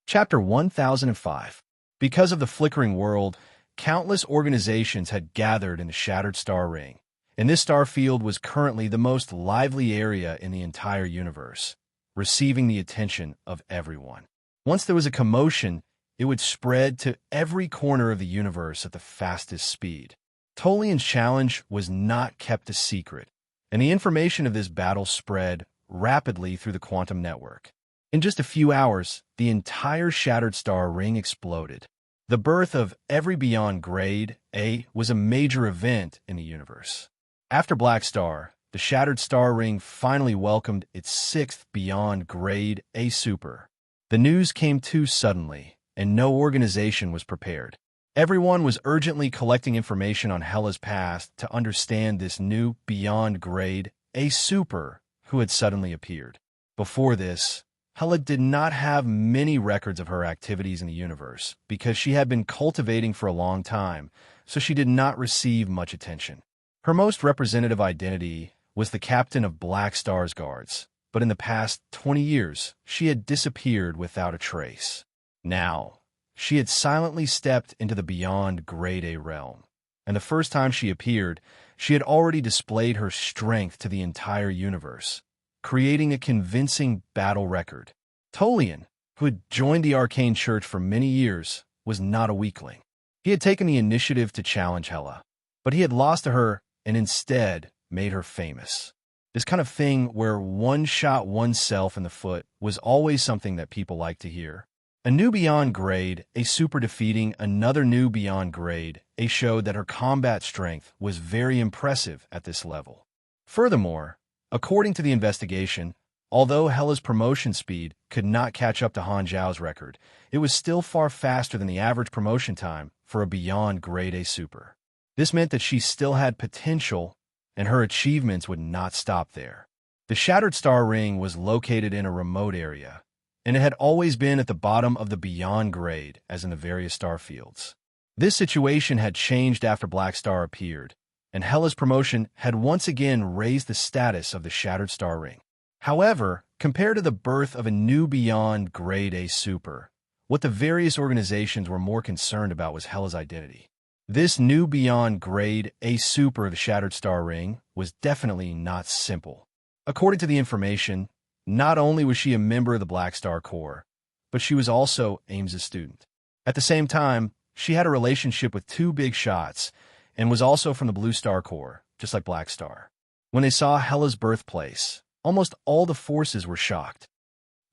Chapter 1005. Because of the flickering world, countless organizations had gathered in the Shattered Star Ring, and this star field was currently the most lively area in the entire universe, receiving the attention of everyone. Once there was a commotion, it would spread to every corner of the universe at the fastest speed. Tolian's challenge was not kept a secret, and the information of this battle spread rapidly through the quantum network. In just a few hours, the entire Shattered Star Ring exploded. The birth of every Beyond Grade A was a major event in the universe. After Black Star, the Shattered Star Ring finally welcomed its sixth Beyond Grade A Super. The news came too suddenly, and no organization was prepared. Everyone was urgently collecting information on Hela's past to understand this new Beyond Grade A Super who had suddenly appeared. Before this, Hela did not have many records of her activities in the universe because she had been cultivating for a long time, so she did not receive much attention. Her most representative identity was the captain of Black Star's guards, but in the past 20 years, she had disappeared without a trace. Now, she had silently stepped into the Beyond Grade A realm, and the first time she appeared, she had already displayed her strength to the entire universe, creating a convincing battle record. Tolian, who had joined the Arcane Church for many years, was not a weakling. He had taken the initiative to challenge Hela, but he had lost to her and instead made her famous. This kind of thing where one shot oneself in the foot was always something that people liked to hear. A new Beyond Grade, a super defeating another new Beyond Grade, a showed that her combat strength was very impressive at this level. Furthermore, according to the investigation, although Hela's promotion speed could not catch up to Han Zhao's record, it was still far faster than the average promotion time for a Beyond Grade A Super. This meant that she still had potential, and her achievements would not stop there. The Shattered Star Ring was located in a remote area, and it had always been at the bottom of the Beyond Grade, as in the various star fields. This situation had changed after Black Star appeared, and Hela's promotion had once again raised the status of the Shattered Star Ring. However, compared to the birth of a new Beyond Grade A Super, what the various organizations were more concerned about was Hela's identity. This new Beyond Grade A Super of the Shattered Star Ring was definitely not simple. According to the information, not only was she a member of the Black Star Corps, but she was also Ames's student. At the same time, she had a relationship with two big shots and was also from the Blue Star Corps, just like Black Star. When they saw Hela's birthplace, almost all the forces were shocked.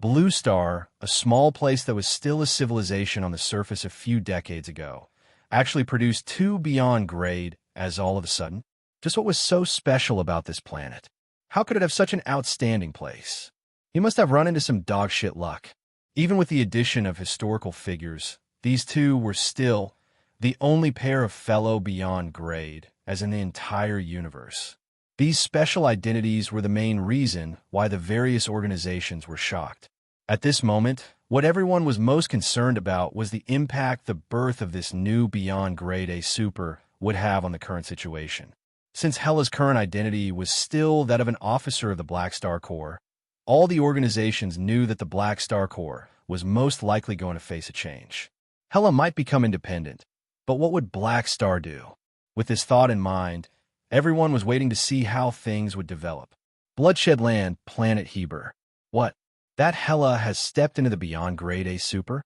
Blue Star, a small place that was still a civilization on the surface a few decades ago, actually produced two Beyond Grade as all of a sudden. Just what was so special about this planet? How could it have such an outstanding place? He must have run into some dogshit luck. Even with the addition of historical figures, these two were still the only pair of fellow Beyond Grade as in the entire universe. These special identities were the main reason why the various organizations were shocked. At this moment, what everyone was most concerned about was the impact the birth of this new Beyond Grade A Super would have on the current situation. Since Hela's current identity was still that of an officer of the Black Star Corps, all the organizations knew that the Black Star Corps was most likely going to face a change. Hela might become independent, but what would Black Star do? With this thought in mind, everyone was waiting to see how things would develop. Bloodshed Land, Planet Heber. What? That Hela has stepped into the Beyond Grade A Super?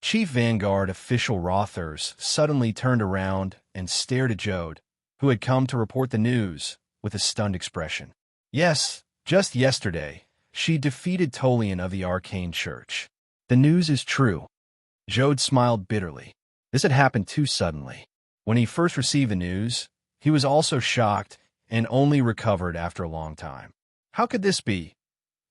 Chief Vanguard official Rothers suddenly turned around and stared at Jode, who had come to report the news, with a stunned expression. Yes, just yesterday, she defeated Tolian of the Arcane Church. The news is true. Jode smiled bitterly. This had happened too suddenly. When he first received the news, he was also shocked and only recovered after a long time. How could this be?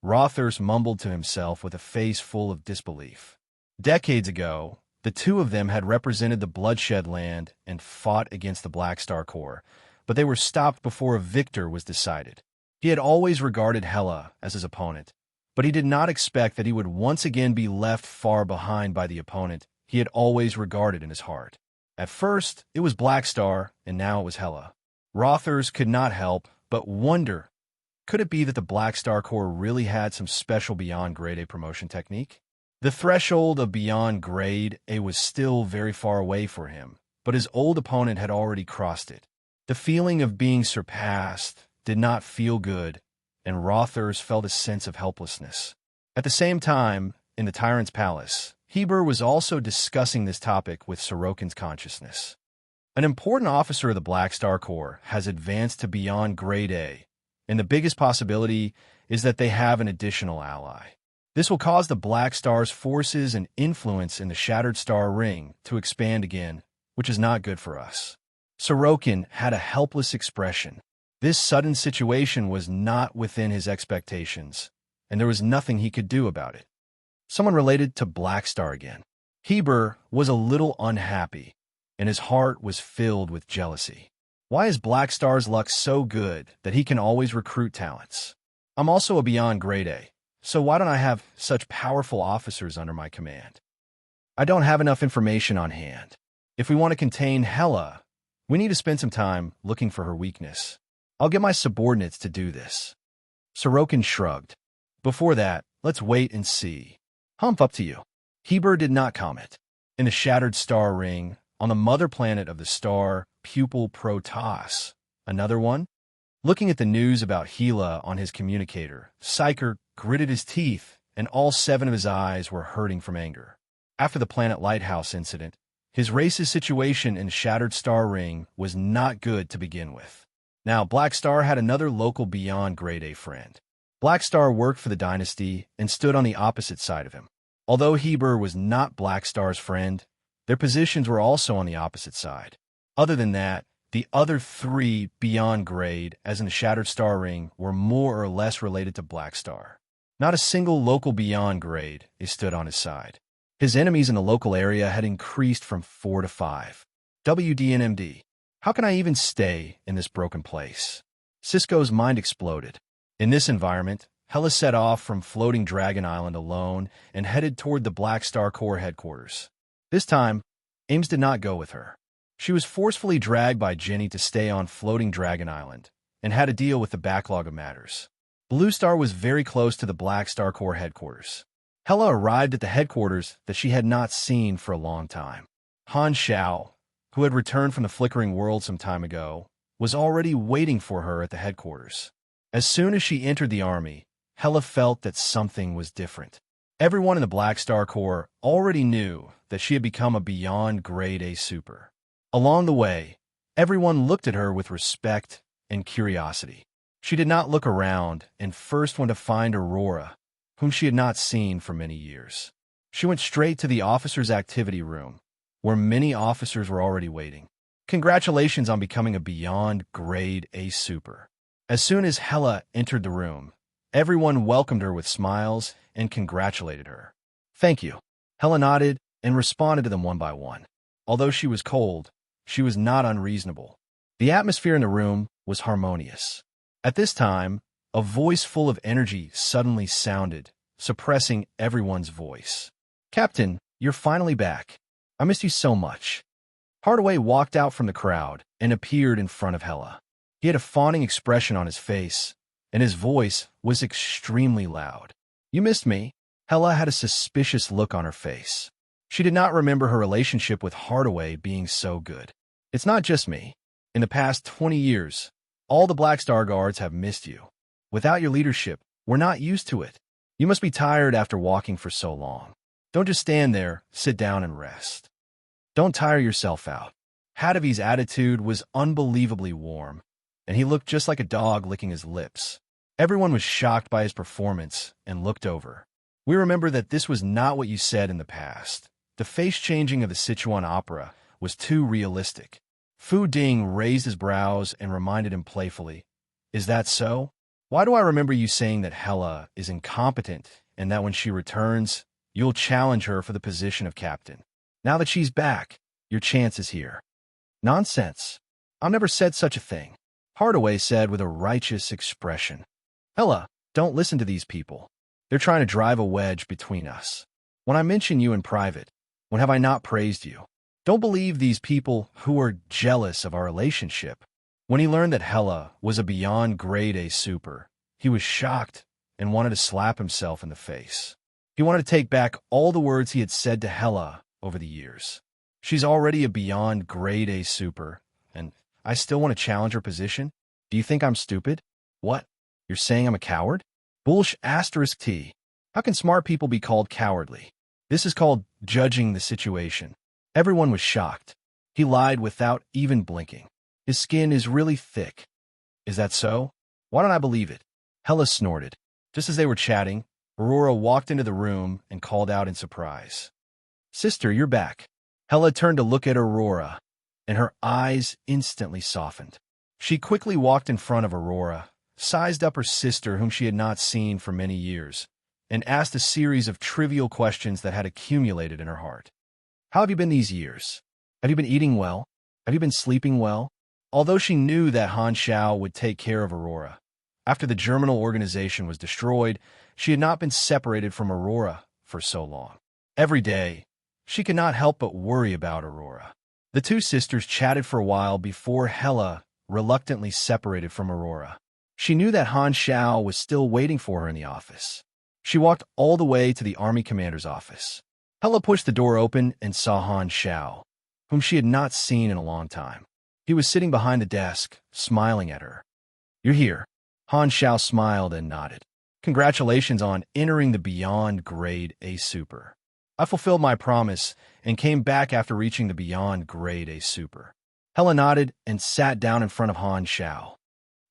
Rothers mumbled to himself with a face full of disbelief. Decades ago, the two of them had represented the Bloodshed Land and fought against the Black Star Corps, but they were stopped before a victor was decided. He had always regarded Hela as his opponent, but he did not expect that he would once again be left far behind by the opponent he had always regarded in his heart. At first, it was Black Star, and now it was Hela. Rothers could not help but wonder, could it be that the Black Star Corps really had some special Beyond Grade A promotion technique? The threshold of beyond grade A was still very far away for him, but his old opponent had already crossed it. The feeling of being surpassed did not feel good, and Rothers felt a sense of helplessness. At the same time, in the Tyrant's Palace, Heber was also discussing this topic with Sorokin's consciousness. An important officer of the Black Star Corps has advanced to beyond grade A, and the biggest possibility is that they have an additional ally. This will cause the Black Star's forces and influence in the Shattered Star Ring to expand again, which is not good for us. Sorokin had a helpless expression. This sudden situation was not within his expectations, and there was nothing he could do about it. Someone related to Black Star again. Heber was a little unhappy, and his heart was filled with jealousy. Why is Black Star's luck so good that he can always recruit talents? I'm also a beyond grade A, so why don't I have such powerful officers under my command? I don't have enough information on hand. If we want to contain Hela, we need to spend some time looking for her weakness. I'll get my subordinates to do this. Sorokin shrugged. Before that, let's wait and see. Up to you. Heber did not comment. In the Shattered Star Ring, on the mother planet of the star, Pupil Protoss. Another one? Looking at the news about Hela on his communicator, Psyker gritted his teeth, and all 7 of his eyes were hurting from anger. After the Planet Lighthouse incident, his race's situation in the Shattered Star Ring was not good to begin with. Now, Black Star had another local beyond grade A friend. Black Star worked for the dynasty and stood on the opposite side of him. Although Heber was not Black Star's friend, their positions were also on the opposite side. Other than that, the other 3 beyond grade, as in the Shattered Star Ring, were more or less related to Black Star. Not a single local beyond grade stood on his side. His enemies in the local area had increased from 4 to 5. WDNMD. How can I even stay in this broken place? Cisco's mind exploded. In this environment, Hela set off from Floating Dragon Island alone and headed toward the Black Star Corps headquarters. This time, Ames did not go with her. She was forcefully dragged by Jenny to stay on Floating Dragon Island and had to deal with the backlog of matters. Blue Star was very close to the Black Star Corps headquarters. Hela arrived at the headquarters that she had not seen for a long time. Han Shao, who had returned from the Flickering World some time ago, was already waiting for her at the headquarters. As soon as she entered the army, Hela felt that something was different. Everyone in the Black Star Corps already knew that she had become a beyond grade A super. Along the way, everyone looked at her with respect and curiosity. She did not look around and first went to find Aurora, whom she had not seen for many years. She went straight to the officers' activity room, where many officers were already waiting. Congratulations on becoming a beyond grade A super. As soon as Hela entered the room, everyone welcomed her with smiles and congratulated her. Thank you. Hela nodded and responded to them one by one. Although she was cold, she was not unreasonable. The atmosphere in the room was harmonious. At this time, a voice full of energy suddenly sounded, suppressing everyone's voice. Captain, you're finally back. I missed you so much. Hardaway walked out from the crowd and appeared in front of Hela. He had a fawning expression on his face, and his voice was extremely loud. You missed me? Hela had a suspicious look on her face. She did not remember her relationship with Hardaway being so good. It's not just me. In the past 20 years, all the Black Star Guards have missed you. Without your leadership, we're not used to it. You must be tired after walking for so long. Don't just stand there, sit down and rest. Don't tire yourself out. Hadavi's attitude was unbelievably warm, and he looked just like a dog licking his lips. Everyone was shocked by his performance and looked over. We remember that this was not what you said in the past. The face-changing of the Sichuan opera was too realistic. Fu Ding raised his brows and reminded him playfully, Is that so? Why do I remember you saying that Hela is incompetent and that when she returns, you'll challenge her for the position of captain? Now that she's back, your chance is here. Nonsense. I've never said such a thing, Hardaway said with a righteous expression. Hela, don't listen to these people. They're trying to drive a wedge between us. When I mention you in private, when have I not praised you? Don't believe these people who are jealous of our relationship. When he learned that Hela was a beyond grade A super, he was shocked and wanted to slap himself in the face. He wanted to take back all the words he had said to Hella over the years. She's already a beyond grade A super, and I still want to challenge her position? Do you think I'm stupid? What? You're saying I'm a coward? Bullsh asterisk T. How can smart people be called cowardly? This is called judging the situation. Everyone was shocked. He lied without even blinking. His skin is really thick. Is that so? Why don't I believe it? Hella snorted. Just as they were chatting, Aurora walked into the room and called out in surprise. Sister, you're back. Hella turned to look at Aurora, and her eyes instantly softened. She quickly walked in front of Aurora, sized up her sister whom she had not seen for many years, and asked a series of trivial questions that had accumulated in her heart. How have you been these years? Have you been eating well? Have you been sleeping well? Although she knew that Han Xiao would take care of Aurora, after the germinal organization was destroyed, she had not been separated from Aurora for so long. Every day, she could not help but worry about Aurora. The two sisters chatted for a while before Hella reluctantly separated from Aurora. She knew that Han Xiao was still waiting for her in the office. She walked all the way to the army commander's office. Hella pushed the door open and saw Han Xiao, whom she had not seen in a long time. He was sitting behind the desk, smiling at her. You're here. Han Xiao smiled and nodded. Congratulations on entering the Beyond Grade A Super. I fulfilled my promise and came back after reaching the Beyond Grade A Super. Hella nodded and sat down in front of Han Xiao.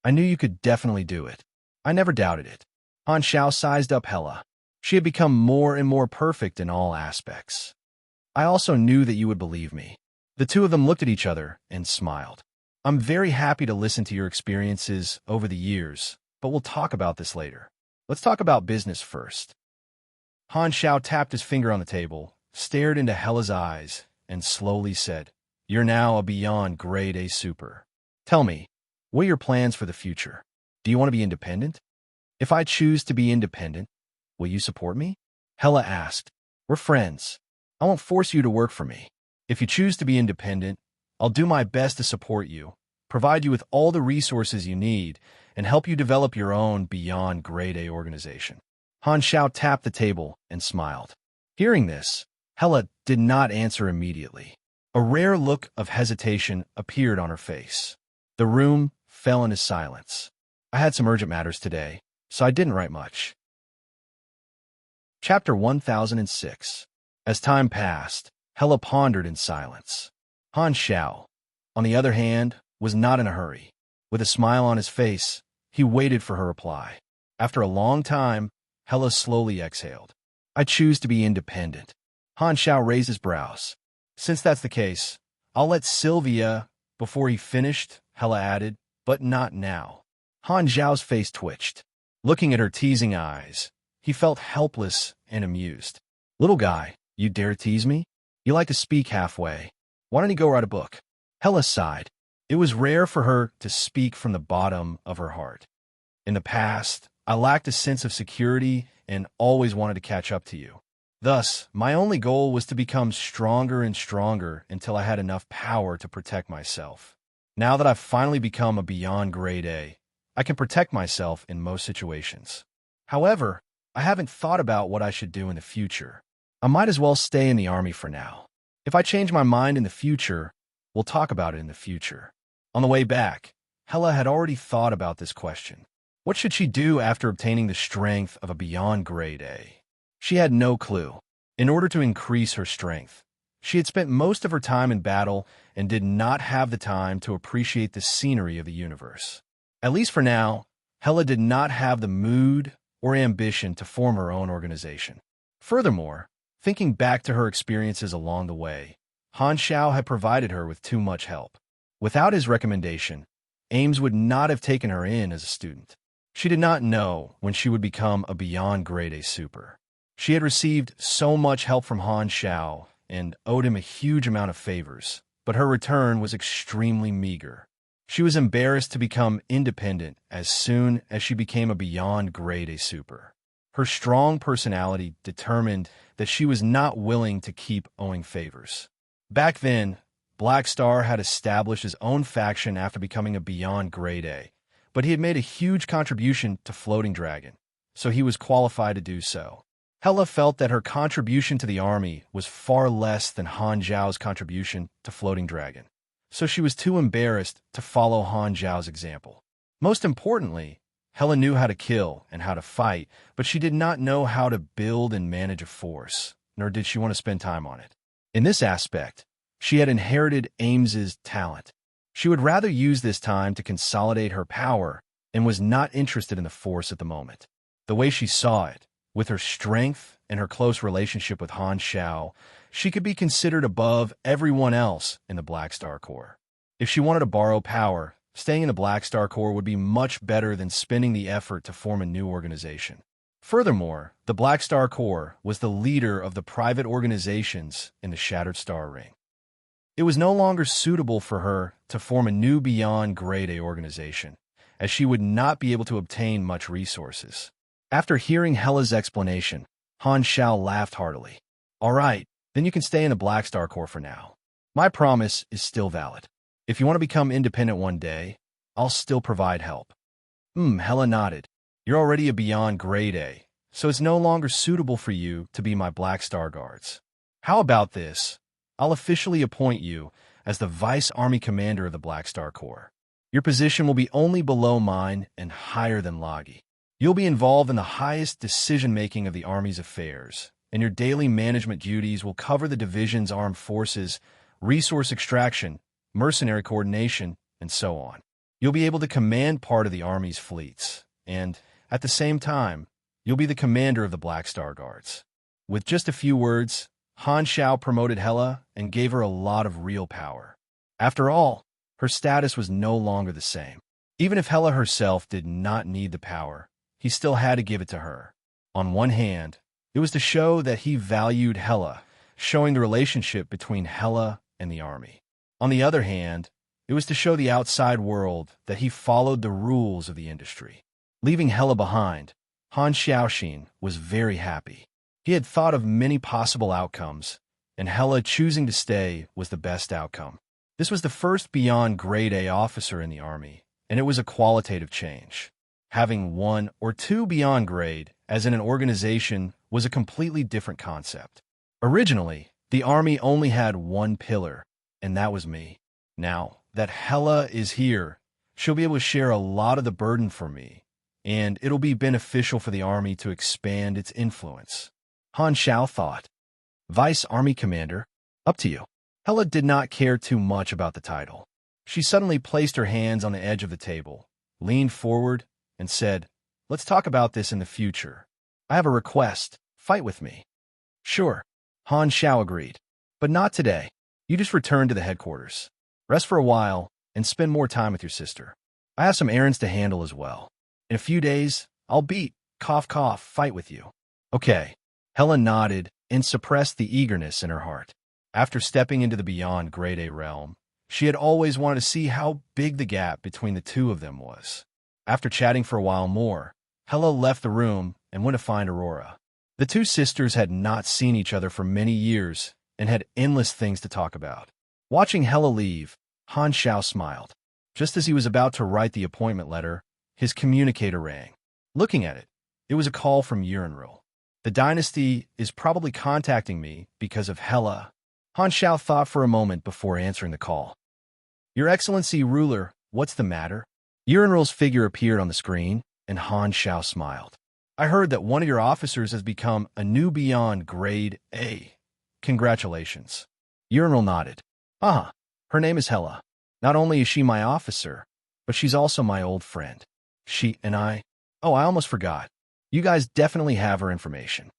I knew you could definitely do it. I never doubted it. Han Xiao sized up Hella. She had become more and more perfect in all aspects. I also knew that you would believe me. The two of them looked at each other and smiled. I'm very happy to listen to your experiences over the years, but we'll talk about this later. Let's talk about business first. Han Xiao tapped his finger on the table, stared into Hella's eyes, and slowly said, You're now a Beyond Grade A Super. Tell me, what are your plans for the future? Do you want to be independent? If I choose to be independent, will you support me? Hella asked. We're friends. I won't force you to work for me. If you choose to be independent, I'll do my best to support you, provide you with all the resources you need, and help you develop your own Beyond Grade A organization. Han Xiao tapped the table and smiled. Hearing this, Hella did not answer immediately. A rare look of hesitation appeared on her face. The room fell into silence. I had some urgent matters today, so I didn't write much. Chapter 1006. As time passed, Hella pondered in silence. Han Xiao, on the other hand, was not in a hurry. With a smile on his face, he waited for her reply. After a long time, Hella slowly exhaled. I choose to be independent. Han Xiao raised his brows. Since that's the case, I'll let Sylvia... Before he finished, Hella added, but not now. Han Xiao's face twitched. Looking at her teasing eyes, he felt helpless and amused. Little guy, you dare tease me? You like to speak halfway. Why don't you go write a book? Hella sighed. It was rare for her to speak from the bottom of her heart. In the past, I lacked a sense of security and always wanted to catch up to you. Thus, my only goal was to become stronger and stronger until I had enough power to protect myself. Now that I've finally become a Beyond Grade A, I can protect myself in most situations. However, I haven't thought about what I should do in the future. I might as well stay in the army for now. If I change my mind in the future, we'll talk about it in the future. On the way back, Hella had already thought about this question. What should she do after obtaining the strength of a Beyond Grade A? She had no clue. In order to increase her strength, she had spent most of her time in battle and did not have the time to appreciate the scenery of the universe. At least for now, Hella did not have the mood or ambition to form her own organization. Furthermore, thinking back to her experiences along the way, Han Xiao had provided her with too much help. Without his recommendation, Ames would not have taken her in as a student. She did not know when she would become a Beyond Grade A Super. She had received so much help from Han Xiao and owed him a huge amount of favors, but her return was extremely meager. She was embarrassed to become independent as soon as she became a Beyond Grade A Super. Her strong personality determined that she was not willing to keep owing favors. Back then, Black Star had established his own faction after becoming a Beyond Grade A, but he had made a huge contribution to Floating Dragon, so he was qualified to do so. Hela felt that her contribution to the army was far less than Han Zhao's contribution to Floating Dragon, so she was too embarrassed to follow Han Zhao's example. Most importantly, Hela knew how to kill and how to fight, but she did not know how to build and manage a force, nor did she want to spend time on it. In this aspect, she had inherited Ames's talent. She would rather use this time to consolidate her power and was not interested in the force at the moment. The way she saw it, with her strength and her close relationship with Han Xiao, she could be considered above everyone else in the Black Star Corps. If she wanted to borrow power, staying in the Black Star Corps would be much better than spending the effort to form a new organization. Furthermore, the Black Star Corps was the leader of the private organizations in the Shattered Star Ring. It was no longer suitable for her to form a new Beyond Grade A organization, as she would not be able to obtain much resources. After hearing Hela's explanation, Han Xiao laughed heartily. All right, then you can stay in the Black Star Corps for now. My promise is still valid. If you want to become independent one day, I'll still provide help. Hela nodded. You're already a Beyond Grade A, so it's no longer suitable for you to be my Black Star Guards. How about this? I'll officially appoint you as the Vice Army Commander of the Black Star Corps. Your position will be only below mine and higher than Lagi. You'll be involved in the highest decision-making of the Army's affairs, and your daily management duties will cover the division's armed forces, resource extraction, mercenary coordination, and so on. You'll be able to command part of the Army's fleets, and, at the same time, you'll be the commander of the Black Star Guards. With just a few words, Han Xiao promoted Hela and gave her a lot of real power. After all, her status was no longer the same. Even if Hela herself did not need the power, he still had to give it to her. On one hand, it was to show that he valued Hela, showing the relationship between Hela and the army. On the other hand, it was to show the outside world that he followed the rules of the industry. Leaving Hela behind, Han Xiaoxin was very happy. He had thought of many possible outcomes, and Hela choosing to stay was the best outcome. This was the first Beyond Grade A officer in the army, and it was a qualitative change. Having one or two Beyond Grade, as in an organization, was a completely different concept. Originally, the army only had one pillar, and that was me. Now that Hela is here, she'll be able to share a lot of the burden for me, and it'll be beneficial for the army to expand its influence. Han Xiao thought. Vice Army Commander, up to you. Hela did not care too much about the title. She suddenly placed her hands on the edge of the table, leaned forward, and said, Let's talk about this in the future. I have a request. Fight with me. Sure, Han Xiao agreed. But not today. You just return to the headquarters. Rest for a while and spend more time with your sister. I have some errands to handle as well. In a few days, I'll cough, fight with you. Okay. Hela nodded and suppressed the eagerness in her heart. After stepping into the Beyond Grade A realm, she had always wanted to see how big the gap between the two of them was. After chatting for a while more, Hela left the room and went to find Aurora. The two sisters had not seen each other for many years and had endless things to talk about. Watching Hela leave, Han Xiao smiled. Just as he was about to write the appointment letter, his communicator rang. Looking at it, it was a call from Unravel. The dynasty is probably contacting me because of Hela. Han Xiao thought for a moment before answering the call. Your Excellency, ruler, what's the matter? Unravel's figure appeared on the screen, and Han Xiao smiled. I heard that one of your officers has become a new Beyond Grade A. Congratulations. Unravel nodded. Her name is Hela. Not only is she my officer, but she's also my old friend. She and I... Oh, I almost forgot. You guys definitely have her information.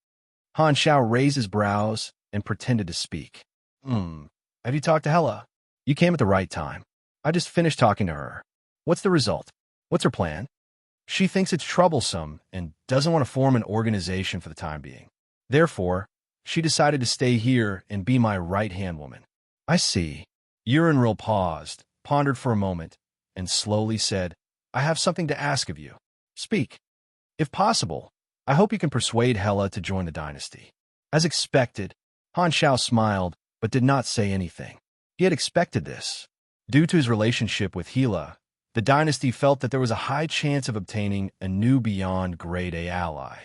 Han Xiao raised his brows and pretended to speak. Have you talked to Hela? You came at the right time. I just finished talking to her. What's the result? What's her plan? She thinks it's troublesome and doesn't want to form an organization for the time being. Therefore, she decided to stay here and be my right-hand woman. I see. Unravel paused, pondered for a moment, and slowly said, I have something to ask of you. Speak. If possible, I hope you can persuade Hela to join the dynasty. As expected, Han Xiao smiled, but did not say anything. He had expected this. Due to his relationship with Hela, the dynasty felt that there was a high chance of obtaining a new Beyond Grade A ally.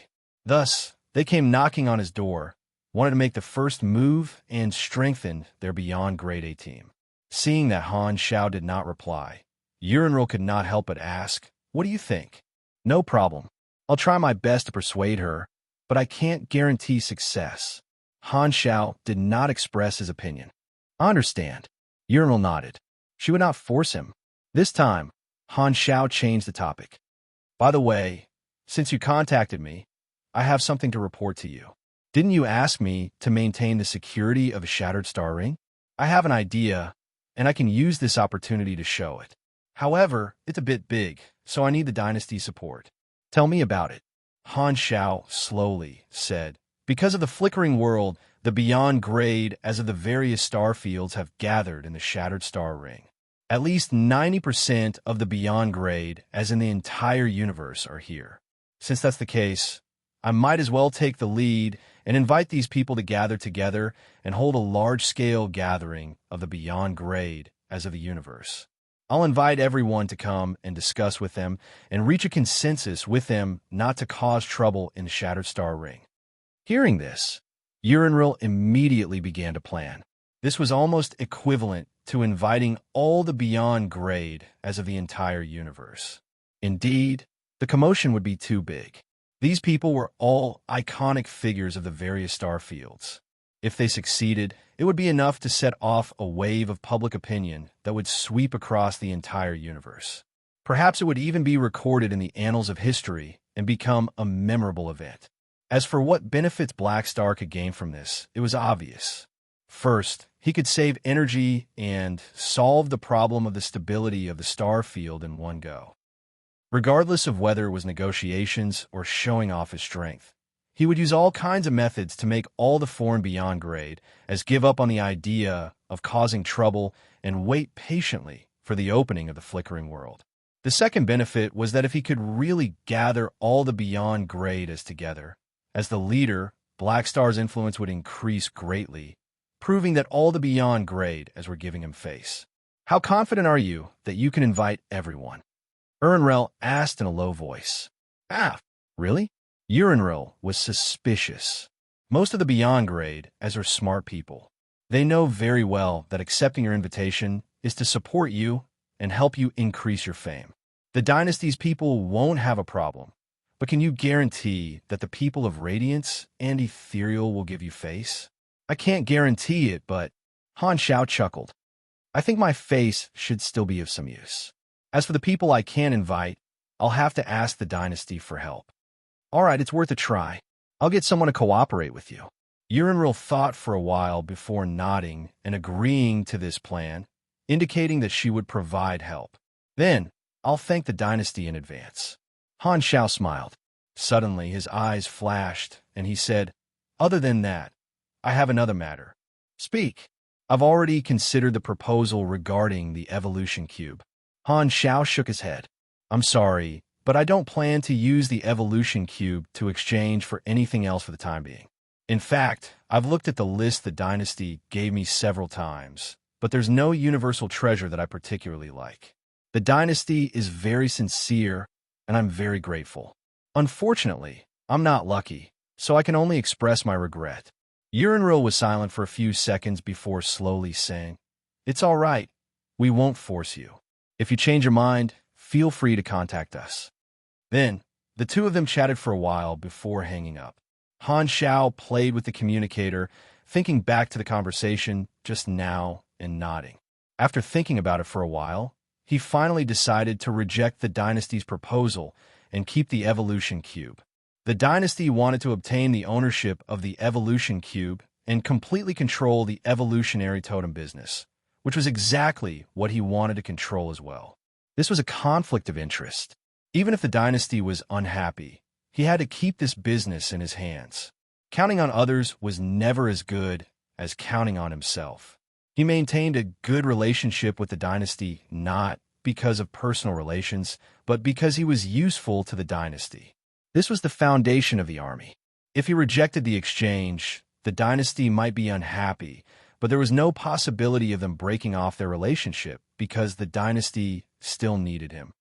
Thus, They came knocking on his door, wanted to make the first move, and strengthen their beyond grade A team. Seeing that Han Xiao did not reply, Urinril could not help but ask, "What do you think?" "No problem. I'll try my best to persuade her, but I can't guarantee success." Han Xiao did not express his opinion. "I understand." Urinril nodded. She would not force him. This time, Han Xiao changed the topic. "By the way, since you contacted me, I have something to report to you. Didn't you ask me to maintain the security of a shattered star ring? I have an idea, and I can use this opportunity to show it. However, it's a bit big, so I need the dynasty's support." "Tell me about it," Han Xiao slowly said. "Because of the flickering world, the beyond grade as of the various star fields have gathered in the shattered star ring. At least 90% of the beyond grade as in the entire universe are here. Since that's the case, I might as well take the lead and invite these people to gather together and hold a large-scale gathering of the beyond grade as of the universe. I'll invite everyone to come and discuss with them and reach a consensus with them not to cause trouble in the Shattered Star Ring." Hearing this, Urinril immediately began to plan. This was almost equivalent to inviting all the beyond grade as of the entire universe. Indeed, the commotion would be too big. These people were all iconic figures of the various star fields. If they succeeded, it would be enough to set off a wave of public opinion that would sweep across the entire universe. Perhaps it would even be recorded in the annals of history and become a memorable event. As for what benefits Black Star could gain from this, it was obvious. First, he could save energy and solve the problem of the stability of the star field in one go. Regardless of whether it was negotiations or showing off his strength, he would use all kinds of methods to make all the foreign beyond grade as give up on the idea of causing trouble and wait patiently for the opening of the flickering world. The second benefit was that if he could really gather all the beyond grade as together, as the leader, Black Star's influence would increase greatly, proving that all the beyond grade as were giving him face. "How confident are you that you can invite everyone?" Urinril asked in a low voice. "Ah, really?" Urinril was suspicious. Most of the beyond grade as are smart people. They know very well that accepting your invitation is to support you and help you increase your fame. The dynasty's people won't have a problem, but can you guarantee that the people of Radiance and Ethereal will give you face? "I can't guarantee it, but..." Han Xiao chuckled. "I think my face should still be of some use. As for the people I can invite, I'll have to ask the dynasty for help." "All right, it's worth a try. I'll get someone to cooperate with you." Urinril thought for a while before nodding and agreeing to this plan, indicating that she would provide help. "Then, I'll thank the dynasty in advance." Han Xiao smiled. Suddenly, his eyes flashed, and he said, "Other than that, I have another matter." "Speak." "I've already considered the proposal regarding the evolution cube." Han Xiao shook his head. "I'm sorry, but I don't plan to use the evolution cube to exchange for anything else for the time being. In fact, I've looked at the list the dynasty gave me several times, but there's no universal treasure that I particularly like. The dynasty is very sincere, and I'm very grateful. Unfortunately, I'm not lucky, so I can only express my regret." Urinril was silent for a few seconds before slowly saying, "It's all right. We won't force you. If you change your mind, feel free to contact us." Then, the two of them chatted for a while before hanging up. Han Xiao played with the communicator, thinking back to the conversation just now and nodding. After thinking about it for a while, he finally decided to reject the dynasty's proposal and keep the evolution cube. The dynasty wanted to obtain the ownership of the evolution cube and completely control the evolutionary totem business, which was exactly what he wanted to control as well. This was a conflict of interest. Even if the dynasty was unhappy, he had to keep this business in his hands. Counting on others was never as good as counting on himself. He maintained a good relationship with the dynasty not because of personal relations, but because he was useful to the dynasty. This was the foundation of the army. If he rejected the exchange, the dynasty might be unhappy, but there was no possibility of them breaking off their relationship because the dynasty still needed him.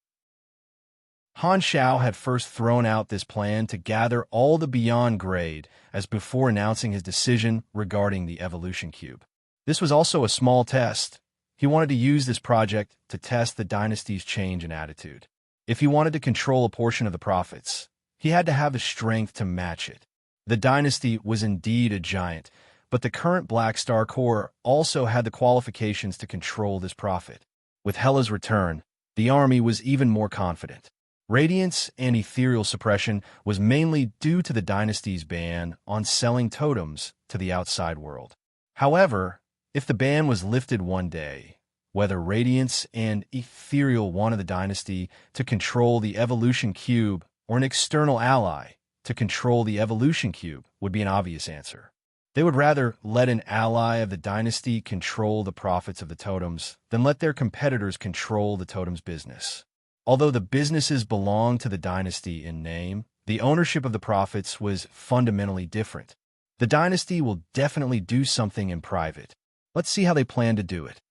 Han Shao had first thrown out this plan to gather all the Beyond Grade as before announcing his decision regarding the evolution cube. This was also a small test. He wanted to use this project to test the dynasty's change in attitude. If he wanted to control a portion of the prophets, he had to have the strength to match it. The dynasty was indeed a giant, but the current Black Star Corps also had the qualifications to control this prophet. With Hela's return, the army was even more confident. Radiance and ethereal suppression was mainly due to the dynasty's ban on selling totems to the outside world. However, if the ban was lifted one day, whether Radiance and Ethereal wanted the dynasty to control the evolution cube or an external ally to control the evolution cube would be an obvious answer. They would rather let an ally of the dynasty control the profits of the totems than let their competitors control the totem's business. Although the businesses belonged to the dynasty in name, the ownership of the profits was fundamentally different. The dynasty will definitely do something in private. Let's see how they plan to do it.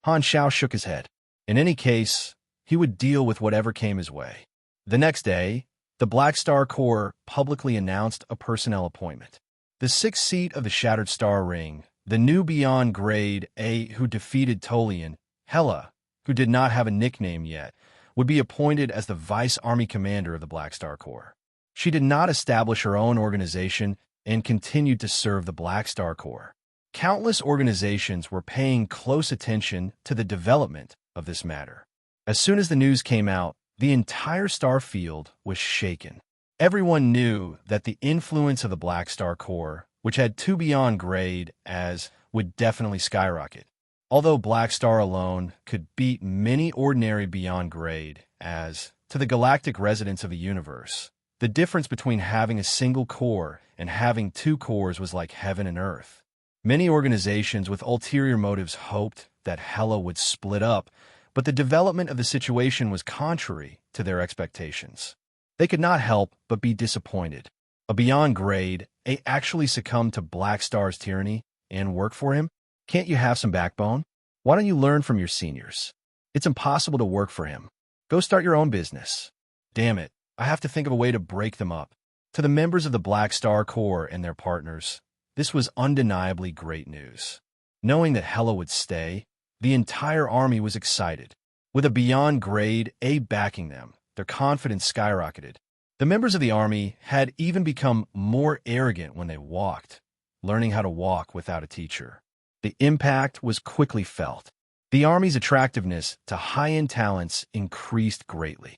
Han Shao shook his head. In any case, he would deal with whatever came his way. The next day, the Black Star Corps publicly announced a personnel appointment. The sixth seat of the Shattered Star Ring, the new Beyond Grade A who defeated Tolian, Hela, who did not have a nickname yet, would be appointed as the Vice Army Commander of the Black Star Corps. She did not establish her own organization and continued to serve the Black Star Corps. Countless organizations were paying close attention to the development of this matter. As soon as the news came out, the entire star field was shaken. Everyone knew that the influence of the Black Star Corps, which had two Beyond Grade as, would definitely skyrocket. Although Black Star alone could beat many ordinary Beyond Grade as, to the galactic residents of the universe, the difference between having a single core and having two cores was like heaven and earth. Many organizations with ulterior motives hoped that Hela would split up, but the development of the situation was contrary to their expectations. They could not help but be disappointed. A Beyond Grade A actually succumbed to Black Star's tyranny and work for him? Can't you have some backbone? Why don't you learn from your seniors? It's impossible to work for him. Go start your own business. Damn it, I have to think of a way to break them up. To the members of the Black Star Corps and their partners, this was undeniably great news. Knowing that Hela would stay, the entire army was excited. With a Beyond Grade A backing them, their confidence skyrocketed. The members of the army had even become more arrogant when they walked, learning how to walk without a teacher. The impact was quickly felt. The army's attractiveness to high-end talents increased greatly.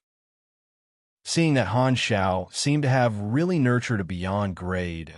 Seeing that Han Shao seemed to have really nurtured a Beyond Grade,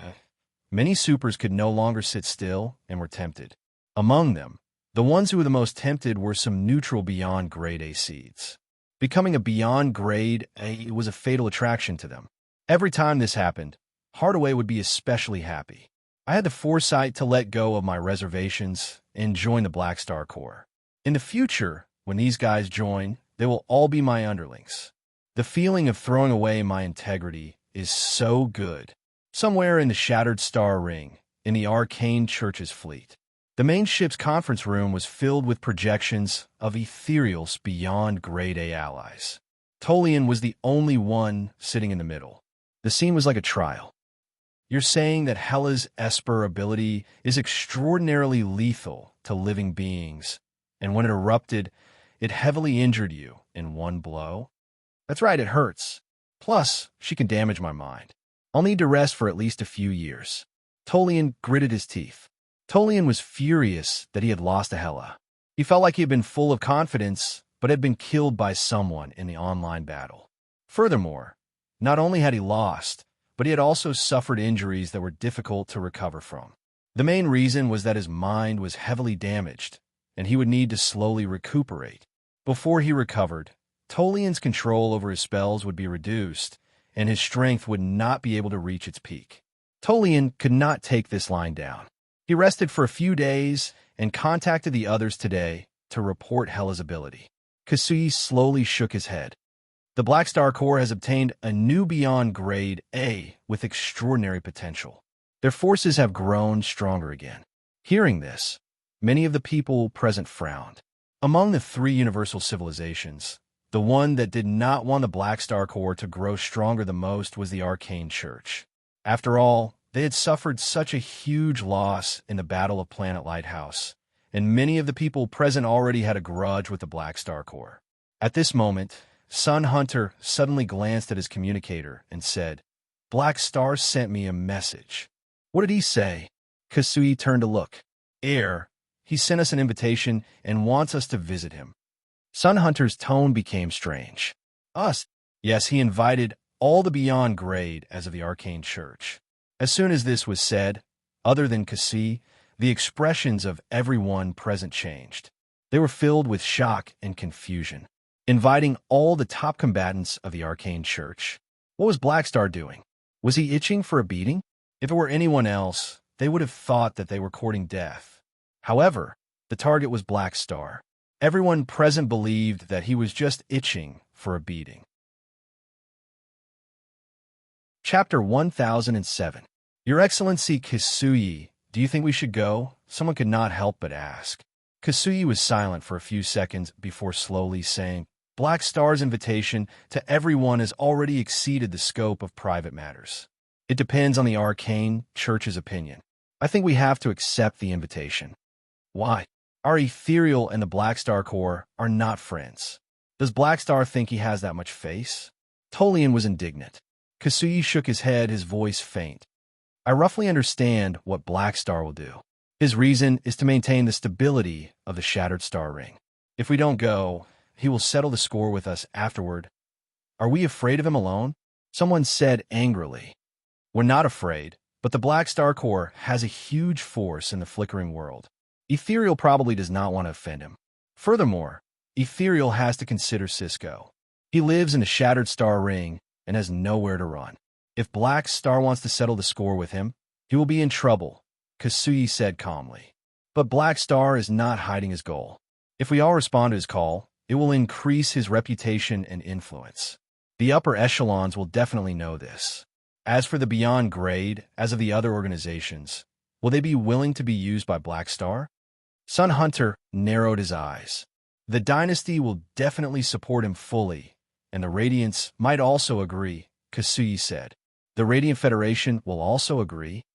many supers could no longer sit still and were tempted. Among them, the ones who were the most tempted were some neutral Beyond Grade A seeds. Becoming a Beyond Grade A was a fatal attraction to them. Every time this happened, Hardaway would be especially happy. I had the foresight to let go of my reservations and join the Black Star Corps. In the future, when these guys join, they will all be my underlings. The feeling of throwing away my integrity is so good. Somewhere in the Shattered Star Ring, in the Arcane Church's fleet, the main ship's conference room was filled with projections of Ethereal's Beyond Grade A allies. Tolian was the only one sitting in the middle. The scene was like a trial. You're saying that Hela's Esper ability is extraordinarily lethal to living beings, and when it erupted, it heavily injured you in one blow? That's right, it hurts. Plus, she can damage my mind. I'll need to rest for at least a few years. Tolian gritted his teeth. Tolian was furious that he had lost to Hela. He felt like he had been full of confidence, but had been killed by someone in the online battle. Furthermore, not only had he lost, but he had also suffered injuries that were difficult to recover from. The main reason was that his mind was heavily damaged, and he would need to slowly recuperate. Before he recovered, Tolian's control over his spells would be reduced, and his strength would not be able to reach its peak. Tolian could not take this lying down. He rested for a few days and contacted the others today to report Hela's ability. Kasui slowly shook his head. The Black Star Corps has obtained a new Beyond Grade A with extraordinary potential. Their forces have grown stronger again. Hearing this, many of the people present frowned. Among the three universal civilizations, The one that did not want the Black Star Corps to grow stronger the most was the Arcane Church. After all, they had suffered such a huge loss in the Battle of Planet Lighthouse, and many of the people present already had a grudge with the Black Star Corps. At this moment, Sun Hunter suddenly glanced at his communicator and said, "Black Star sent me a message." "What did he say?" Kasui turned to look. He sent us an invitation and wants us to visit him." Sun Hunter's tone became strange. "Us?" "Yes, he invited all the Beyond Grade as of the Arcane Church." As soon as this was said, other than Kasui, the expressions of everyone present changed. They were filled with shock and confusion. Inviting all the top combatants of the Arcane Church. What was Black Star doing? Was he itching for a beating? If it were anyone else, they would have thought that they were courting death. However, the target was Black Star. Everyone present believed that he was just itching for a beating. Chapter 1007. Your Excellency Kasui, do you think we should go? Someone could not help but ask. Kasui was silent for a few seconds before slowly saying, "Black Star's invitation to everyone has already exceeded the scope of private matters. It depends on the Arcane Church's opinion. I think we have to accept the invitation." "Why? Our Ethereal and the Black Star Corps are not friends. Does Black Star think he has that much face?" Tolian was indignant. Kasui shook his head, his voice faint. "I roughly understand what Black Star will do. His reason is to maintain the stability of the Shattered Star Ring. If we don't go, he will settle the score with us afterward." "Are we afraid of him alone?" Someone said angrily. "We're not afraid, but the Black Star Corps has a huge force in the flickering world. Ethereal probably does not want to offend him. Furthermore, Ethereal has to consider Cisco. He lives in the Shattered Star Ring and has nowhere to run. If Black Star wants to settle the score with him, he will be in trouble," Kasui said calmly. "But Black Star is not hiding his goal. If we all respond to his call, it will increase his reputation and influence. The upper echelons will definitely know this. As for the Beyond Grade, as of the other organizations, will they be willing to be used by Black Star?" Sun Hunter narrowed his eyes. "The Dynasty will definitely support him fully, and the Radiants might also agree," Kasui said. "The Radiant Federation will also agree?"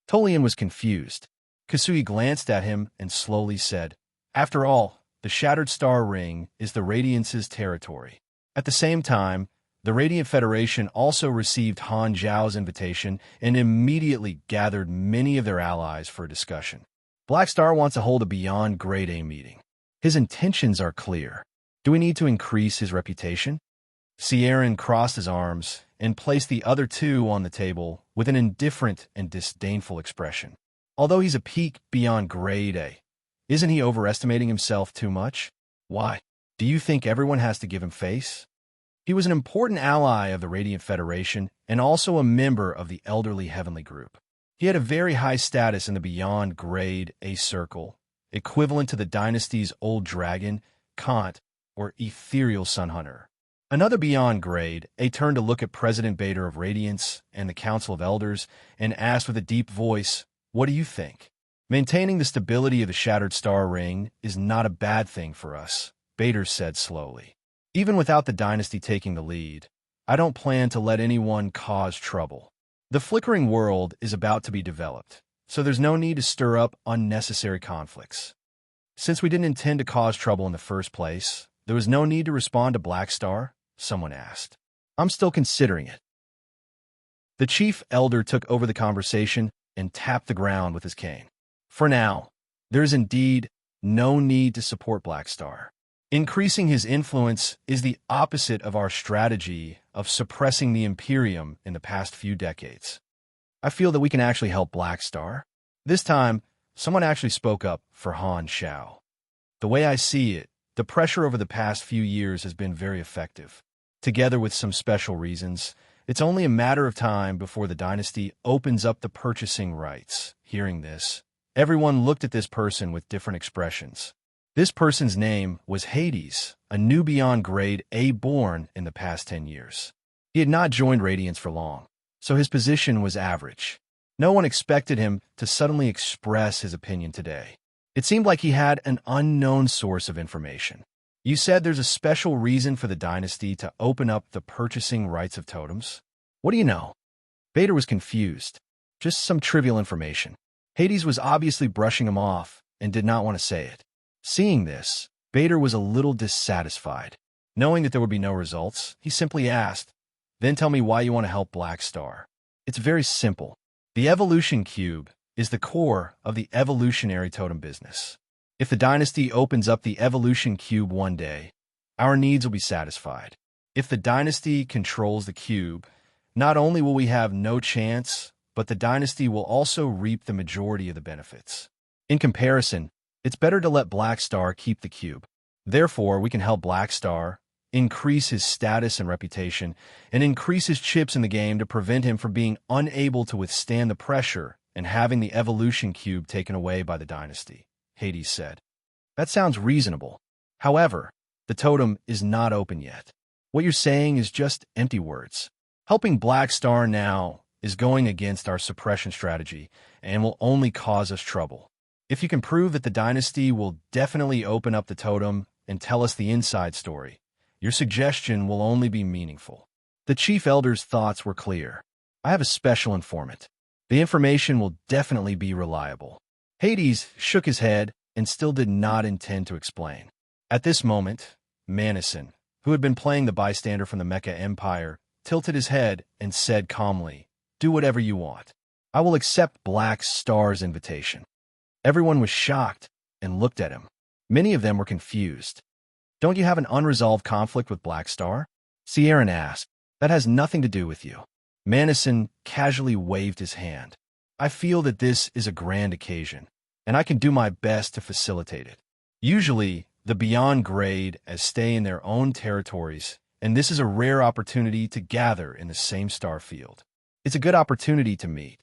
Tolian was confused. Kasui glanced at him and slowly said, "After all, the Shattered Star Ring is the Radiance's territory. At the same time, the Radiant Federation also received Han Zhao's invitation and immediately gathered many of their allies for a discussion. Black Star wants to hold a Beyond Grade A meeting. His intentions are clear. Do we need to increase his reputation?" Sieran crossed his arms and placed the other two on the table with an indifferent and disdainful expression. "Although he's a peak Beyond Grade A, isn't he overestimating himself too much? Why? Do you think everyone has to give him face? He was an important ally of the Radiant Federation and also a member of the Elderly Heavenly Group. He had a very high status in the Beyond Grade A circle, equivalent to the Dynasty's Old Dragon, Kant, or Ethereal Sun Hunter. Another Beyond Grade A turned to look at President Bader of Radiance and the Council of Elders and asked with a deep voice, "What do you think?" "Maintaining the stability of the Shattered Star Ring is not a bad thing for us," Bader said slowly. "Even without the Dynasty taking the lead, I don't plan to let anyone cause trouble. The flickering world is about to be developed, so there's no need to stir up unnecessary conflicts. Since we didn't intend to cause trouble in the first place, there was no need to respond to Black Star," someone asked. "I'm still considering it." The Chief Elder took over the conversation and tapped the ground with his cane. "For now, there is indeed no need to support Black Star. Increasing his influence is the opposite of our strategy of suppressing the Imperium in the past few decades. I feel that we can actually help Black Star." This time, someone actually spoke up for Han Zhao. "The way I see it, the pressure over the past few years has been very effective. Together with some special reasons, it's only a matter of time before the Dynasty opens up the purchasing rights." Hearing this, everyone looked at this person with different expressions. This person's name was Hades, a new Beyond Grade A born in the past 10 years. He had not joined Radiance for long, so his position was average. No one expected him to suddenly express his opinion today. It seemed like he had an unknown source of information. You said there's a special reason for the dynasty to open up the purchasing rights of totems? What do you know? Vader was confused. Just some trivial information. Hades was obviously brushing him off and did not want to say it. Seeing this, Vader was a little dissatisfied. Knowing that there would be no results, he simply asked, "Then tell me why you want to help Black Star." It's very simple. The evolution cube is the core of the evolutionary totem business. If the dynasty opens up the evolution cube one day, our needs will be satisfied. If the dynasty controls the cube, not only will we have no chance, but the dynasty will also reap the majority of the benefits. In comparison, it's better to let Black Star keep the cube. Therefore, we can help Black Star increase his status and reputation, and increase his chips in the game to prevent him from being unable to withstand the pressure and having the evolution cube taken away by the dynasty, Hades said. That sounds reasonable. However, the totem is not open yet. What you're saying is just empty words. Helping Black Star now is going against our suppression strategy and will only cause us trouble. If you can prove that the dynasty will definitely open up the totem and tell us the inside story, your suggestion will only be meaningful. The chief elder's thoughts were clear. I have a special informant. The information will definitely be reliable. Hades shook his head and still did not intend to explain. At this moment, Manison, who had been playing the bystander from the Mecha Empire, tilted his head and said calmly, "Do whatever you want. I will accept Black Star's invitation." Everyone was shocked and looked at him. Many of them were confused. "Don't you have an unresolved conflict with Black Star?" Sierran asked. "That has nothing to do with you." Manison casually waved his hand. "I feel that this is a grand occasion, and I can do my best to facilitate it. Usually, the beyond grade as stay in their own territories, and this is a rare opportunity to gather in the same star field. It's a good opportunity to meet."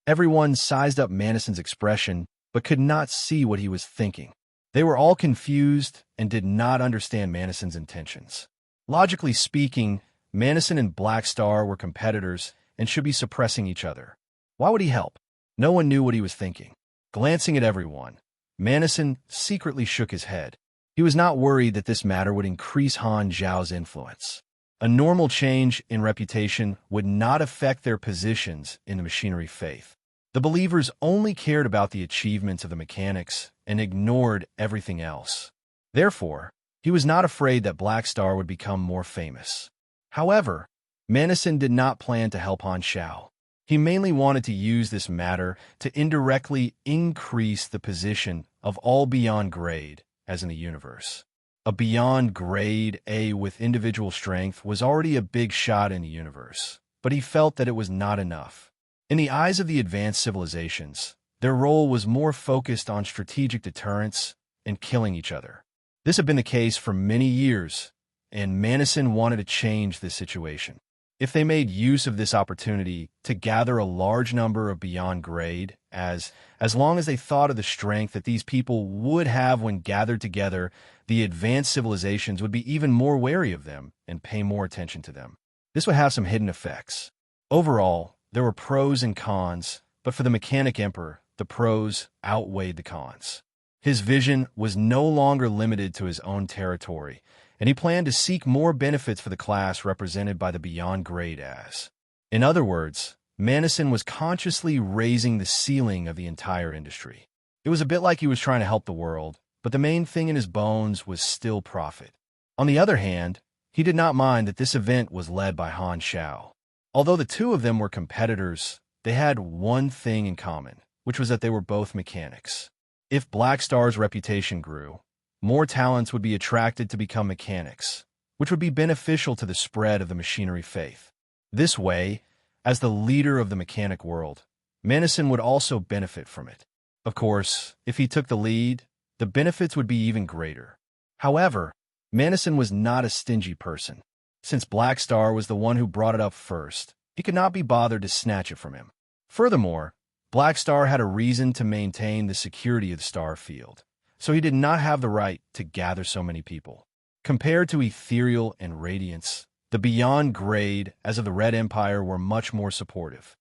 Everyone sized up Manison's expression, but could not see what he was thinking. They were all confused and did not understand Manison's intentions. Logically speaking, Manison and Black Star were competitors and should be suppressing each other. Why would he help? No one knew what he was thinking. Glancing at everyone, Manison secretly shook his head. He was not worried that this matter would increase Han Zhao's influence. A normal change in reputation would not affect their positions in the machinery faith. The believers only cared about the achievements of the mechanics and ignored everything else. Therefore, he was not afraid that Black Star would become more famous. However, Manison did not plan to help Han Zhao. He mainly wanted to use this matter to indirectly increase the position of all beyond grade as in the universe. A beyond grade A with individual strength was already a big shot in the universe, but he felt that it was not enough. In the eyes of the advanced civilizations, their role was more focused on strategic deterrence and killing each other. This had been the case for many years, and Manison wanted to change this situation. If they made use of this opportunity to gather a large number of beyond grade, as long as they thought of the strength that these people would have when gathered together, the advanced civilizations would be even more wary of them and pay more attention to them. This would have some hidden effects. Overall, there were pros and cons, but for the Mechanic Emperor, the pros outweighed the cons. His vision was no longer limited to his own territory, and he planned to seek more benefits for the class represented by the beyond grade as. In other words, Manison was consciously raising the ceiling of the entire industry. It was a bit like he was trying to help the world, but the main thing in his bones was still profit. On the other hand, he did not mind that this event was led by Han Zhao. Although the two of them were competitors, they had one thing in common, which was that they were both mechanics. If Black Star's reputation grew, more talents would be attracted to become mechanics, which would be beneficial to the spread of the machinery faith. This way, as the leader of the mechanic world, Manison would also benefit from it. Of course, if he took the lead, the benefits would be even greater. However, Manison was not a stingy person. Since Black Star was the one who brought it up first, he could not be bothered to snatch it from him. Furthermore, Black Star had a reason to maintain the security of the star field, so he did not have the right to gather so many people. Compared to Ethereal and Radiance, the beyond grade as of the Red Empire were much more supportive.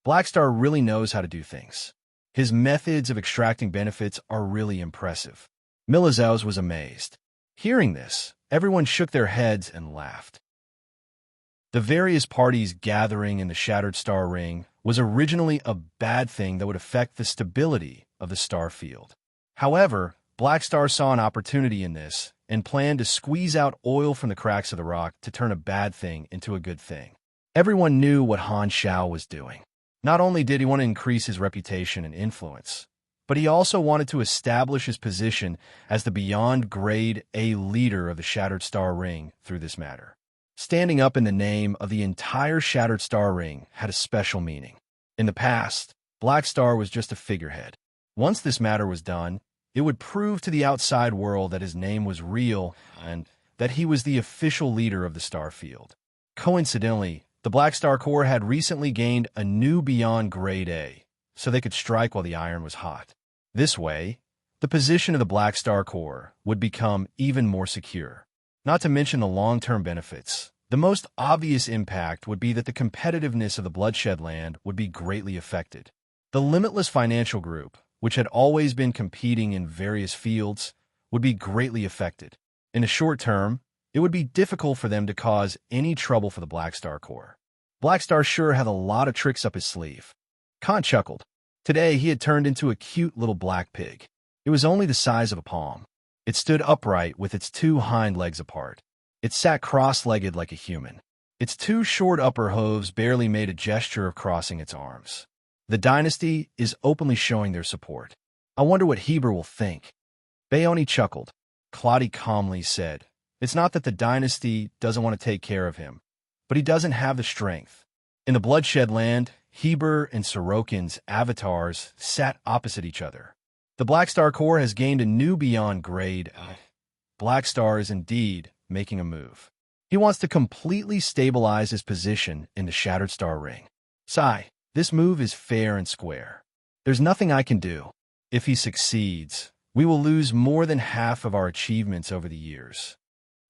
Black Star really knows how to do things. His methods of extracting benefits are really impressive. Milazos was amazed. Hearing this, everyone shook their heads and laughed. The various parties gathering in the Shattered Star Ring was originally a bad thing that would affect the stability of the star field. However, Black Star saw an opportunity in this and planned to squeeze out oil from the cracks of the rock to turn a bad thing into a good thing. Everyone knew what Han Xiao was doing. Not only did he want to increase his reputation and influence, but he also wanted to establish his position as the beyond grade A leader of the Shattered Star Ring through this matter. Standing up in the name of the entire Shattered Star Ring had a special meaning. In the past, Black Star was just a figurehead. Once this matter was done, it would prove to the outside world that his name was real and that he was the official leader of the star field. Coincidentally, the Black Star Corps had recently gained a new beyond grade A, so they could strike while the iron was hot. This way, the position of the Black Star Corps would become even more secure. Not to mention the long-term benefits. The most obvious impact would be that the competitiveness of the Bloodshed Land would be greatly affected. The Limitless Financial Group, which had always been competing in various fields, would be greatly affected. In the short term, it would be difficult for them to cause any trouble for the Black Star Corps. Black Star sure had a lot of tricks up his sleeve. Khan chuckled. Today he had turned into a cute little black pig. It was only the size of a palm. It stood upright with its two hind legs apart. It sat cross-legged like a human. Its two short upper hooves barely made a gesture of crossing its arms. The dynasty is openly showing their support. I wonder what Heber will think. Bayoni chuckled. Claudia calmly said, "It's not that the dynasty doesn't want to take care of him, but he doesn't have the strength." In the Bloodshed Land, Heber and Sorokin's avatars sat opposite each other. The Black Star Corps has gained a new beyond grade. Black Star is indeed making a move. He wants to completely stabilize his position in the Shattered Star Ring. Sigh, this move is fair and square. There's nothing I can do. If he succeeds, we will lose more than half of our achievements over the years.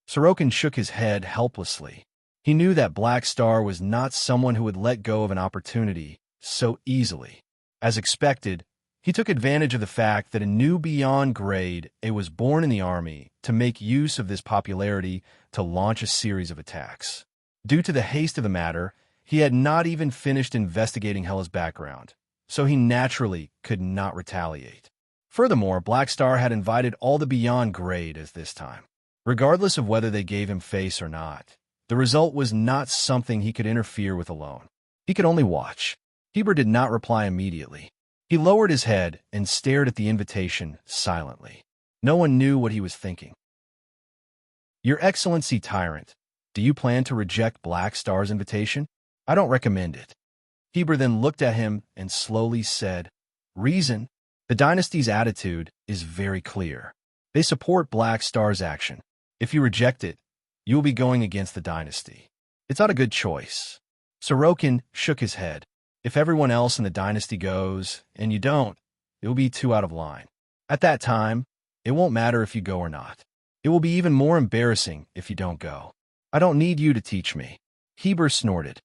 Sorokin shook his head helplessly. He knew that Black Star was not someone who would let go of an opportunity so easily. As expected, he took advantage of the fact that a new beyond grade A was born in the army to make use of this popularity to launch a series of attacks. Due to the haste of the matter, he had not even finished investigating Hella's background, so he naturally could not retaliate. Furthermore, Black Star had invited all the beyond grade as this time. Regardless of whether they gave him face or not, the result was not something he could interfere with alone. He could only watch. Heber did not reply immediately. He lowered his head and stared at the invitation silently. No one knew what he was thinking. "Your Excellency Tyrant, do you plan to reject Black Star's invitation? I don't recommend it." Heber then looked at him and slowly said, "Reason? The dynasty's attitude is very clear. They support Black Star's action. If you reject it, you will be going against the dynasty. It's not a good choice." Sorokin shook his head. "If everyone else in the dynasty goes, and you don't, it will be too out of line. At that time, it won't matter if you go or not. It will be even more embarrassing if you don't go. I don't need you to teach me." Heber snorted.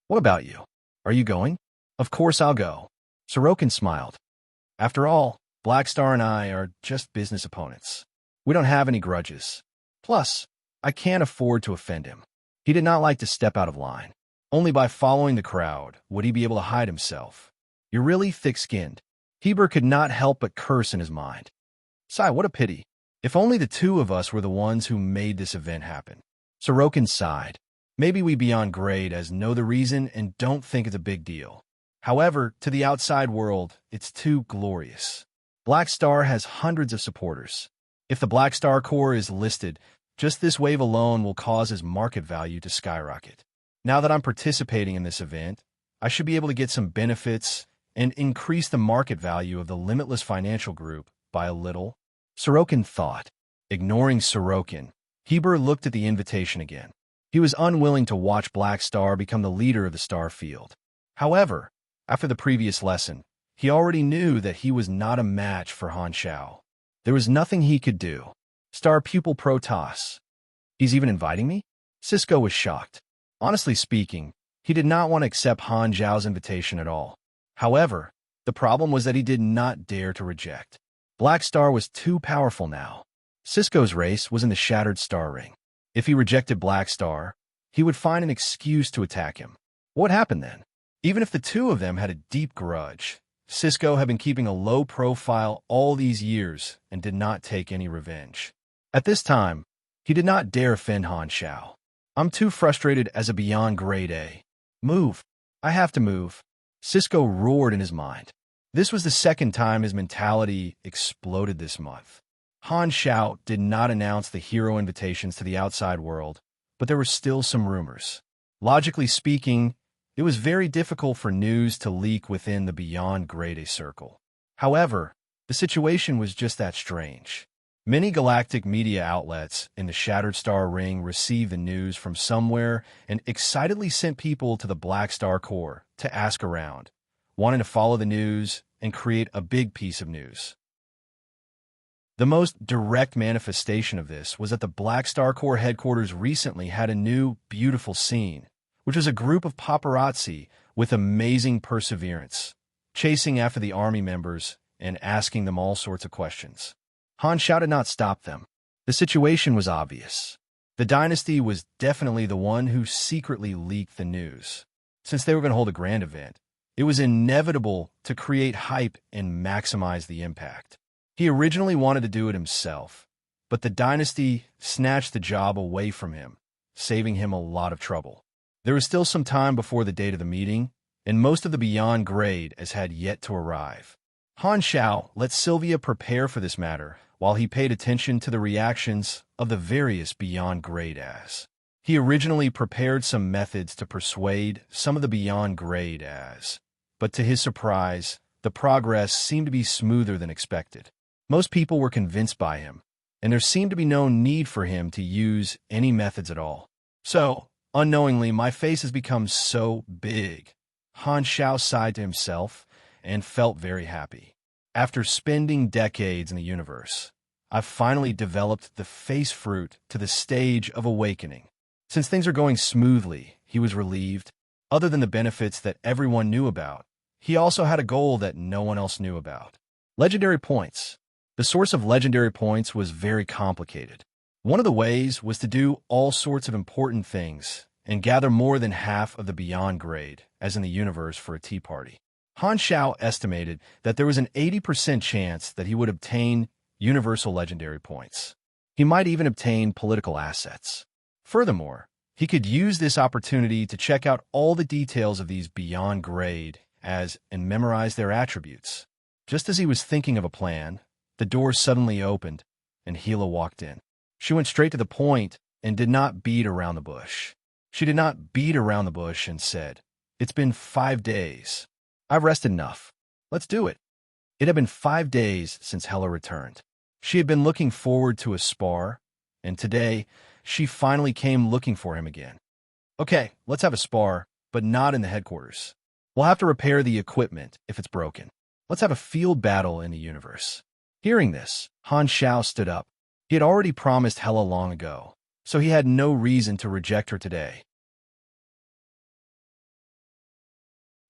"What about you? Are you going?" "Of course I'll go." Sorokin smiled. "After all, Black Star and I are just business opponents. We don't have any grudges. Plus, I can't afford to offend him." He did not like to step out of line. Only by following the crowd would he be able to hide himself. "You're really thick-skinned." Heber could not help but curse in his mind. "Sigh, what a pity. If only the two of us were the ones who made this event happen." Sorokin sighed. "Maybe we beyond grade as know the reason and don't think it's a big deal. However, to the outside world, it's too glorious. Black Star has hundreds of supporters. If the Black Star Corps is listed, just this wave alone will cause his market value to skyrocket. Now that I'm participating in this event, I should be able to get some benefits and increase the market value of the Limitless Financial Group by a little." Sorokin thought. Ignoring Sorokin, Heber looked at the invitation again. He was unwilling to watch Black Star become the leader of the star field. However, after the previous lesson, he already knew that he was not a match for Han Xiao. There was nothing he could do. Star Pupil Protoss. "He's even inviting me?" Cisco was shocked. Honestly speaking, he did not want to accept Han Xiao's invitation at all. However, the problem was that he did not dare to reject. Black Star was too powerful now. Cisco's race was in the Shattered Star Ring. If he rejected Black Star, he would find an excuse to attack him. What happened then? Even if the two of them had a deep grudge, Cisco had been keeping a low profile all these years and did not take any revenge. At this time, he did not dare offend Han Xiao. I'm too frustrated as a beyond grade A. Move. I have to move. Cisco roared in his mind. This was the second time his mentality exploded this month. Han Xiao did not announce the hero invitations to the outside world, but there were still some rumors. Logically speaking, it was very difficult for news to leak within the beyond grade A circle. However, the situation was just that strange. Many galactic media outlets in the Shattered Star Ring received the news from somewhere and excitedly sent people to the Black Star Core to ask around, wanting to follow the news and create a big piece of news. The most direct manifestation of this was that the Black Star Core headquarters recently had a new, beautiful scene, which was a group of paparazzi with amazing perseverance, chasing after the army members and asking them all sorts of questions. Han Xiao did not stop them. The situation was obvious. The dynasty was definitely the one who secretly leaked the news. Since they were going to hold a grand event, it was inevitable to create hype and maximize the impact. He originally wanted to do it himself, but the dynasty snatched the job away from him, saving him a lot of trouble. There was still some time before the date of the meeting, and most of the beyond grade as had yet to arrive. Han Xiao let Sylvia prepare for this matter while he paid attention to the reactions of the various beyond grade as. He originally prepared some methods to persuade some of the beyond grade as, but to his surprise, the progress seemed to be smoother than expected. Most people were convinced by him, and there seemed to be no need for him to use any methods at all. So, unknowingly, my face has become so big. Han Xiao sighed to himself and felt very happy. After spending decades in the universe, I've finally developed the face fruit to the stage of awakening. Since things are going smoothly, he was relieved. Other than the benefits that everyone knew about, he also had a goal that no one else knew about. Legendary points. The source of legendary points was very complicated. One of the ways was to do all sorts of important things and gather more than half of the beyond grade, as in the universe, for a tea party. Han Xiao estimated that there was an 80% chance that he would obtain universal legendary points. He might even obtain political assets. Furthermore, he could use this opportunity to check out all the details of these beyond grade as and memorize their attributes. Just as he was thinking of a plan, the door suddenly opened and Hila walked in. She went straight to the point and did not beat around the bush. She did not beat around the bush and said, "It's been 5 days. I've rested enough. Let's do it." It had been 5 days since Hela returned. She had been looking forward to a spar, and today she finally came looking for him again. "Okay, let's have a spar, but not in the headquarters. We'll have to repair the equipment if it's broken. Let's have a field battle in the universe." Hearing this, Han Xiao stood up. He had already promised Hela long ago, so he had no reason to reject her today.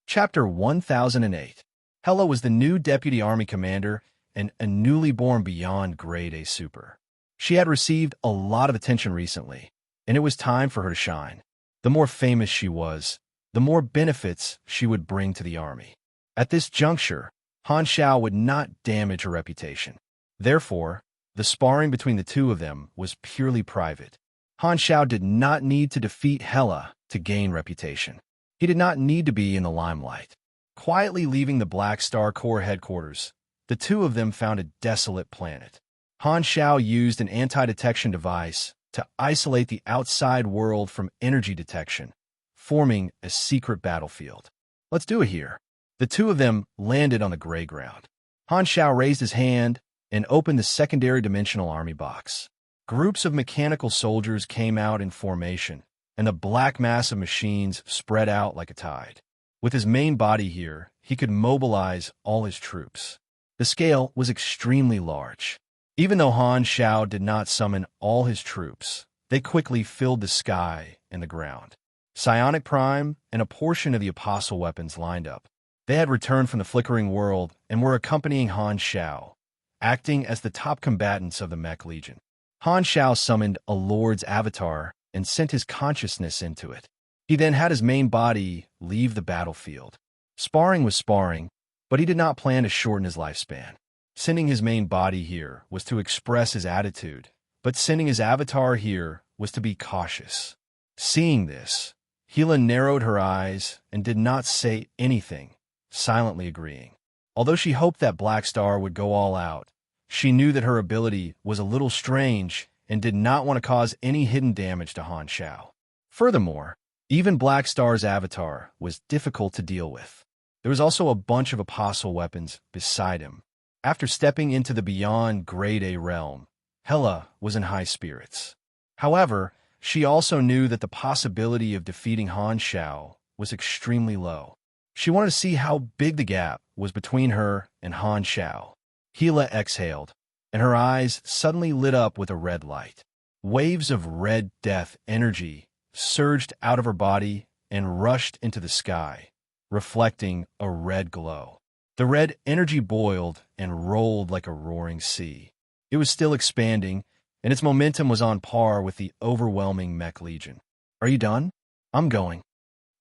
Chapter 1008. Hela was the new deputy army commander and a newly born beyond grade A super. She had received a lot of attention recently, and it was time for her to shine. The more famous she was, the more benefits she would bring to the army. At this juncture, Han Xiao would not damage her reputation. Therefore, the sparring between the two of them was purely private. Han Xiao did not need to defeat Hela to gain reputation. He did not need to be in the limelight. Quietly leaving the Black Star Core headquarters, the two of them found a desolate planet. Han Xiao used an anti-detection device to isolate the outside world from energy detection, forming a secret battlefield. "Let's do it here." The two of them landed on the gray ground. Han Xiao raised his hand and opened the secondary dimensional army box. Groups of mechanical soldiers came out in formation, and the black mass of machines spread out like a tide. With his main body here, he could mobilize all his troops. The scale was extremely large. Even though Han Xiao did not summon all his troops, they quickly filled the sky and the ground. Psionic Prime and a portion of the Apostle weapons lined up. They had returned from the flickering world and were accompanying Han Xiao, acting as the top combatants of the Mech Legion. Han Shao summoned a lord's avatar and sent his consciousness into it. He then had his main body leave the battlefield. Sparring was sparring, but he did not plan to shorten his lifespan. Sending his main body here was to express his attitude, but sending his avatar here was to be cautious. Seeing this, Gila narrowed her eyes and did not say anything, silently agreeing. Although she hoped that Black Star would go all out, she knew that her ability was a little strange and did not want to cause any hidden damage to Han Shao. Furthermore, even Black Star's avatar was difficult to deal with. There was also a bunch of apostle weapons beside him. After stepping into the beyond Grade A realm, Hela was in high spirits. However, she also knew that the possibility of defeating Han Shao was extremely low. She wanted to see how big the gap was between her and Han Shao. Gila exhaled, and her eyes suddenly lit up with a red light. Waves of red death energy surged out of her body and rushed into the sky, reflecting a red glow. The red energy boiled and rolled like a roaring sea. It was still expanding, and its momentum was on par with the overwhelming Mech Legion. "Are you done?" "I'm going."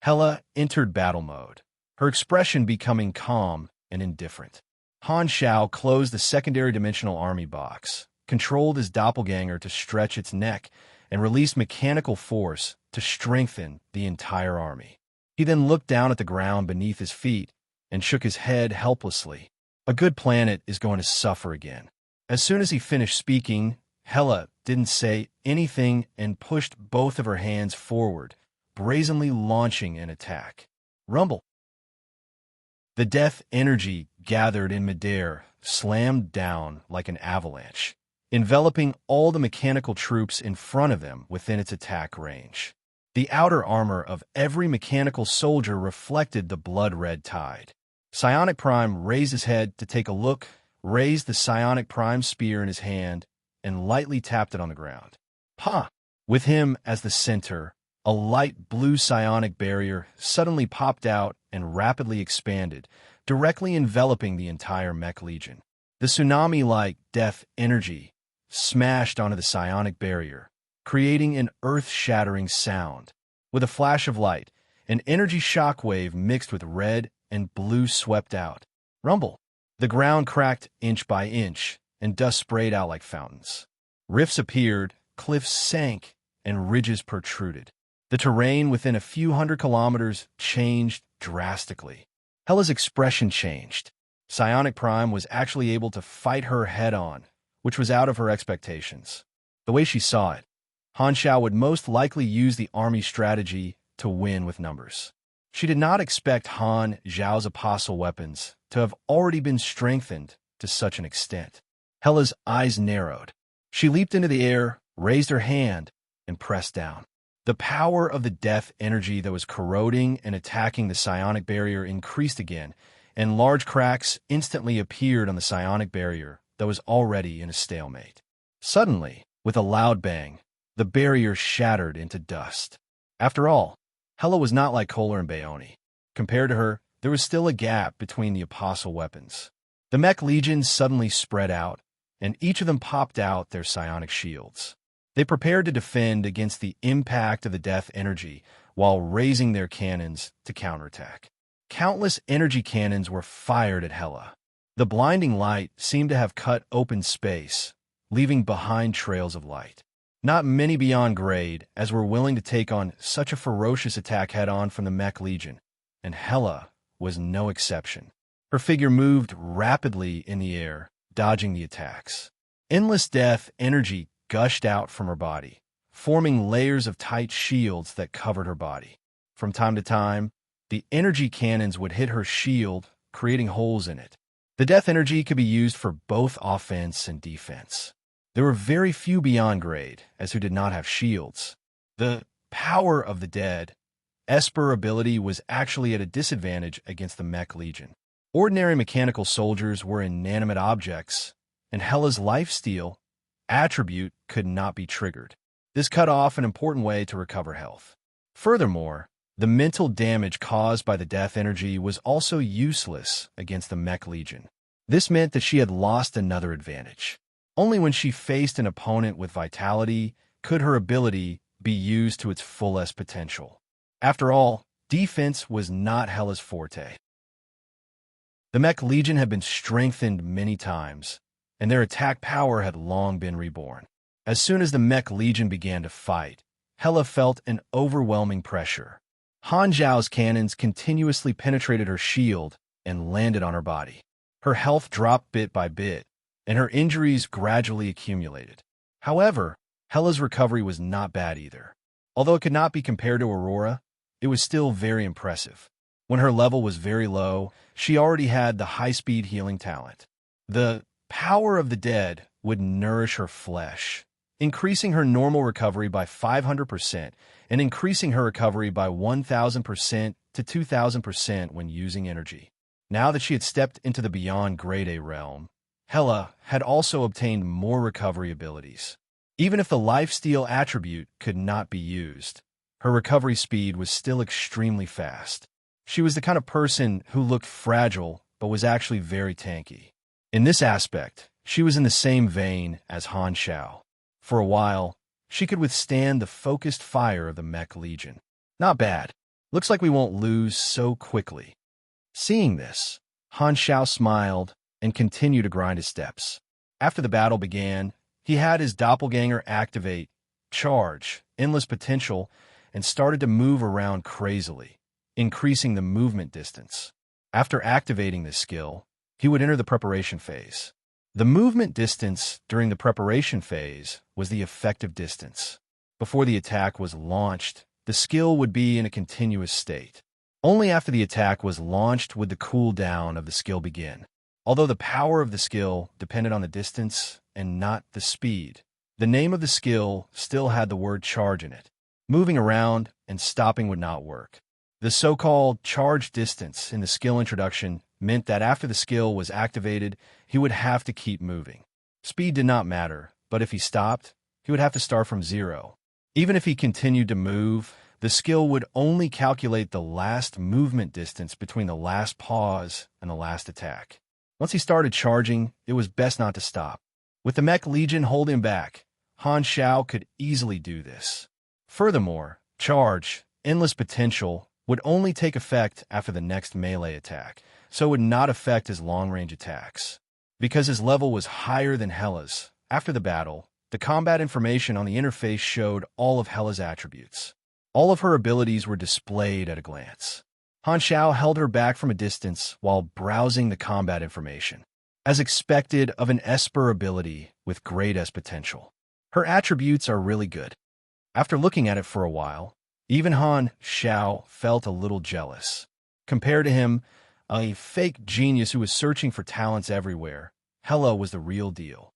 Hela entered battle mode, her expression becoming calm and indifferent. Han Shao closed the secondary dimensional army box, controlled his doppelganger to stretch its neck, and released mechanical force to strengthen the entire army. He then looked down at the ground beneath his feet and shook his head helplessly. A good planet is going to suffer again. As soon as he finished speaking, Hela didn't say anything and pushed both of her hands forward, brazenly launching an attack. Rumble. The death energy gathered in midair slammed down like an avalanche, enveloping all the mechanical troops in front of them within its attack range. The outer armor of every mechanical soldier reflected the blood-red tide. Psionic Prime raised his head to take a look, raised the Psionic Prime spear in his hand, and lightly tapped it on the ground. "Ha!" With him as the center, a light blue psionic barrier suddenly popped out and rapidly expanded, directly enveloping the entire Mech Legion. The tsunami-like death energy smashed onto the psionic barrier, creating an earth-shattering sound. With a flash of light, an energy shockwave mixed with red and blue swept out. Rumble. The ground cracked inch by inch, and dust sprayed out like fountains. Rifts appeared, cliffs sank, and ridges protruded. The terrain within a few hundred kilometers changed drastically. Hela's expression changed. Psionic Prime was actually able to fight her head-on, which was out of her expectations. The way she saw it, Han Shao would most likely use the army strategy to win with numbers. She did not expect Han Zhao's apostle weapons to have already been strengthened to such an extent. Hela's eyes narrowed. She leaped into the air, raised her hand, and pressed down. The power of the death energy that was corroding and attacking the psionic barrier increased again, and large cracks instantly appeared on the psionic barrier that was already in a stalemate. Suddenly, with a loud bang, the barrier shattered into dust. After all, Hela was not like Kohler and Baoni. Compared to her, there was still a gap between the apostle weapons. The Mech Legion suddenly spread out, and each of them popped out their psionic shields. They prepared to defend against the impact of the death energy while raising their cannons to counterattack. Countless energy cannons were fired at Hela. The blinding light seemed to have cut open space, leaving behind trails of light. Not many beyond grade as were willing to take on such a ferocious attack head-on from the Mech Legion, and Hela was no exception. Her figure moved rapidly in the air, dodging the attacks. Endless death energy gushed out from her body, forming layers of tight shields that covered her body. From time to time, the energy cannons would hit her shield, creating holes in it. The death energy could be used for both offense and defense. There were very few beyond grade, as who did not have shields. The power of the dead Esper ability was actually at a disadvantage against the Mech Legion. Ordinary mechanical soldiers were inanimate objects, and Hela's lifesteal attribute could not be triggered. This cut off an important way to recover health. Furthermore, the mental damage caused by the death energy was also useless against the Mech Legion. This meant that she had lost another advantage. Only when she faced an opponent with vitality could her ability be used to its fullest potential. After all, defense was not Hela's forte. The Mech Legion had been strengthened many times, and their attack power had long been reborn. As soon as the Mech Legion began to fight, Hela felt an overwhelming pressure. Han Zhao's cannons continuously penetrated her shield and landed on her body. Her health dropped bit by bit, and her injuries gradually accumulated. However, Hela's recovery was not bad either. Although it could not be compared to Aurora, it was still very impressive. When her level was very low, she already had the high-speed healing talent. The power of the dead would nourish her flesh, increasing her normal recovery by 500% and increasing her recovery by 1,000% to 2,000% when using energy. Now that she had stepped into the Beyond Grade A realm, Hela had also obtained more recovery abilities. Even if the lifesteal attribute could not be used, her recovery speed was still extremely fast. She was the kind of person who looked fragile but was actually very tanky. In this aspect, she was in the same vein as Han Zhao. For a while, she could withstand the focused fire of the Mech Legion. Not bad. Looks like we won't lose so quickly. Seeing this, Han Zhao smiled and continued to grind his steps. After the battle began, he had his doppelganger activate, charge, endless potential, and started to move around crazily, increasing the movement distance. After activating this skill, he would enter the preparation phase. The movement distance during the preparation phase was the effective distance. Before the attack was launched, the skill would be in a continuous state. Only after the attack was launched would the cooldown of the skill begin. Although the power of the skill depended on the distance and not the speed, the name of the skill still had the word charge in it. Moving around and stopping would not work. The so-called charge distance in the skill introduction meant that after the skill was activated, he would have to keep moving. Speed did not matter, but if he stopped, he would have to start from zero. Even if he continued to move, the skill would only calculate the last movement distance between the last pause and the last attack. Once he started charging, it was best not to stop. With the Mech Legion holding back, Han Zhao could easily do this. Furthermore, charge, endless potential, would only take effect after the next melee attack, so it would not affect his long-range attacks. Because his level was higher than Hela's, after the battle, the combat information on the interface showed all of Hela's attributes. All of her abilities were displayed at a glance. Han Zhao held her back from a distance while browsing the combat information. As expected of an Esper ability with great S potential, her attributes are really good. After looking at it for a while, even Han Zhao felt a little jealous. Compared to him, a fake genius who was searching for talents everywhere, Hela was the real deal.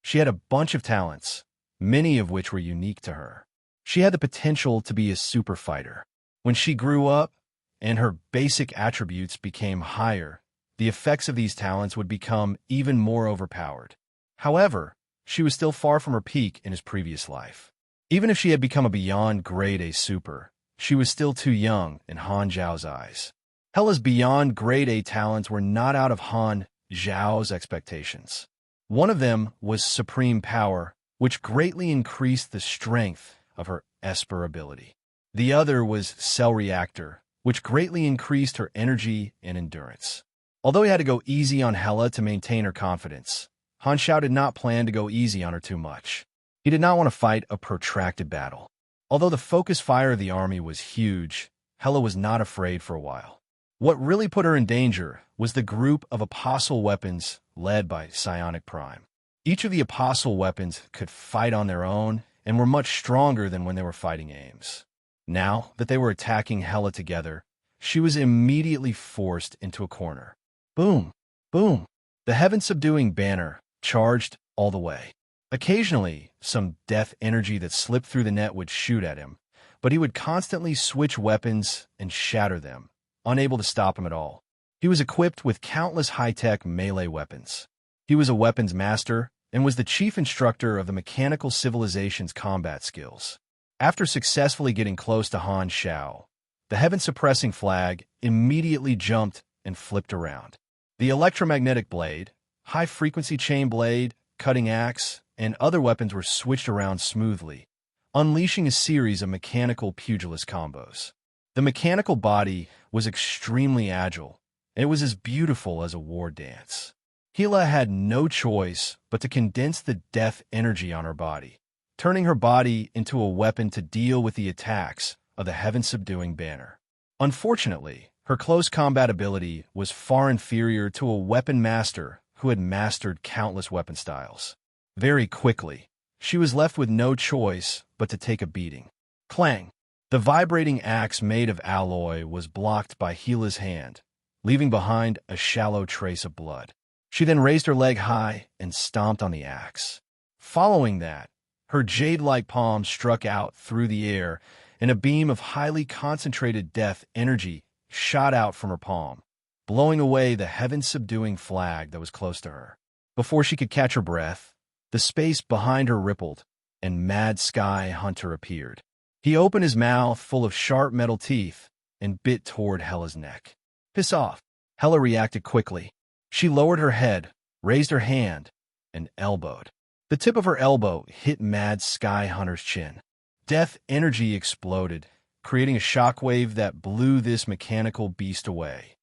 She had a bunch of talents, many of which were unique to her. She had the potential to be a super fighter. When she grew up and her basic attributes became higher, the effects of these talents would become even more overpowered. However, she was still far from her peak in his previous life. Even if she had become a Beyond Grade A super, she was still too young in Han Zhao's eyes. Hela's Beyond Grade A talents were not out of Han Zhao's expectations. One of them was Supreme Power, which greatly increased the strength of her Esper ability. The other was Cell Reactor, which greatly increased her energy and endurance. Although he had to go easy on Hela to maintain her confidence, Han Zhao did not plan to go easy on her too much. He did not want to fight a protracted battle. Although the focus fire of the army was huge, Hela was not afraid for a while. What really put her in danger was the group of apostle weapons led by Psionic Prime. Each of the apostle weapons could fight on their own and were much stronger than when they were fighting Ames. Now that they were attacking Hela together, she was immediately forced into a corner. Boom! Boom! The heaven-subduing banner charged all the way. Occasionally, some death energy that slipped through the net would shoot at him, but he would constantly switch weapons and shatter them, unable to stop him at all. He was equipped with countless high-tech melee weapons. He was a weapons master and was the chief instructor of the mechanical civilization's combat skills. After successfully getting close to Han Zhao, the heaven-suppressing flag immediately jumped and flipped around. The electromagnetic blade, high-frequency chain blade, cutting axe, and other weapons were switched around smoothly, unleashing a series of mechanical pugilist combos. The mechanical body was extremely agile, and it was as beautiful as a war dance. Hela had no choice but to condense the death energy on her body, turning her body into a weapon to deal with the attacks of the heaven-subduing banner. Unfortunately, her close combat ability was far inferior to a weapon master who had mastered countless weapon styles. Very quickly, she was left with no choice but to take a beating. Clang! The vibrating axe made of alloy was blocked by Hela's hand, leaving behind a shallow trace of blood. She then raised her leg high and stomped on the axe. Following that, her jade-like palm struck out through the air, and a beam of highly concentrated death energy shot out from her palm, blowing away the heaven-subduing flag that was close to her. Before she could catch her breath, the space behind her rippled, and Mad Sky Hunter appeared. He opened his mouth full of sharp metal teeth and bit toward Hela's neck. "Piss off." Hela reacted quickly. She lowered her head, raised her hand, and elbowed. The tip of her elbow hit Mad Sky Hunter's chin. Death energy exploded, creating a shockwave that blew this mechanical beast away.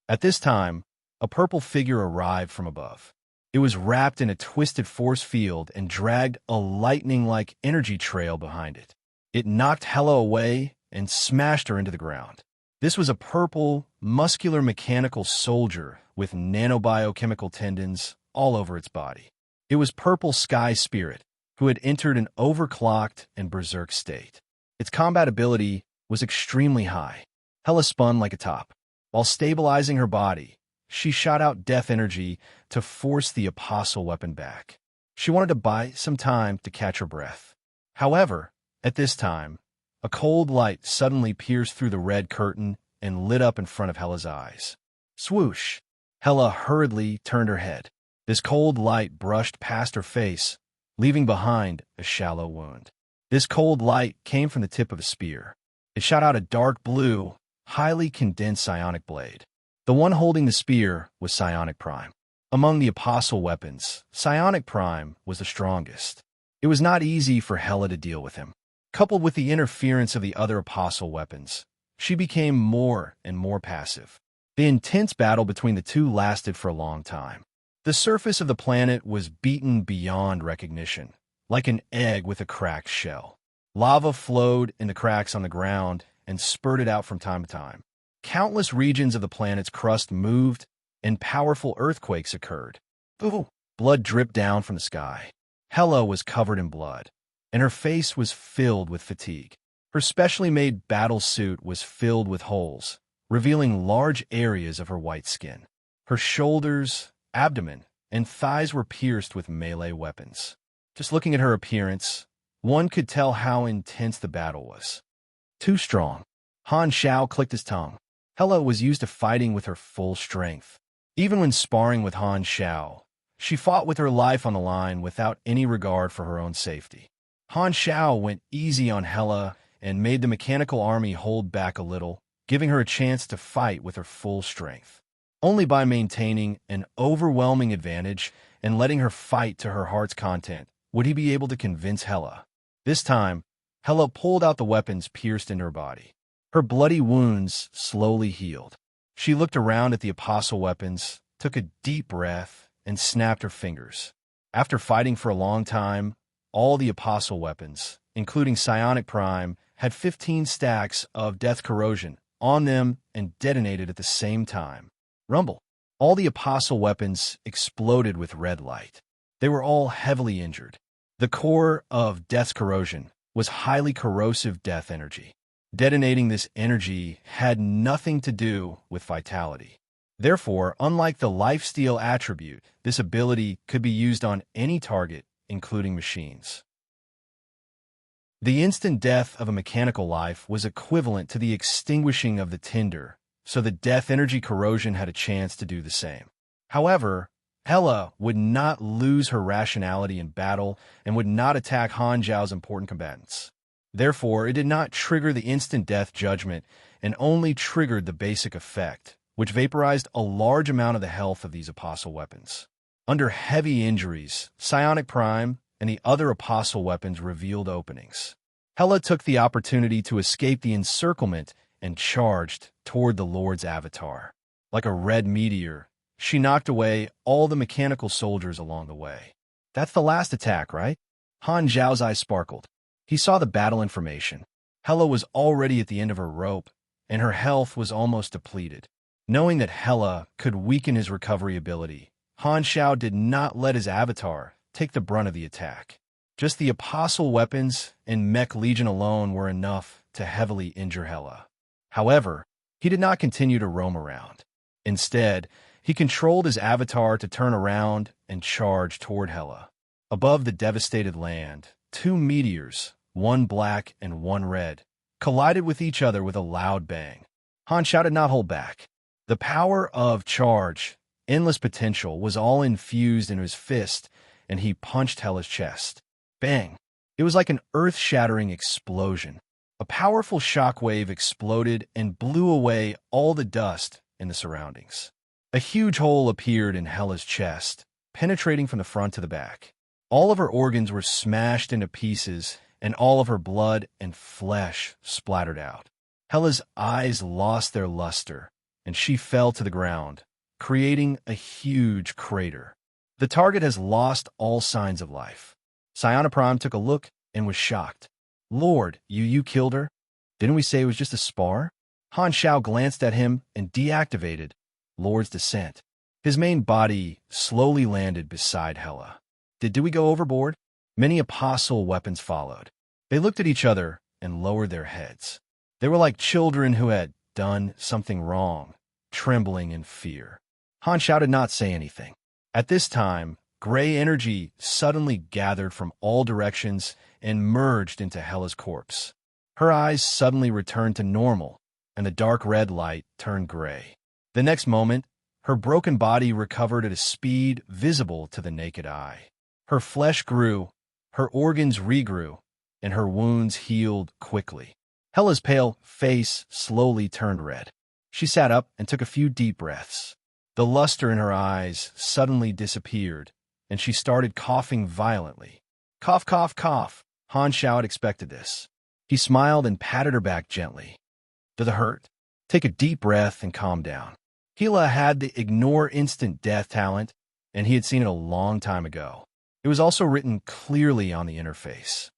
At this time, a purple figure arrived from above. It was wrapped in a twisted force field and dragged a lightning-like energy trail behind it. It knocked Hela away and smashed her into the ground. This was a purple, muscular mechanical soldier with nanobiochemical tendons all over its body. It was Purple Sky Spirit, who had entered an overclocked and berserk state. Its combat ability was extremely high. Hela spun like a top. While stabilizing her body, she shot out death energy to force the apostle weapon back. She wanted to buy some time to catch her breath. However, at this time, a cold light suddenly pierced through the red curtain and lit up in front of Hela's eyes. Swoosh! Hela hurriedly turned her head. This cold light brushed past her face, leaving behind a shallow wound. This cold light came from the tip of a spear. It shot out a dark blue, highly condensed psionic blade. The one holding the spear was Psionic Prime. Among the apostle weapons, Psionic Prime was the strongest. It was not easy for Hela to deal with him. Coupled with the interference of the other apostle weapons, she became more and more passive. The intense battle between the two lasted for a long time. The surface of the planet was beaten beyond recognition, like an egg with a cracked shell. Lava flowed in the cracks on the ground and spurted out from time to time. Countless regions of the planet's crust moved, and powerful earthquakes occurred. Ooh! Blood dripped down from the sky. Hela was covered in blood, and her face was filled with fatigue. Her specially made battle suit was filled with holes, revealing large areas of her white skin. Her shoulders, abdomen, and thighs were pierced with melee weapons. Just looking at her appearance, one could tell how intense the battle was. Too strong. Han Xiao clicked his tongue. Hela was used to fighting with her full strength. Even when sparring with Han Xiao, she fought with her life on the line without any regard for her own safety. Han Xiao went easy on Hela and made the mechanical army hold back a little, giving her a chance to fight with her full strength. Only by maintaining an overwhelming advantage and letting her fight to her heart's content would he be able to convince Hela. This time, Hela pulled out the weapons pierced into her body. Her bloody wounds slowly healed. She looked around at the apostle weapons, took a deep breath, and snapped her fingers. After fighting for a long time, all the apostle weapons, including Psionic Prime, had 15 stacks of death corrosion on them and detonated at the same time. Rumble. All the apostle weapons exploded with red light. They were all heavily injured. The core of death's corrosion was highly corrosive death energy. Detonating this energy had nothing to do with vitality. Therefore, unlike the lifesteal attribute, this ability could be used on any target, including machines. The instant death of a mechanical life was equivalent to the extinguishing of the tinder, so the death energy corrosion had a chance to do the same. However, Hela would not lose her rationality in battle and would not attack Han Zhao's important combatants. Therefore, it did not trigger the instant death judgment and only triggered the basic effect, which vaporized a large amount of the health of these apostle weapons. Under heavy injuries, psionic prime and the other apostle weapons revealed openings. Hela took the opportunity to escape the encirclement and charged toward the Lord's avatar. Like a red meteor, she knocked away all the mechanical soldiers along the way. That's the last attack, right? Han Zhao's eyes sparkled. He saw the battle information. Hela was already at the end of her rope, and her health was almost depleted. Knowing that Hela could weaken his recovery ability, Han Zhao did not let his avatar take the brunt of the attack. Just the apostle weapons and mech legion alone were enough to heavily injure Hela. However, he did not continue to roam around. Instead, he controlled his avatar to turn around and charge toward Hela. Above the devastated land, two meteors, one black and one red, collided with each other with a loud bang. Han Zhao did not hold back. The power of charge, endless potential, was all infused into his fist, and he punched Hela's chest. Bang! It was like an earth-shattering explosion. A powerful shockwave exploded and blew away all the dust in the surroundings. A huge hole appeared in Hela's chest, penetrating from the front to the back. All of her organs were smashed into pieces, and all of her blood and flesh splattered out. Hela's eyes lost their luster, and she fell to the ground, creating a huge crater. The target has lost all signs of life. Psioniprime took a look and was shocked. Lord, you killed her? Didn't we say it was just a spar? Han Zhao glanced at him and deactivated Lord's Descent. His main body slowly landed beside Hela. Did we go overboard? Many apostle weapons followed. They looked at each other and lowered their heads. They were like children who had done something wrong, trembling in fear. Han Zhao did not say anything. At this time, gray energy suddenly gathered from all directions and merged into Hela's corpse. Her eyes suddenly returned to normal, and the dark red light turned gray. The next moment, her broken body recovered at a speed visible to the naked eye. Her flesh grew, her organs regrew, and her wounds healed quickly. Hela's pale face slowly turned red. She sat up and took a few deep breaths. The luster in her eyes suddenly disappeared, and she started coughing violently. Cough, cough, cough. Han Zhao had expected this. He smiled and patted her back gently. Does it hurt? Take a deep breath and calm down. Hela had the ignore instant death talent, and he had seen it a long time ago. It was also written clearly on the interface.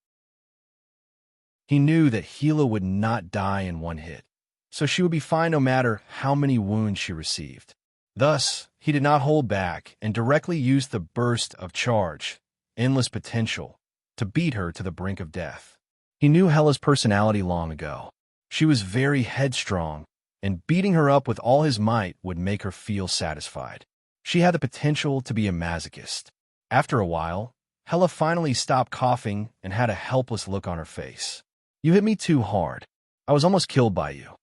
He knew that Hela would not die in one hit, so she would be fine no matter how many wounds she received. Thus, he did not hold back and directly used the burst of charge, endless potential, to beat her to the brink of death. He knew Hela's personality long ago. She was very headstrong, and beating her up with all his might would make her feel satisfied. She had the potential to be a masochist. After a while, Hela finally stopped coughing and had a helpless look on her face. You hit me too hard. I was almost killed by you.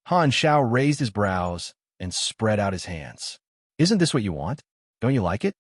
Han Zhao raised his brows and spread out his hands. Isn't this what you want? Don't you like it?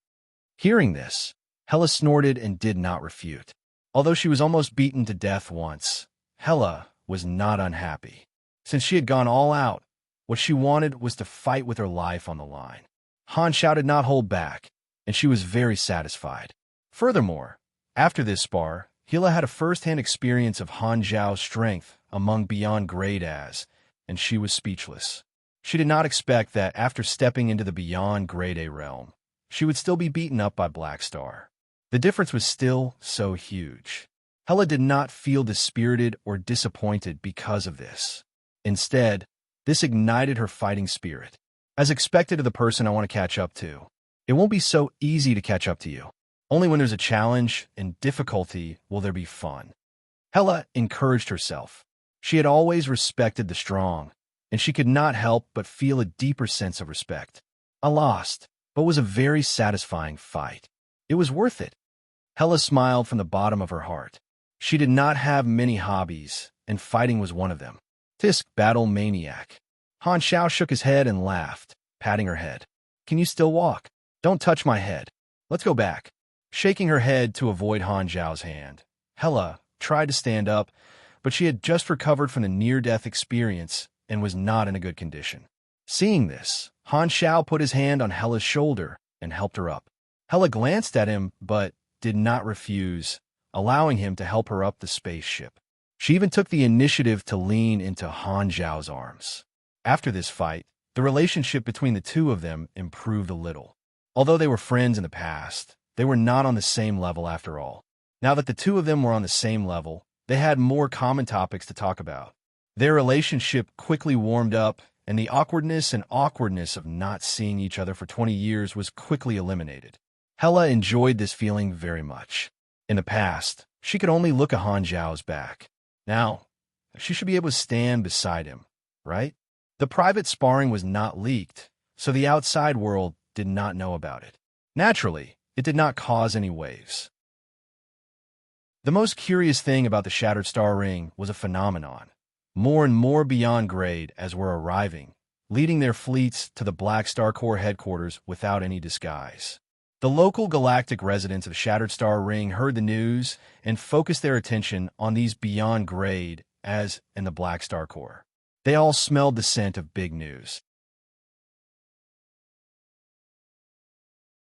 Hearing this, Hela snorted and did not refute. Although she was almost beaten to death once, Hela was not unhappy. Since she had gone all out, what she wanted was to fight with her life on the line. Han Zhao did not hold back, and she was very satisfied. Furthermore, after this spar, Hela had a first-hand experience of Han Zhao's strength among beyond grade as, and she was speechless. She did not expect that after stepping into the beyond grade A realm, she would still be beaten up by Black Star. The difference was still so huge. Hela did not feel dispirited or disappointed because of this. Instead, this ignited her fighting spirit. As expected of the person I want to catch up to, it won't be so easy to catch up to you. Only when there's a challenge and difficulty will there be fun. Hela encouraged herself. She had always respected the strong, and she could not help but feel a deeper sense of respect. I lost, but was a very satisfying fight. It was worth it. Hela smiled from the bottom of her heart. She did not have many hobbies, and fighting was one of them. Tisk, battle maniac. Han Zhao shook his head and laughed, patting her head. Can you still walk? Don't touch my head. Let's go back. Shaking her head to avoid Han Zhao's hand, Hela tried to stand up, but she had just recovered from the near-death experience and was not in a good condition. Seeing this, Han Shao put his hand on Hela's shoulder and helped her up. Hela glanced at him, but did not refuse, allowing him to help her up the spaceship. She even took the initiative to lean into Han Zhao's arms. After this fight, the relationship between the two of them improved a little. Although they were friends in the past, they were not on the same level after all. Now that the two of them were on the same level, they had more common topics to talk about. Their relationship quickly warmed up, and the awkwardness of not seeing each other for 20 years was quickly eliminated. Hela enjoyed this feeling very much. In the past, she could only look at Han Zhao's back. Now, she should be able to stand beside him, right? The private sparring was not leaked, so the outside world did not know about it. Naturally, it did not cause any waves. The most curious thing about the Shattered Star Ring was a phenomenon. More and more beyond grade as were arriving, leading their fleets to the Black Star Corps headquarters without any disguise. The local galactic residents of Shattered Star Ring heard the news and focused their attention on these beyond grade as in the Black Star Corps. They all smelled the scent of big news.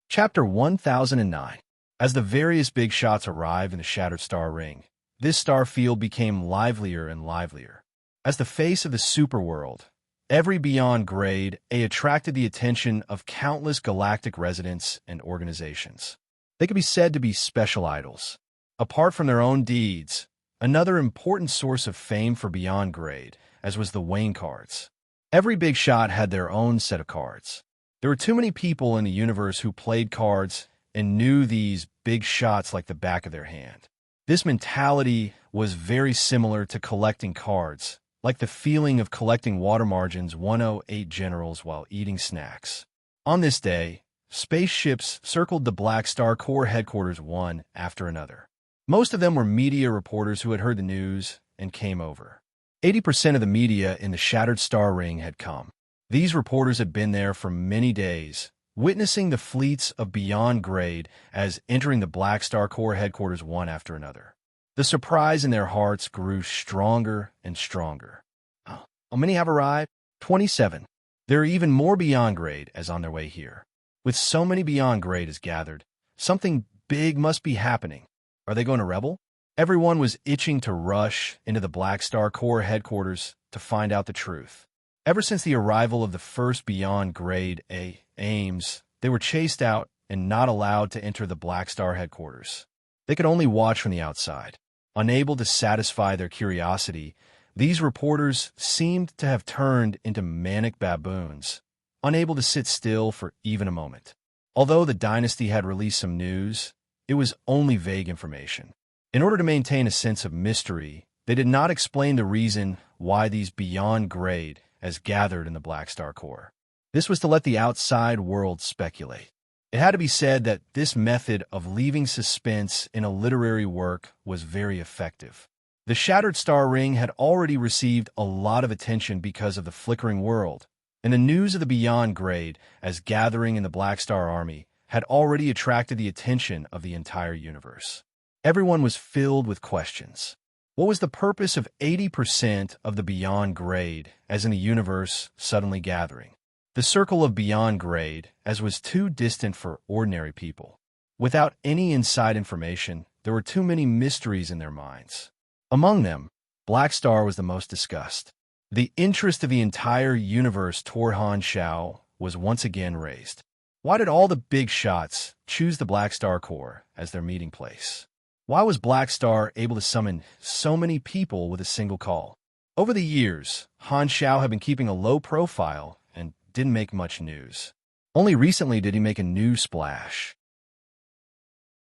Chapter 1009. As the various big shots arrived in the Shattered Star Ring, this star field became livelier and livelier. As the face of the superworld, every beyond grade A attracted the attention of countless galactic residents and organizations. They could be said to be special idols. Apart from their own deeds, another important source of fame for beyond grade, as was the Wayne cards. Every big shot had their own set of cards. There were too many people in the universe who played cards and knew these big shots like the back of their hand. This mentality was very similar to collecting cards, like the feeling of collecting water margins 108 generals while eating snacks. On this day, spaceships circled the Black Star Corps headquarters one after another. Most of them were media reporters who had heard the news and came over. 80% of the media in the Shattered Star Ring had come. These reporters had been there for many days, witnessing the fleets of beyond grade as entering the Black Star Corps headquarters one after another. The surprise in their hearts grew stronger and stronger. How many have arrived? 27. There are even more beyond grade as on their way here. With so many beyond grade as gathered, something big must be happening. Are they going to rebel? Everyone was itching to rush into the Black Star Corps headquarters to find out the truth. Ever since the arrival of the first beyond grade A Ames, they were chased out and not allowed to enter the Black Star headquarters. They could only watch from the outside. Unable to satisfy their curiosity, these reporters seemed to have turned into manic baboons, unable to sit still for even a moment. Although the dynasty had released some news, it was only vague information. In order to maintain a sense of mystery, they did not explain the reason why these beyond grade as gathered in the Black Star Corps. This was to let the outside world speculate. It had to be said that this method of leaving suspense in a literary work was very effective. The Shattered Star Ring had already received a lot of attention because of the flickering world, and the news of the beyond grade as gathering in the Black Star Army had already attracted the attention of the entire universe. Everyone was filled with questions. What was the purpose of 80% of the beyond grade as in the universe suddenly gathering? The circle of beyond grade as was too distant for ordinary people. Without any inside information, there were too many mysteries in their minds. Among them, Black Star was the most discussed. The interest of the entire universe toward Han Shao was once again raised. Why did all the big shots choose the Black Star Corps as their meeting place? Why was Black Star able to summon so many people with a single call? Over the years, Han Shao had been keeping a low profile and didn't make much news. Only recently did he make a new splash.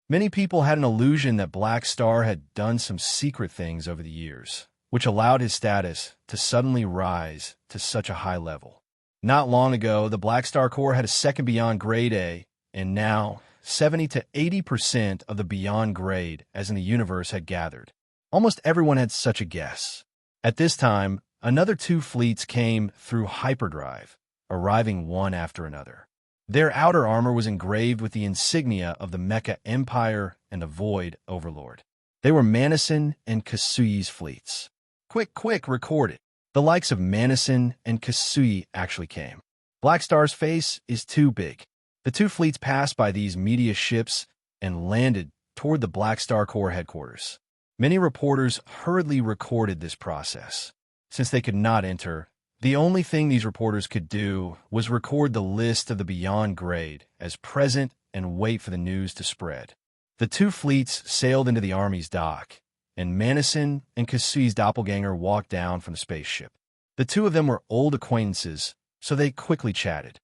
Many people had an illusion that Black Star had done some secret things over the years, which allowed his status to suddenly rise to such a high level. Not long ago, the Black Star Corps had a second beyond grade A, and now 70 to 80% of the beyond grade as in the universe had gathered. Almost everyone had such a guess. At this time, another two fleets came through hyperdrive, arriving one after another. Their outer armor was engraved with the insignia of the Mecha Empire and the Void Overlord. They were Manison and Kasui's fleets. Quick, record it. The likes of Manison and Kasui actually came. Black Star's face is too big. The two fleets passed by these media ships and landed toward the Black Star Corps headquarters. Many reporters hurriedly recorded this process. Since they could not enter, the only thing these reporters could do was record the list of the Beyond Grade as present and wait for the news to spread. The two fleets sailed into the Army's dock, and Manison and Kasui's doppelganger walked down from the spaceship. The two of them were old acquaintances, so they quickly chatted.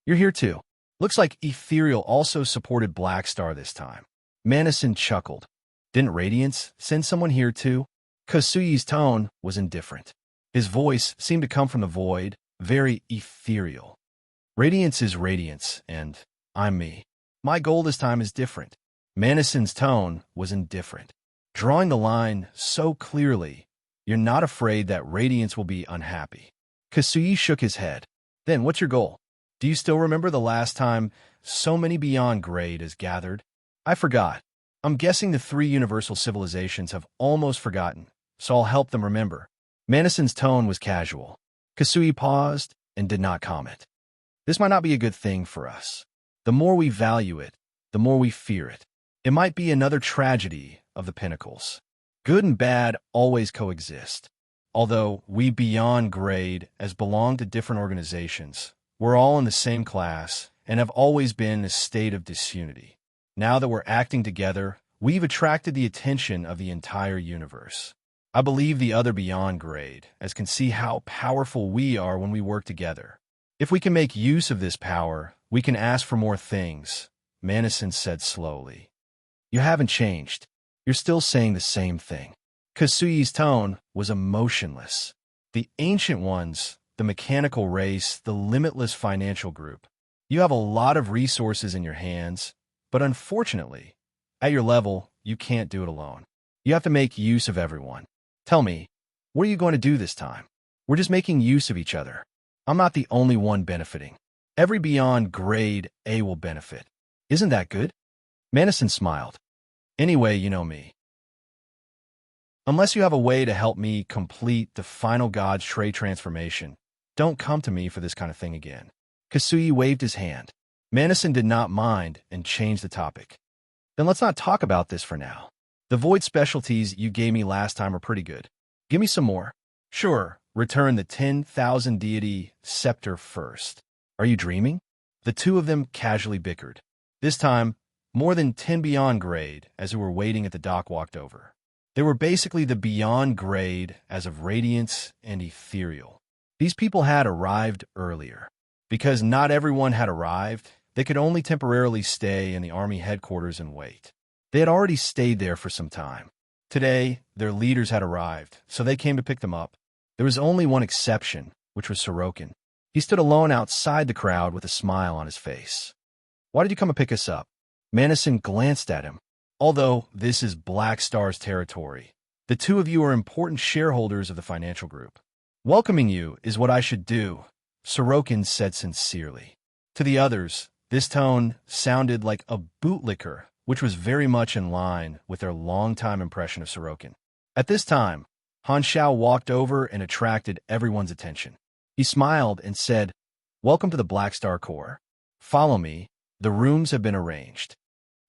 "You're here too. Looks like Ethereal also supported Black Star this time." Manison chuckled. "Didn't Radiance send someone here too?" Kasui's tone was indifferent. His voice seemed to come from the void, very ethereal. "Radiance is Radiance, and I'm me. My goal this time is different." Manison's tone was indifferent, drawing the line so clearly, "You're not afraid that Radiance will be unhappy." Kasui shook his head. "Then what's your goal? Do you still remember the last time so many Beyond Grade is gathered?" "I forgot. I'm guessing the three universal civilizations have almost forgotten, so I'll help them remember." Manison's tone was casual. Kasui paused and did not comment. "This might not be a good thing for us. The more we value it, the more we fear it. It might be another tragedy of the pinnacles. Good and bad always coexist. Although we Beyond Grade as belong to different organizations, we're all in the same class and have always been in a state of disunity. Now that we're acting together, we've attracted the attention of the entire universe. I believe the other Beyond Grade as can see how powerful we are when we work together. If we can make use of this power, we can ask for more things," Manison said slowly. "You haven't changed. You're still saying the same thing." Kasui's tone was emotionless. "The Ancient Ones, the mechanical race, the limitless financial group. You have a lot of resources in your hands, but unfortunately, at your level, you can't do it alone. You have to make use of everyone. Tell me, what are you going to do this time? We're just making use of each other. I'm not the only one benefiting. Every Beyond Grade A will benefit. Isn't that good?" Manison smiled. "Anyway, you know me. Unless you have a way to help me complete the final God's trait transformation, don't come to me for this kind of thing again." Kasui waved his hand. Manison did not mind and changed the topic. "Then let's not talk about this for now. The void specialties you gave me last time are pretty good. Give me some more." "Sure, return the 10,000 deity scepter first." "Are you dreaming?" The two of them casually bickered. This time, more than 10 Beyond Grade, as who were waiting at the dock, walked over. They were basically the Beyond Grade as of Radiance and Ethereal. These people had arrived earlier. Because not everyone had arrived, they could only temporarily stay in the Army headquarters and wait. They had already stayed there for some time. Today, their leaders had arrived, so they came to pick them up. There was only one exception, which was Sorokin. He stood alone outside the crowd with a smile on his face. "Why did you come to pick us up?" Manison glanced at him. "Although this is Black Star's territory, the two of you are important shareholders of the financial group. Welcoming you is what I should do," Sorokin said sincerely. To the others, this tone sounded like a bootlicker, which was very much in line with their long-time impression of Sorokin. At this time, Han Xiao walked over and attracted everyone's attention. He smiled and said, "Welcome to the Black Star Corps. Follow me. The rooms have been arranged."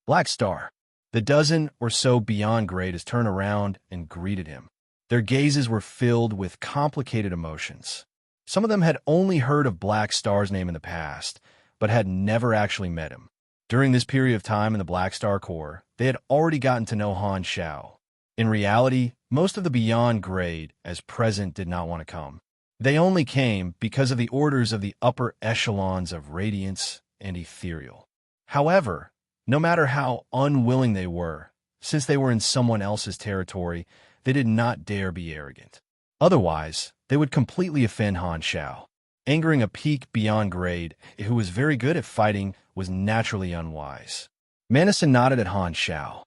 Black Star. The dozen or so Beyond Grades turned around and greeted him. Their gazes were filled with complicated emotions. Some of them had only heard of Black Star's name in the past, but had never actually met him. During this period of time in the Black Star Corps, they had already gotten to know Han Xiao. In reality, most of the Beyond Grade as present did not want to come. They only came because of the orders of the upper echelons of Radiance and Ethereal. However, no matter how unwilling they were, since they were in someone else's territory, they did not dare be arrogant. Otherwise, they would completely offend Han Xiao. Angering a peak Beyond Grade who was very good at fighting was naturally unwise. Manison nodded at Han Xiao.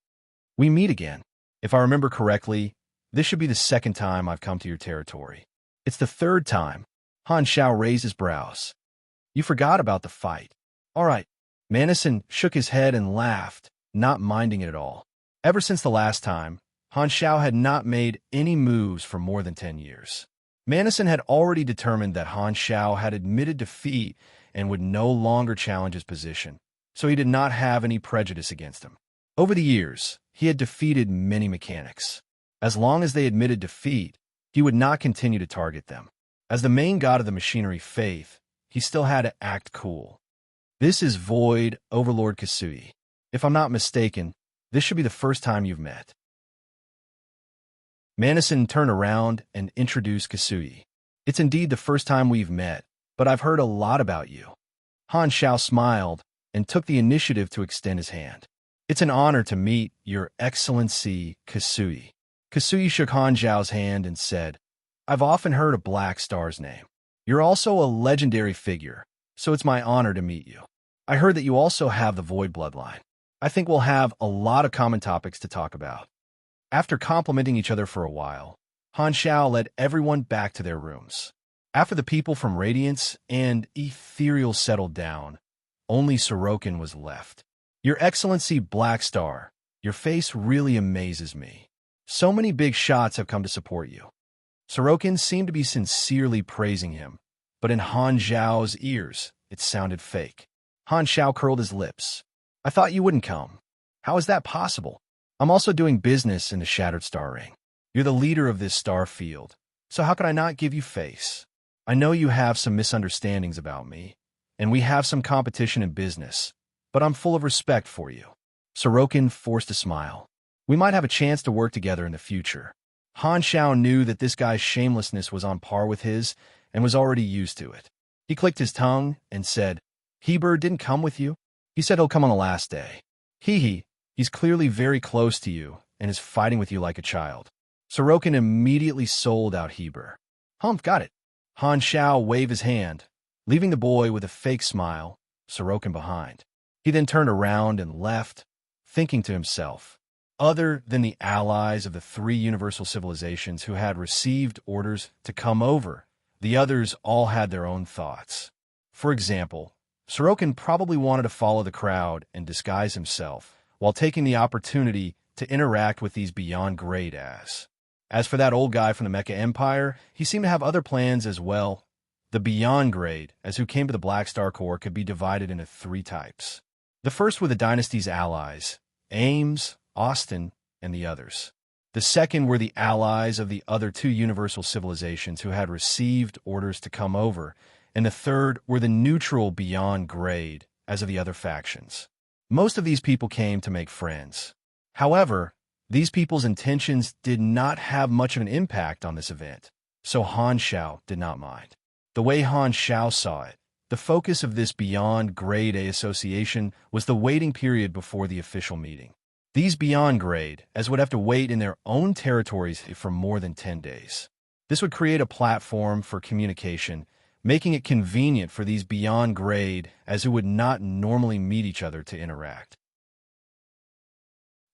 "We meet again. If I remember correctly, this should be the second time I've come to your territory." "It's the third time." Han Xiao raised his brows. "You forgot about the fight." "All right." Manison shook his head and laughed, not minding it at all. Ever since the last time, Han Xiao had not made any moves for more than 10 years. Madison had already determined that Han Xiao had admitted defeat and would no longer challenge his position, so he did not have any prejudice against him. Over the years, he had defeated many mechanics. As long as they admitted defeat, he would not continue to target them. As the main god of the machinery faith, he still had to act cool. This is Void Overlord Kasui. If I'm not mistaken, this should be the first time you've met. Madison turned around and introduced Kasui. It's indeed the first time we've met, but I've heard a lot about you. Han Xiao smiled and took the initiative to extend his hand. It's an honor to meet Your Excellency Kasui. Kasui shook Han Xiao's hand and said, I've often heard of Black Star's name. You're also a legendary figure, so it's my honor to meet you. I heard that you also have the Void bloodline. I think we'll have a lot of common topics to talk about. After complimenting each other for a while, Han Xiao led everyone back to their rooms. After the people from Radiance and Ethereal settled down, only Sorokin was left. Your Excellency Black Star, your face really amazes me. So many big shots have come to support you. Sorokin seemed to be sincerely praising him, but in Han Xiao's ears, it sounded fake. Han Xiao curled his lips. I thought you wouldn't come. How is that possible? I'm also doing business in the Shattered Star Ring. You're the leader of this star field, so how could I not give you face? I know you have some misunderstandings about me, and we have some competition in business, but I'm full of respect for you. Sorokin forced a smile. We might have a chance to work together in the future. Han Xiao knew that this guy's shamelessness was on par with his and was already used to it. He clicked his tongue and said, Heber didn't come with you? He said he'll come on the last day. He's clearly very close to you and is fighting with you like a child. Sorokin immediately sold out Heber. Humph, got it. Han Xiao waved his hand, leaving the boy with a fake smile, Sorokin behind. He then turned around and left, thinking to himself, other than the allies of the three universal civilizations who had received orders to come over, the others all had their own thoughts. For example, Sorokin probably wanted to follow the crowd and disguise himself, while taking the opportunity to interact with these beyond great as. As for that old guy from the Mecha Empire, he seemed to have other plans as well. The beyond grade, as who came to the Black Star Corps, could be divided into three types. The first were the dynasty's allies, Ames, Austin, and the others. The second were the allies of the other two universal civilizations who had received orders to come over, and the third were the neutral beyond grade, as of the other factions. Most of these people came to make friends. However, these people's intentions did not have much of an impact on this event, so Han Xiao did not mind. The way Han Xiao saw it, the focus of this Beyond Grade A association was the waiting period before the official meeting. These Beyond Grade, as would have to wait in their own territories for more than 10 days. This would create a platform for communication, making it convenient for these Beyond Grade as who would not normally meet each other to interact.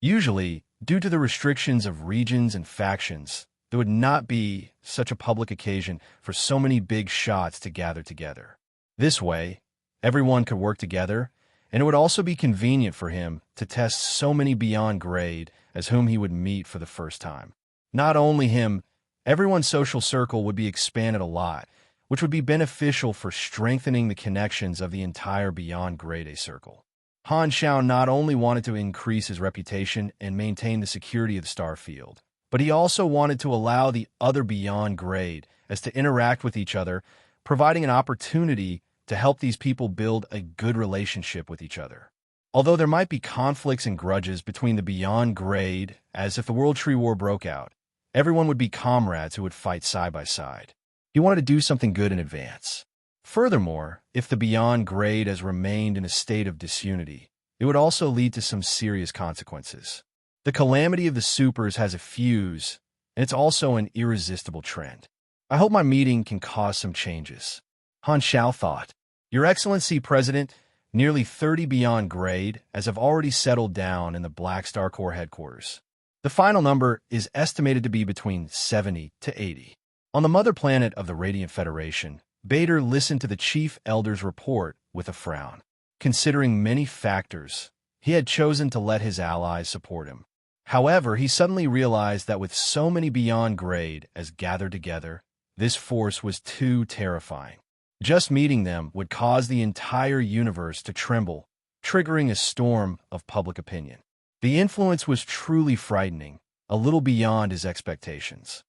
Usually, due to the restrictions of regions and factions, there would not be such a public occasion for so many big shots to gather together. This way, everyone could work together, and it would also be convenient for him to test so many Beyond Grade as whom he would meet for the first time. Not only him, everyone's social circle would be expanded a lot, which would be beneficial for strengthening the connections of the entire Beyond Grade A circle. Han Xiao not only wanted to increase his reputation and maintain the security of the star field, but he also wanted to allow the other Beyond Grade as to interact with each other, providing an opportunity to help these people build a good relationship with each other. Although there might be conflicts and grudges between the Beyond Grade, as if the World Tree War broke out, everyone would be comrades who would fight side by side. He wanted to do something good in advance. Furthermore, if the Beyond Grade has remained in a state of disunity, it would also lead to some serious consequences. The calamity of the supers has a fuse, and it's also an irresistible trend. I hope my meeting can cause some changes. Han Xiao thought. Your Excellency President, nearly 30 Beyond Grade as have already settled down in the Black Star Corps headquarters. The final number is estimated to be between 70 to 80. On the mother planet of the Radiant Federation, Bader listened to the Chief Elder's report with a frown. Considering many factors, he had chosen to let his allies support him. However, he suddenly realized that with so many Beyond Grade as gathered together, This force was too terrifying. Just meeting them would cause the entire universe to tremble, triggering a storm of public opinion. The influence was truly frightening, a little beyond his expectations.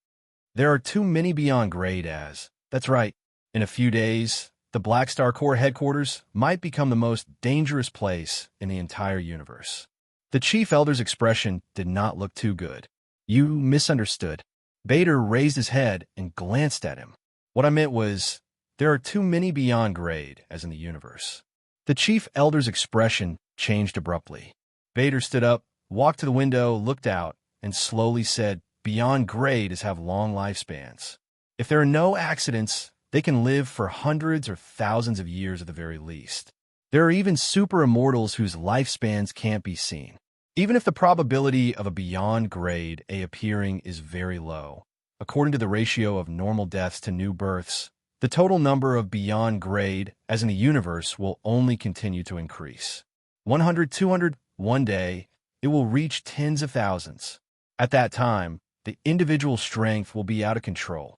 There are too many beyond grade as, that's right, in a few days, the Black Star Corps headquarters might become the most dangerous place in the entire universe. The Chief Elder's expression did not look too good. You misunderstood. Bader raised his head and glanced at him. What I meant was, there are too many beyond grade as in the universe. The Chief Elder's expression changed abruptly. Bader stood up, walked to the window, looked out, and slowly said, beyond grade is have long lifespans. If there are no accidents, they can live for hundreds or thousands of years at the very least. There are even super immortals whose lifespans can't be seen. Even if the probability of a beyond grade A appearing is very low, according to the ratio of normal deaths to new births, the total number of beyond grade as in the universe will only continue to increase. 100, 200, one day, it will reach tens of thousands. At that time, the individual strength will be out of control.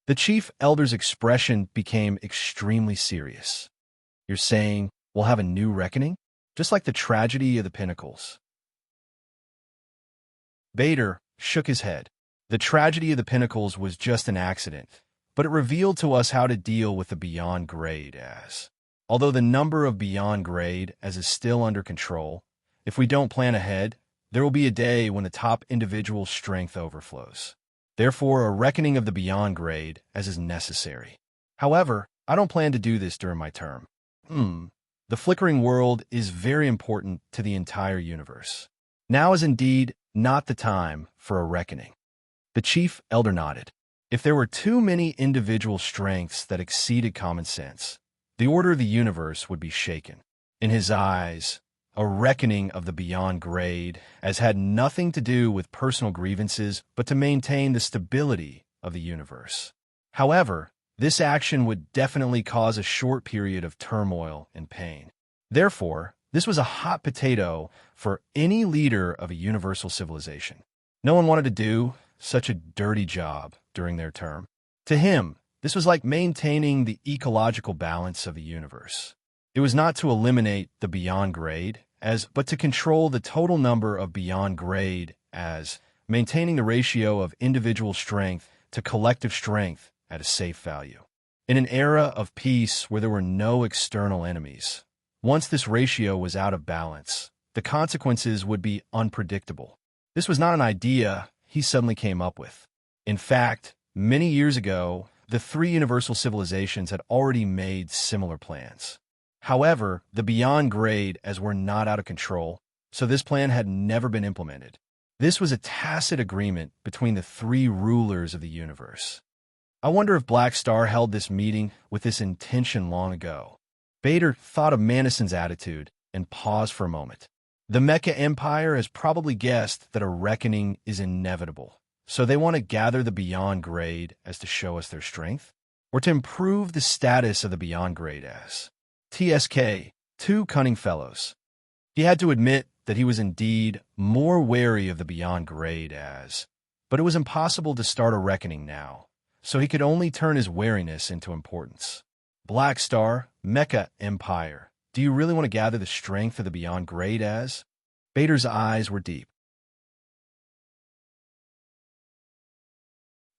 The Chief Elder's expression became extremely serious. You're saying we'll have a new reckoning? Just like the tragedy of the Pinnacles. Bader shook his head. The tragedy of the Pinnacles was just an accident, but it revealed to us how to deal with the beyond grade as. Although the number of beyond grade as is still under control, if we don't plan ahead, there will be a day when the top individual strength overflows. Therefore, a reckoning of the beyond grade as is necessary. However, I don't plan to do this during my term. The flickering world is very important to the entire universe. Now is indeed not the time for a reckoning. The Chief Elder nodded. If there were too many individual strengths that exceeded common sense, the order of the universe would be shaken. In his eyes, a reckoning of the beyond grade as had nothing to do with personal grievances but to maintain the stability of the universe. However, this action would definitely cause a short period of turmoil and pain. Therefore, this was a hot potato for any leader of a universal civilization. No one wanted to do such a dirty job during their term. To him, this was like maintaining the ecological balance of the universe. It was not to eliminate the beyond grade but to control the total number of beyond grade as maintaining the ratio of individual strength to collective strength at a safe value. In an era of peace where there were no external enemies, once this ratio was out of balance, the consequences would be unpredictable. This was not an idea he suddenly came up with. In fact, many years ago, the three universal civilizations had already made similar plans. However, the beyond grade as were not out of control, so this plan had never been implemented. This was a tacit agreement between the three rulers of the universe. I wonder if Black Star held this meeting with this intention long ago. Bader thought of Manison's attitude and paused for a moment. The Mecha Empire has probably guessed that a reckoning is inevitable, so they want to gather the beyond grade as to show us their strength, or to improve the status of the beyond grade as. TSK, two cunning fellows. He had to admit that he was indeed more wary of the beyond grade as, but it was impossible to start a reckoning now, so he could only turn his wariness into importance. Black Star, Mecha Empire, do you really want to gather the strength of the beyond grade as? Bader's eyes were deep.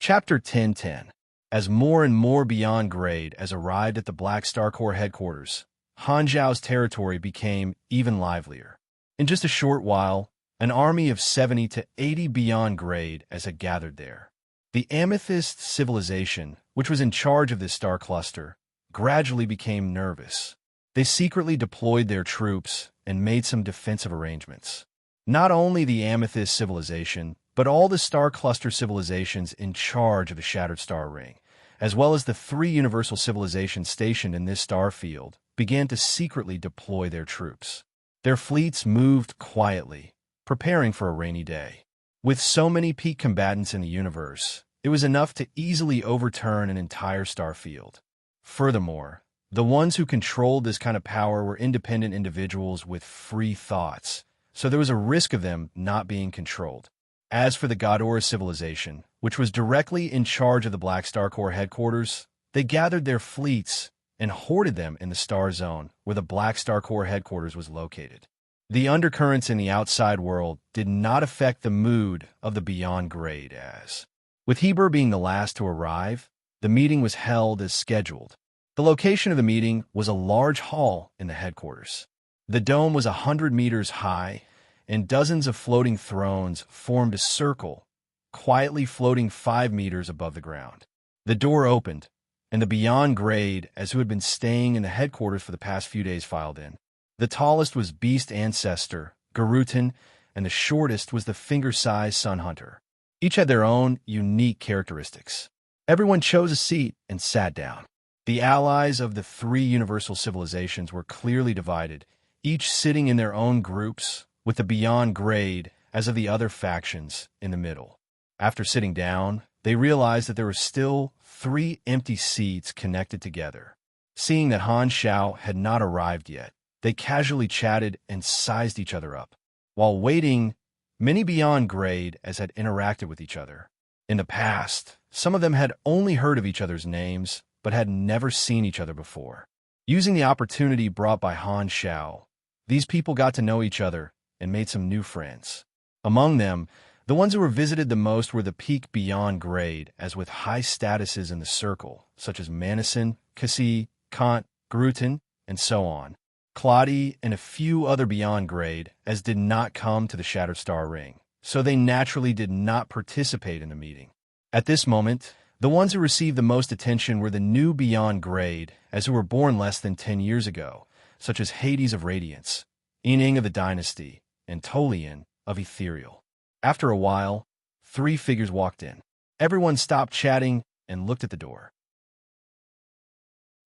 Chapter 10:10. As more and more beyond grade as arrived at the Black Star Corps headquarters, Han Zhao's territory became even livelier. In just a short while, an army of 70 to 80 beyond grade as had gathered there. The Amethyst civilization, which was in charge of this star cluster, gradually became nervous. They secretly deployed their troops and made some defensive arrangements. Not only the Amethyst civilization, but all the star cluster civilizations in charge of the Shattered Star Ring, as well as the three universal civilizations stationed in this star field, began to secretly deploy their troops. Their fleets moved quietly, preparing for a rainy day. With so many peak combatants in the universe, it was enough to easily overturn an entire star field. Furthermore, the ones who controlled this kind of power were independent individuals with free thoughts, so there was a risk of them not being controlled. As for the Godora civilization, which was directly in charge of the Black Star Corps headquarters, they gathered their fleets and hoarded them in the Star Zone, where the Black Star Corps headquarters was located. The undercurrents in the outside world did not affect the mood of the Beyond Grade as, with Heber being the last to arrive, the meeting was held as scheduled. The location of the meeting was a large hall in the headquarters. The dome was 100 meters high, and dozens of floating thrones formed a circle, quietly floating 5 meters above the ground. The door opened, and the Beyond Grade, as who had been staying in the headquarters for the past few days, filed in. The tallest was Beast Ancestor, Garutan, and the shortest was the finger-sized Sun Hunter. Each had their own unique characteristics. Everyone chose a seat and sat down. The allies of the 3 universal civilizations were clearly divided, each sitting in their own groups, with the Beyond Grade as of the other factions in the middle. After sitting down, they realized that there were still 3 empty seats connected together. Seeing that Han Shao had not arrived yet, they casually chatted and sized each other up. While waiting, many Beyond Grade as had interacted with each other. In the past, some of them had only heard of each other's names, but had never seen each other before. Using the opportunity brought by Han Shao, these people got to know each other and made some new friends. Among them, the ones who were visited the most were the peak Beyond Grade, as with high statuses in the circle, such as Manison, Cassie, Kant, Grutin, and so on. Claudie and a few other Beyond Grade as did not come to the Shattered Star Ring, so they naturally did not participate in the meeting. At this moment, the ones who received the most attention were the new Beyond Grade, as who were born less than 10 years ago, such as Hades of Radiance, Ining of the Dynasty, and Tolian of Ethereal. After a while, 3 figures walked in. Everyone stopped chatting and looked at the door.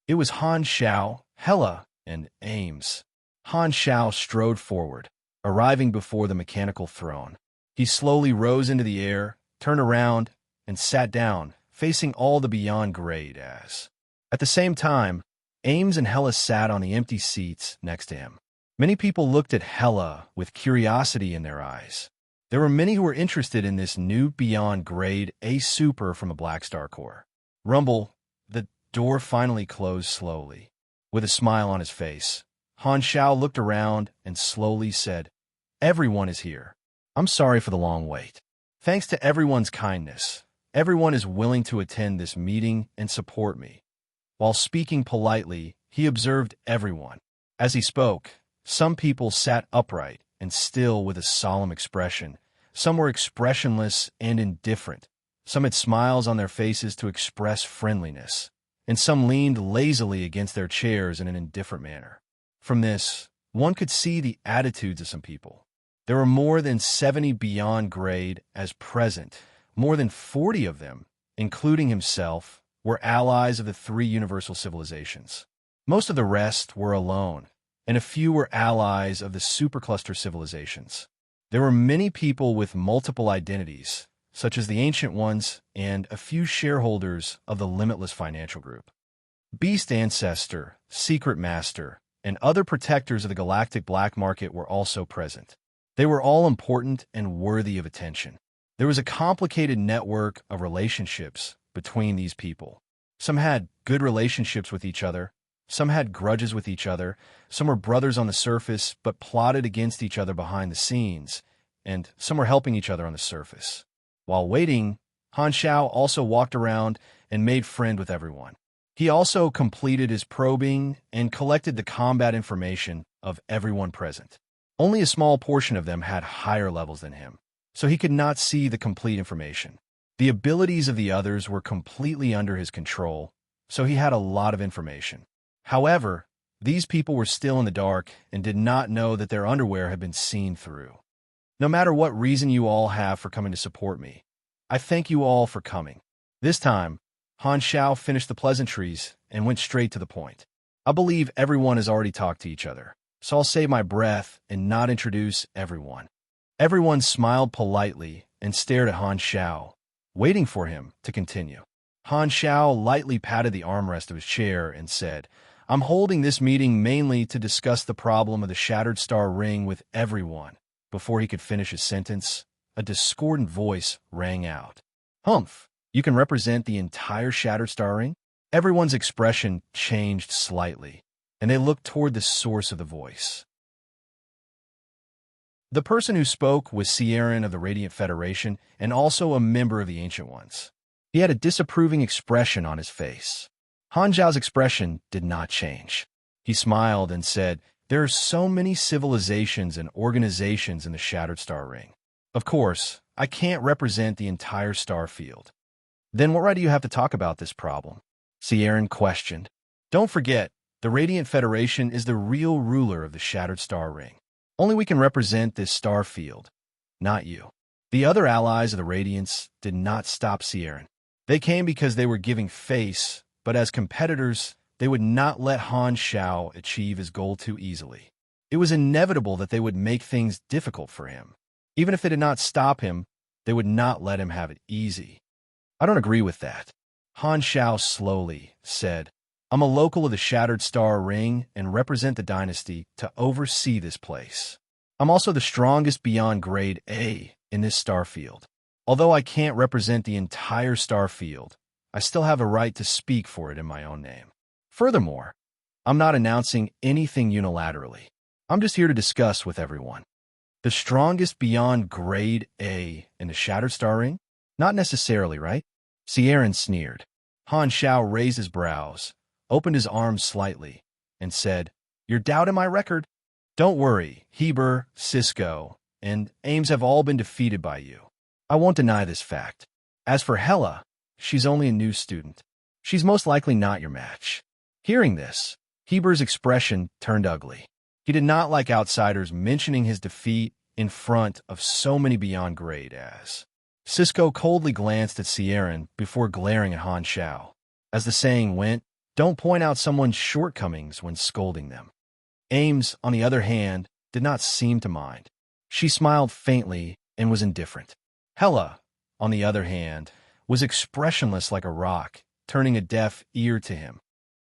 It was Han Shao, Hela, and Ames. Han Shao strode forward, arriving before the mechanical throne. He slowly rose into the air, turned around, and sat down, facing all the Beyond Grade as. At the same time, Ames and Hela sat on the empty seats next to him. Many people looked at Hela with curiosity in their eyes. There were many who were interested in this new Beyond Grade A Super from a Black Star Corps. Rumble, the door finally closed slowly. With a smile on his face, Han Shao looked around and slowly said, "Everyone is here. I'm sorry for the long wait. Thanks to everyone's kindness, everyone is willing to attend this meeting and support me." While speaking politely, he observed everyone. As he spoke, some people sat upright and still with a solemn expression. Some were expressionless and indifferent. Some had smiles on their faces to express friendliness, and some leaned lazily against their chairs in an indifferent manner. From this, one could see the attitudes of some people. There were more than 70 Beyond Grade as present. More than 40 of them, including himself, were allies of the 3 universal civilizations. Most of the rest were alone, and a few were allies of the supercluster civilizations. There were many people with multiple identities, such as the Ancient Ones and a few shareholders of the Limitless Financial Group. Beast Ancestor, Secret Master, and other protectors of the galactic black market were also present. They were all important and worthy of attention. There was a complicated network of relationships between these people. Some had good relationships with each other, some had grudges with each other, some were brothers on the surface but plotted against each other behind the scenes, and some were helping each other on the surface. While waiting, Han Shao also walked around and made friend with everyone. He also completed his probing and collected the combat information of everyone present. Only a small portion of them had higher levels than him, so he could not see the complete information. The abilities of the others were completely under his control, so he had a lot of information. However, these people were still in the dark and did not know that their underwear had been seen through. No matter what reason you all have for coming to support me, I thank you all for coming. This time, Han Shao finished the pleasantries and went straight to the point. I believe everyone has already talked to each other, so I'll save my breath and not introduce everyone. Everyone smiled politely and stared at Han Shao, waiting for him to continue. Han Shao lightly patted the armrest of his chair and said, "I'm holding this meeting mainly to discuss the problem of the Shattered Star Ring with everyone." Before he could finish his sentence, a discordant voice rang out. Humph, you can represent the entire Shattered Star Ring? Everyone's expression changed slightly, and they looked toward the source of the voice. The person who spoke was Serene of the Radiant Federation and also a member of the Ancient Ones. He had a disapproving expression on his face. Han Zhao's expression did not change. He smiled and said, "There are so many civilizations and organizations in the Shattered Star Ring. Of course, I can't represent the entire star field." "Then what right do you have to talk about this problem?" Serene questioned. "Don't forget, the Radiant Federation is the real ruler of the Shattered Star Ring. Only we can represent this star field, not you." The other allies of the Radiants did not stop Serene. They came because they were giving face, but as competitors, they would not let Han Zhao achieve his goal too easily. It was inevitable that they would make things difficult for him. Even if they did not stop him, they would not let him have it easy. "I don't agree with that," Han Zhao slowly said. "I'm a local of the Shattered Star Ring and represent the dynasty to oversee this place. I'm also the strongest beyond grade A in this star field. Although I can't represent the entire star field, I still have a right to speak for it in my own name. Furthermore, I'm not announcing anything unilaterally. I'm just here to discuss with everyone." "The strongest beyond grade A in the Shattered Star Ring? Not necessarily, right?" Serene sneered. Han Zhao raised his brows, opened his arms slightly, and said, "You're doubting my record? Don't worry, Heber, Cisco, and Ames have all been defeated by you. I won't deny this fact. As for Hela, she's only a new student. She's most likely not your match." Hearing this, Heber's expression turned ugly. He did not like outsiders mentioning his defeat in front of so many beyond grade as. Cisco coldly glanced at Serene before glaring at Han Zhao. As the saying went, don't point out someone's shortcomings when scolding them. Ames, on the other hand, did not seem to mind. She smiled faintly and was indifferent. Hela, on the other hand, was expressionless like a rock, turning a deaf ear to him.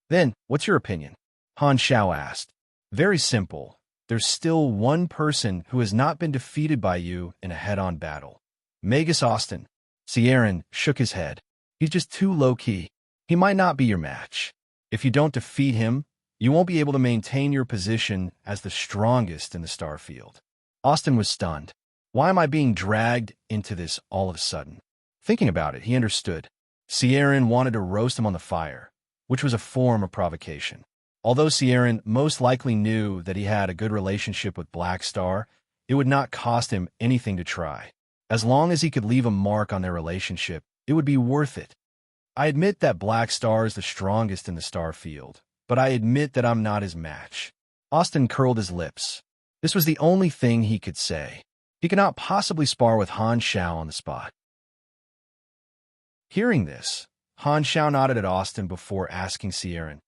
"Then, what's your opinion?" Han Zhao asked. "Very simple. There's still one person who has not been defeated by you in a head-on battle. Magus Austin." Serene shook his head. "He's just too low-key. He might not be your match. If you don't defeat him, you won't be able to maintain your position as the strongest in the star field." Austin was stunned. Why am I being dragged into this all of a sudden? Thinking about it, he understood. Serene wanted to roast him on the fire, which was a form of provocation. Although Serene most likely knew that he had a good relationship with Black Star, it would not cost him anything to try. As long as he could leave a mark on their relationship, it would be worth it. "I admit that Black Star is the strongest in the star field, but I admit that I'm not his match." Austin curled his lips. This was the only thing he could say. He could not possibly spar with Han Zhao on the spot. Hearing this, Han Zhao nodded at Austin before asking Serene,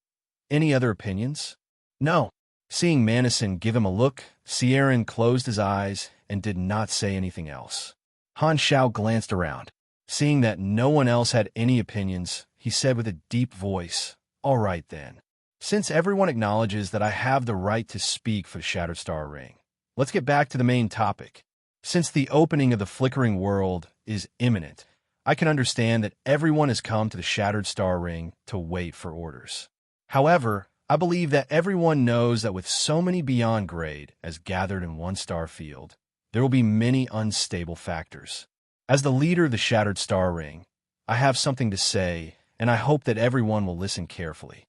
"Any other opinions?" "No." Seeing Manison give him a look, Serene closed his eyes and did not say anything else. Han Zhao glanced around. Seeing that no one else had any opinions, he said with a deep voice, "All right then. Since everyone acknowledges that I have the right to speak for the Shattered Star Ring, let's get back to the main topic. Since the opening of the Flickering World is imminent, I can understand that everyone has come to the Shattered Star Ring to wait for orders. However, I believe that everyone knows that with so many beyond grade as gathered in one star field, there will be many unstable factors. As the leader of the Shattered Star Ring, I have something to say, and I hope that everyone will listen carefully.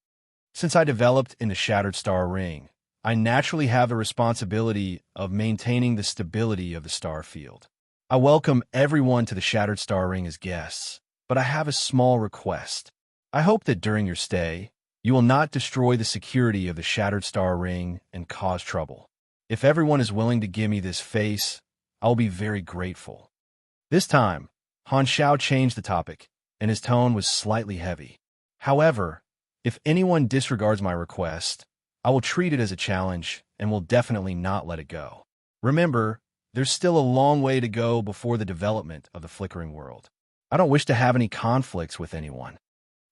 Since I developed in the Shattered Star Ring, I naturally have the responsibility of maintaining the stability of the star field. I welcome everyone to the Shattered Star Ring as guests, but I have a small request. I hope that during your stay, you will not destroy the security of the Shattered Star Ring and cause trouble. If everyone is willing to give me this face, I will be very grateful." This time, Han Zhao changed the topic, and his tone was slightly heavy. "However, if anyone disregards my request, I will treat it as a challenge and will definitely not let it go. Remember, there's still a long way to go before the development of the Flickering World. I don't wish to have any conflicts with anyone."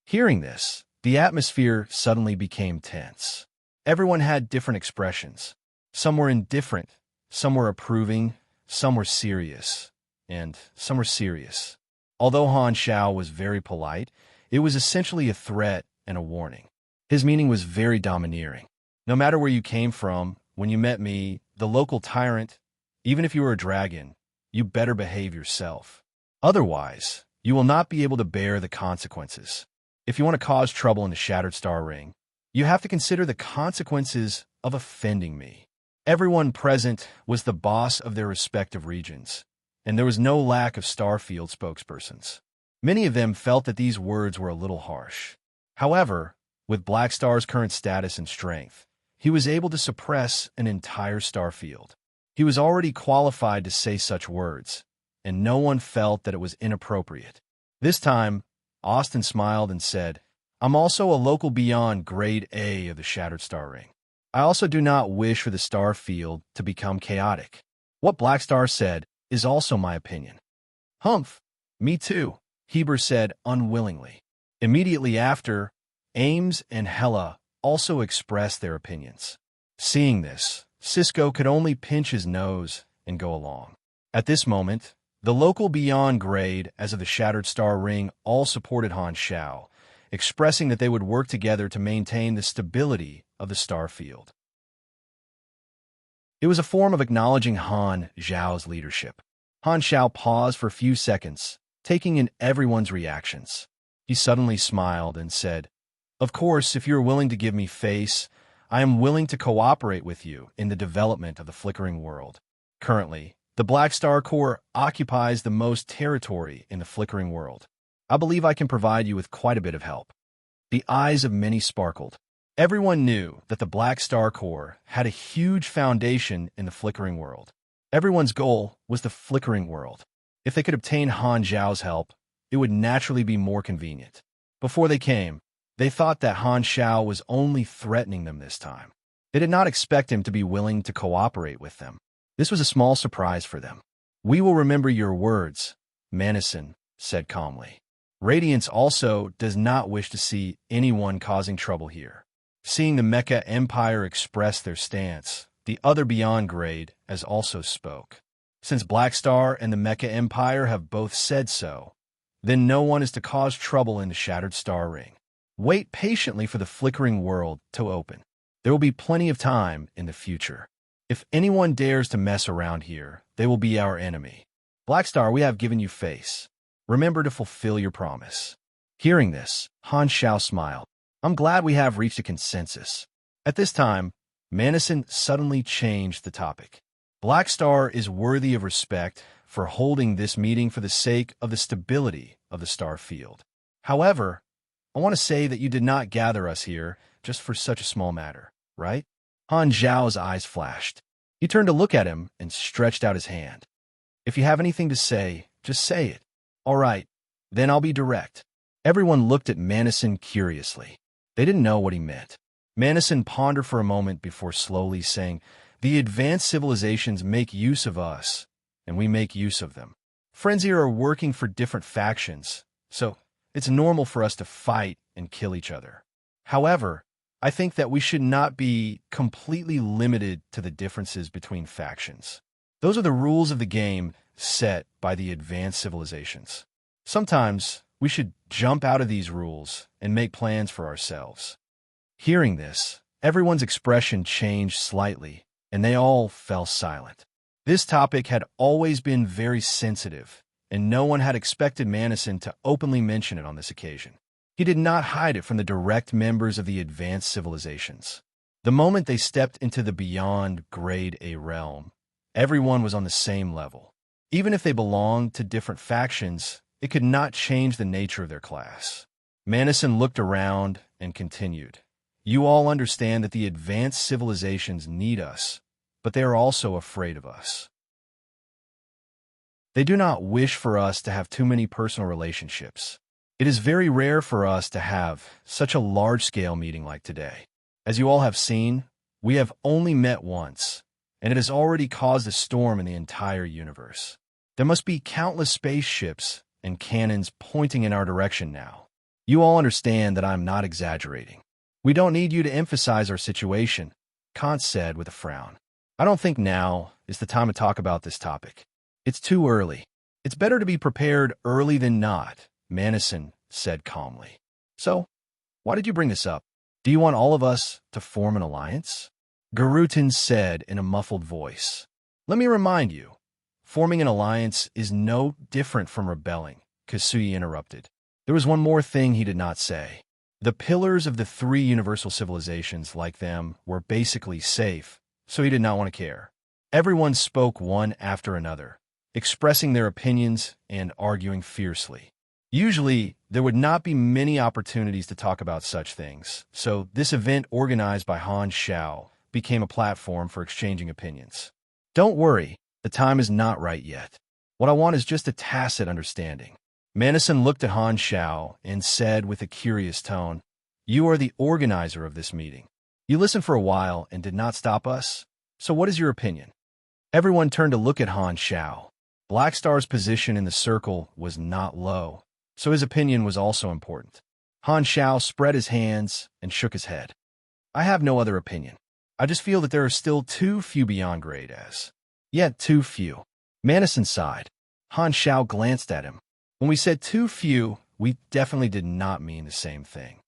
Hearing this, the atmosphere suddenly became tense. Everyone had different expressions. Some were indifferent, some were approving, some were serious. and some were serious. Although Han Xiao was very polite, it was essentially a threat and a warning. His meaning was very domineering. No matter where you came from, when you met me, the local tyrant, even if you were a dragon, you better behave yourself. Otherwise, you will not be able to bear the consequences. If you want to cause trouble in the Shattered Star Ring, you have to consider the consequences of offending me. Everyone present was the boss of their respective regions, and there was no lack of Starfield spokespersons. Many of them felt that these words were a little harsh. However, with Black Star's current status and strength, he was able to suppress an entire Starfield. He was already qualified to say such words, and no one felt that it was inappropriate. This time, Austin smiled and said, "I'm also a local beyond Grade A of the Shattered Star Ring. I also do not wish for the star field to become chaotic. What Black Star said is also my opinion." "Humph, me too," Heber said unwillingly. Immediately after, Ames and Hella also expressed their opinions. Seeing this, Cisco could only pinch his nose and go along. At this moment, the local beyond grade as of the Shattered Star Ring all supported Han Xiao, expressing that they would work together to maintain the stability of the star field. It was a form of acknowledging Han Xiao's leadership. Han Xiao paused for a few seconds, taking in everyone's reactions. He suddenly smiled and said, "Of course, if you're willing to give me face, I am willing to cooperate with you in the development of the flickering world. Currently, the Black Star Corps occupies the most territory in the flickering world. I believe I can provide you with quite a bit of help." The eyes of many sparkled. Everyone knew that the Black Star Corps had a huge foundation in the flickering world. Everyone's goal was the flickering world. If they could obtain Han Xiao's help, it would naturally be more convenient. Before they came, they thought that Han Xiao was only threatening them this time. They did not expect him to be willing to cooperate with them. This was a small surprise for them. "We will remember your words," Manison said calmly. Radiance also does not wish to see anyone causing trouble here. Seeing the Mecha Empire express their stance, the other Beyond Grade has also spoke. Since Black Star and the Mecha Empire have both said so, then no one is to cause trouble in the Shattered Star Ring. Wait patiently for the flickering world to open. There will be plenty of time in the future. If anyone dares to mess around here, they will be our enemy. Black Star, we have given you face. Remember to fulfill your promise." Hearing this, Han Xiao smiled. "I'm glad we have reached a consensus." At this time, Manison suddenly changed the topic. "Black Star is worthy of respect for holding this meeting for the sake of the stability of the star field. However, I want to say that you did not gather us here just for such a small matter, right?" Han Xiao's eyes flashed. He turned to look at him and stretched out his hand. "If you have anything to say, just say it." "All right, then I'll be direct." Everyone looked at Manison curiously. They didn't know what he meant. Manison pondered for a moment before slowly saying, "The advanced civilizations make use of us, and we make use of them. Friends here are working for different factions, so it's normal for us to fight and kill each other. However, I think that we should not be completely limited to the differences between factions. Those are the rules of the game set by the advanced civilizations. Sometimes we should jump out of these rules and make plans for ourselves." Hearing this, everyone's expression changed slightly, and they all fell silent. This topic had always been very sensitive, and no one had expected Manison to openly mention it on this occasion. He did not hide it from the direct members of the advanced civilizations. The moment they stepped into the Beyond Grade A realm, everyone was on the same level. Even if they belonged to different factions, it could not change the nature of their class. Manison looked around and continued, "You all understand that the advanced civilizations need us, but they are also afraid of us. They do not wish for us to have too many personal relationships. It is very rare for us to have such a large-scale meeting like today. As you all have seen, we have only met once, and it has already caused a storm in the entire universe. There must be countless spaceships and cannons pointing in our direction now. You all understand that I'm not exaggerating. We don't need you to emphasize our situation," Kant said with a frown. "I don't think now is the time to talk about this topic. It's too early. It's better to be prepared early than not, Manison said calmly. So, why did you bring this up? Do you want all of us to form an alliance? Garutin said in a muffled voice. Let me remind you, forming an alliance is no different from rebelling, Kasui interrupted. There was one more thing he did not say. The pillars of the three universal civilizations, like them, were basically safe, so he did not want to care. Everyone spoke one after another, expressing their opinions and arguing fiercely. Usually, there would not be many opportunities to talk about such things, so this event organized by Han Xiao became a platform for exchanging opinions. Don't worry, the time is not right yet. What I want is just a tacit understanding. Manison looked at Han Xiao and said with a curious tone, You are the organizer of this meeting. You listened for a while and did not stop us, so what is your opinion? Everyone turned to look at Han Xiao. Black Star's position in the circle was not low, so his opinion was also important. Han Xiao spread his hands and shook his head. I have no other opinion. I just feel that there are still too few beyond grade as. Yet too few. Manison sighed. Han Xiao glanced at him. When we said too few, we definitely did not mean the same thing.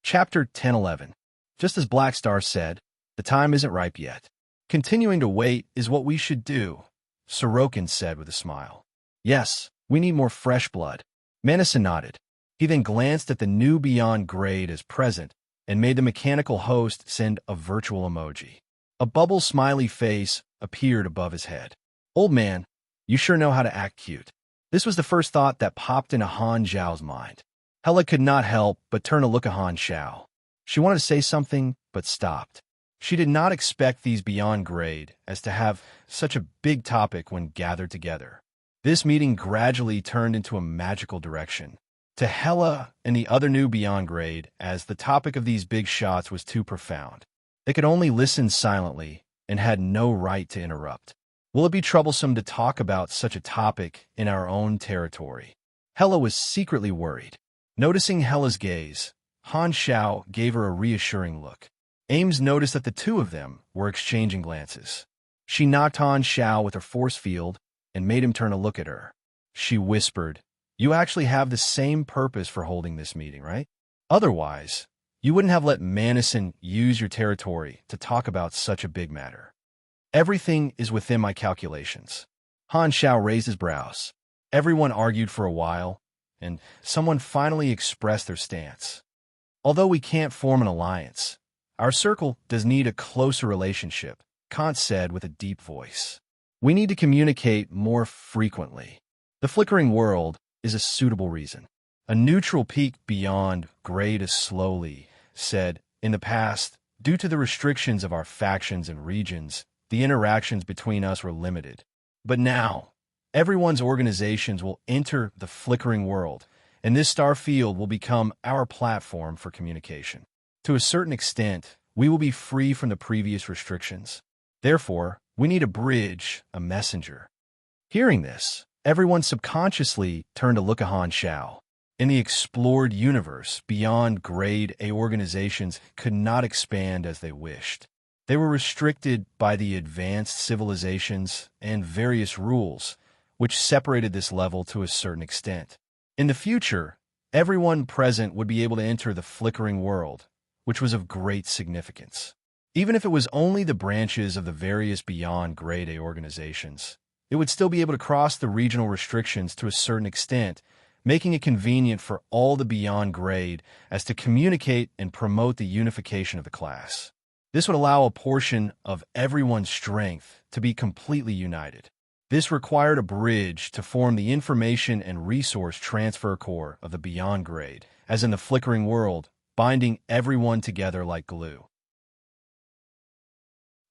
Chapter 10-11. Just as Black Star said, the time isn't ripe yet. Continuing to wait is what we should do, Sorokin said with a smile. Yes, we need more fresh blood. Manison nodded. He then glanced at the new Beyond Grade as present and made the mechanical host send a virtual emoji. A bubble smiley face appeared above his head. Old man, you sure know how to act cute. This was the first thought that popped into Han Xiao's mind. Hela could not help but turn to look at Han Xiao. She wanted to say something, but stopped. She did not expect these Beyond Grade as to have such a big topic when gathered together. This meeting gradually turned into a magical direction. To Hela and the other new Beyond Grade, as the topic of these big shots was too profound. They could only listen silently and had no right to interrupt. Will it be troublesome to talk about such a topic in our own territory? Hela was secretly worried. Noticing Hela's gaze, Han Xiao gave her a reassuring look. Ames noticed that the two of them were exchanging glances. She knocked Han Xiao with her force field and made him turn to look at her. She whispered, You actually have the same purpose for holding this meeting, right? Otherwise, you wouldn't have let Manison use your territory to talk about such a big matter. Everything is within my calculations. Han Xiao raised his brows. Everyone argued for a while, and someone finally expressed their stance. Although we can't form an alliance, our circle does need a closer relationship, Kant said with a deep voice. We need to communicate more frequently. The flickering world is a suitable reason. A neutral peak beyond grade is slowly, said, in the past, due to the restrictions of our factions and regions, the interactions between us were limited. But now, everyone's organizations will enter the flickering world, and this star field will become our platform for communication. To a certain extent, we will be free from the previous restrictions. Therefore, we need a bridge, a messenger. Hearing this, everyone subconsciously turned to look at Han Xiao. In the explored universe, beyond grade A organizations could not expand as they wished. They were restricted by the advanced civilizations and various rules, which separated this level to a certain extent. In the future, everyone present would be able to enter the flickering world, which was of great significance. Even if it was only the branches of the various beyond grade A organizations, it would still be able to cross the regional restrictions to a certain extent, making it convenient for all the beyond grade as to communicate and promote the unification of the class. This would allow a portion of everyone's strength to be completely united. This required a bridge to form the information and resource transfer core of the beyond grade, as in the flickering world, binding everyone together like glue.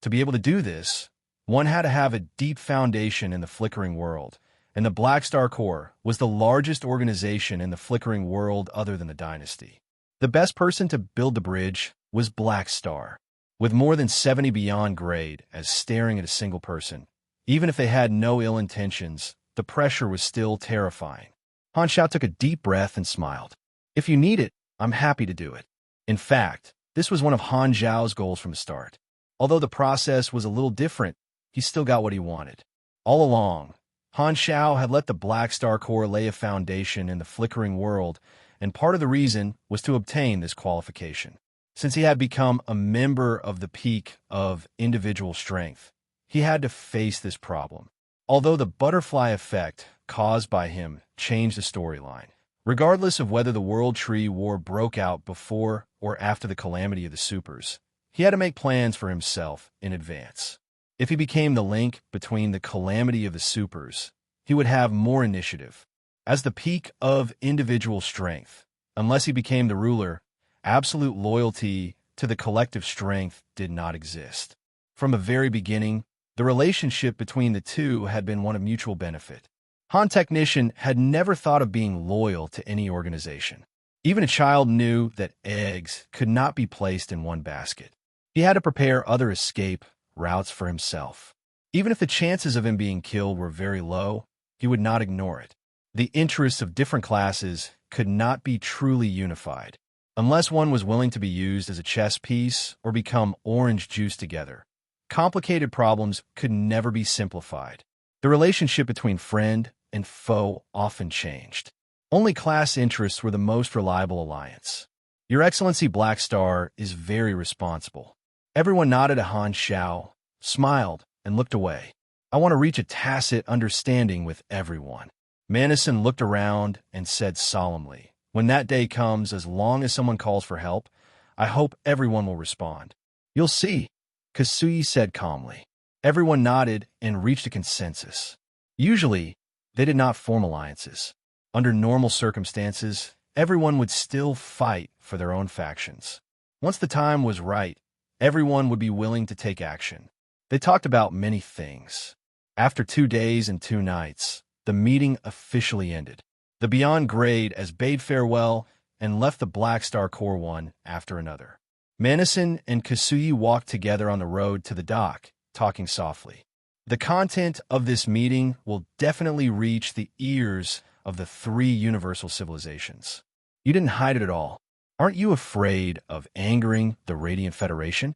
To be able to do this, one had to have a deep foundation in the flickering world, and the Black Star Corps was the largest organization in the flickering world other than the dynasty. The best person to build the bridge was Black Star, with more than 70 beyond grade as staring at a single person. Even if they had no ill intentions, the pressure was still terrifying. Han Xiao took a deep breath and smiled. If you need it, I'm happy to do it. In fact, this was one of Han Xiao's goals from the start. Although the process was a little different, he still got what he wanted. All along, Han Xiao had let the Black Star Corps lay a foundation in the flickering world, and part of the reason was to obtain this qualification. Since he had become a member of the peak of individual strength, he had to face this problem. Although the butterfly effect caused by him changed the storyline, regardless of whether the World Tree War broke out before or after the calamity of the supers, he had to make plans for himself in advance. If he became the link between the calamity of the supers, he would have more initiative. As the peak of individual strength, unless he became the ruler, absolute loyalty to the collective strength did not exist. From the very beginning, the relationship between the two had been one of mutual benefit. Han Technician had never thought of being loyal to any organization. Even a child knew that eggs could not be placed in one basket. He had to prepare other escape routes for himself. Even if the chances of him being killed were very low, he would not ignore it. The interests of different classes could not be truly unified, unless one was willing to be used as a chess piece or become orange juice together. Complicated problems could never be simplified. The relationship between friend and foe often changed. Only class interests were the most reliable alliance. Your Excellency Black Star is very responsible. Everyone nodded at Han Xiao, smiled, and looked away. I want to reach a tacit understanding with everyone. Manison looked around and said solemnly, when that day comes, as long as someone calls for help, I hope everyone will respond. You'll see, Kasui said calmly. Everyone nodded and reached a consensus. Usually, they did not form alliances. Under normal circumstances, everyone would still fight for their own factions. Once the time was right, everyone would be willing to take action. They talked about many things. After 2 days and 2 nights, the meeting officially ended. The Beyond Grade as bade farewell and left the Black Star Corps one after another. Manison and Kasui walked together on the road to the dock, talking softly. The content of this meeting will definitely reach the ears of the 3 universal civilizations. You didn't hide it at all. Aren't you afraid of angering the Radiant Federation?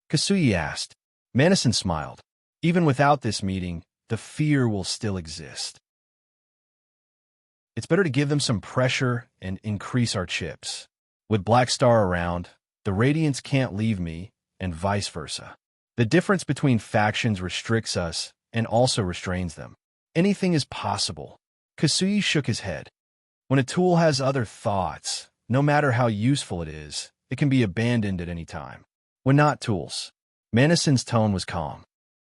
Kasui asked. Manison smiled. Even without this meeting, the fear will still exist. It's better to give them some pressure and increase our chips. With Black Star around, the Radiants can't leave me, and vice versa. The difference between factions restricts us and also restrains them. Anything is possible. Kasui shook his head. When a tool has other thoughts, no matter how useful it is, it can be abandoned at any time. When not tools. Manison's tone was calm.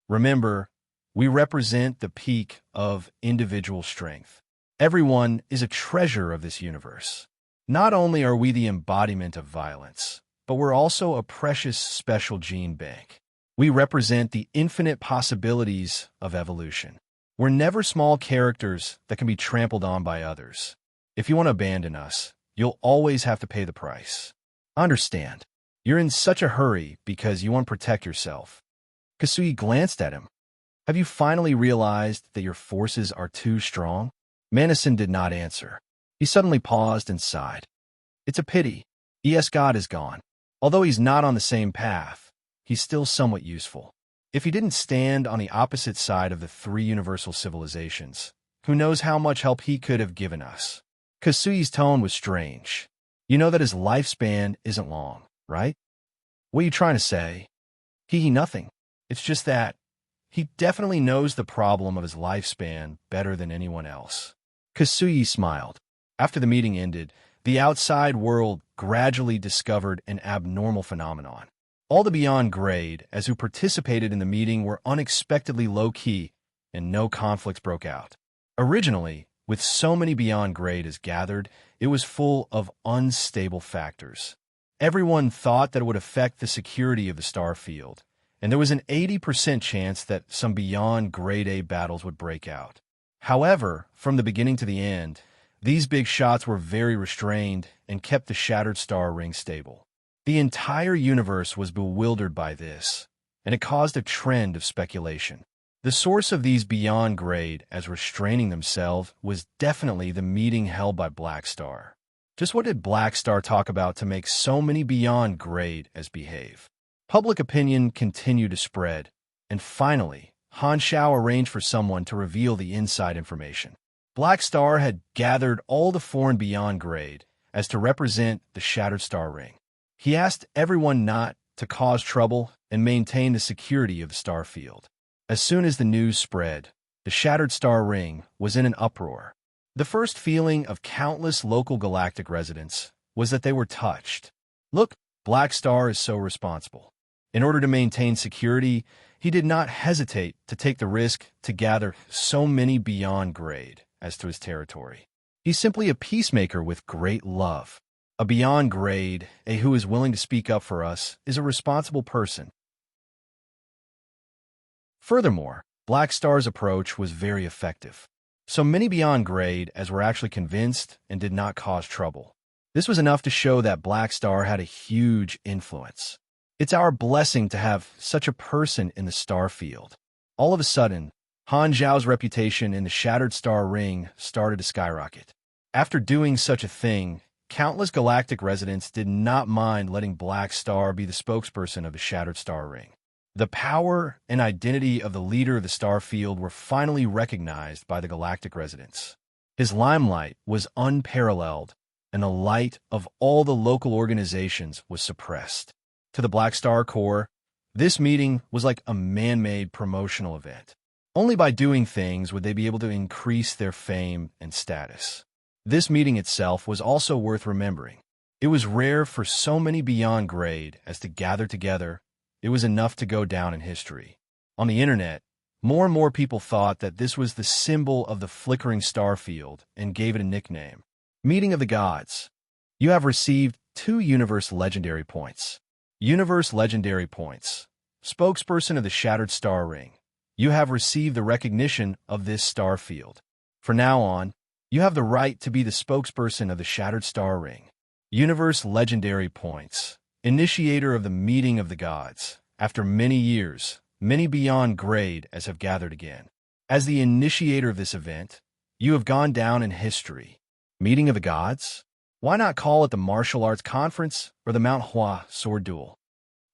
Remember, we represent the peak of individual strength. Everyone is a treasure of this universe. Not only are we the embodiment of violence, but we're also a precious special gene bank. We represent the infinite possibilities of evolution. We're never small characters that can be trampled on by others. If you want to abandon us, you'll always have to pay the price. Understand. You're in such a hurry because you want to protect yourself. Kasui glanced at him. Have you finally realized that your forces are too strong? Manison did not answer. He suddenly paused and sighed. It's a pity. ES God is gone. Although he's not on the same path, he's still somewhat useful. If he didn't stand on the opposite side of the 3 universal civilizations, who knows how much help he could have given us. Kasui's tone was strange. You know that his lifespan isn't long, right? What are you trying to say? Nothing. It's just that he definitely knows the problem of his lifespan better than anyone else. Kasui smiled. After the meeting ended, the outside world gradually discovered an abnormal phenomenon. All the Beyond Grade, as who participated in the meeting, were unexpectedly low-key, and no conflicts broke out. Originally, with so many Beyond Grade as gathered, it was full of unstable factors. Everyone thought that it would affect the security of the star field, and there was an 80% chance that some Beyond Grade A battles would break out. However, from the beginning to the end, these big shots were very restrained and kept the Shattered Star Ring stable. The entire universe was bewildered by this, and it caused a trend of speculation. The source of these Beyond Grade as restraining themselves was definitely the meeting held by Black Star. Just what did Black Star talk about to make so many Beyond Grade as behave? Public opinion continued to spread, and finally, Han Shao arranged for someone to reveal the inside information. Black Star had gathered all the foreign beyond grade as to represent the Shattered Star Ring. He asked everyone not to cause trouble and maintain the security of the star field. As soon as the news spread, the Shattered Star Ring was in an uproar. The first feeling of countless local galactic residents was that they were touched. Look, Black Star is so responsible. In order to maintain security, he did not hesitate to take the risk to gather so many beyond grade as to his territory. He's simply a peacemaker with great love. A beyond grade, who is willing to speak up for us, is a responsible person. Furthermore, Black Star's approach was very effective. So many beyond grade as were actually convinced and did not cause trouble. This was enough to show that Black Star had a huge influence. It's our blessing to have such a person in the star field. All of a sudden, Han Zhao's reputation in the Shattered Star Ring started to skyrocket. After doing such a thing, countless galactic residents did not mind letting Black Star be the spokesperson of the Shattered Star Ring. The power and identity of the leader of the star field were finally recognized by the galactic residents. His limelight was unparalleled, and the light of all the local organizations was suppressed. To the Black Star Corps, this meeting was like a man-made promotional event. Only by doing things would they be able to increase their fame and status. This meeting itself was also worth remembering. It was rare for so many beyond grade as to gather together. It was enough to go down in history. On the internet, more and more people thought that this was the symbol of the flickering star field and gave it a nickname. Meeting of the Gods. You have received 2 Universe Legendary Points. Universe Legendary Points. Spokesperson of the Shattered Star Ring. You have received the recognition of this star field. From now on, you have the right to be the spokesperson of the Shattered Star Ring. Universe Legendary Points. Initiator of the Meeting of the Gods. After many years, many beyond grade as have gathered again. As the initiator of this event, you have gone down in history. Meeting of the Gods? Why not call it the Martial Arts Conference or the Mount Hua Sword Duel?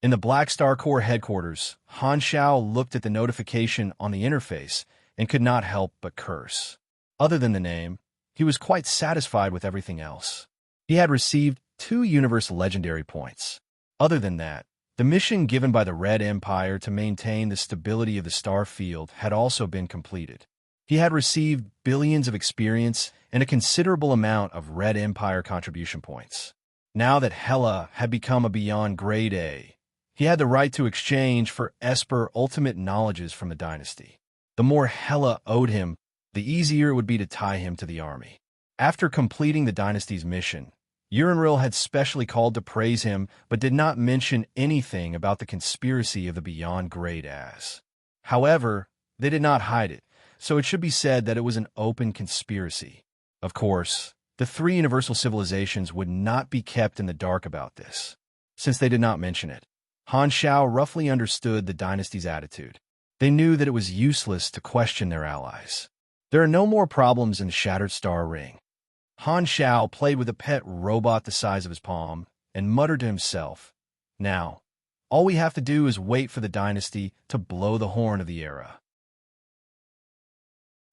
In the Black Star Corps headquarters, Han Shao looked at the notification on the interface and could not help but curse. Other than the name, he was quite satisfied with everything else. He had received 2 Universe Legendary Points. Other than that, the mission given by the Red Empire to maintain the stability of the star field had also been completed. He had received billions of experience and a considerable amount of Red Empire contribution points. Now that Hela had become a beyond grade A, he had the right to exchange for Esper ultimate knowledges from the dynasty. The more Hela owed him, the easier it would be to tie him to the army. After completing the dynasty's mission, Urinril had specially called to praise him, but did not mention anything about the conspiracy of the beyond grade as. However, they did not hide it, so it should be said that it was an open conspiracy. Of course, the 3 universal civilizations would not be kept in the dark about this, since they did not mention it. Han Shao roughly understood the dynasty's attitude. They knew that it was useless to question their allies. There are no more problems in the Shattered Star Ring. Han Shao played with a pet robot the size of his palm and muttered to himself, "Now, all we have to do is wait for the dynasty to blow the horn of the era."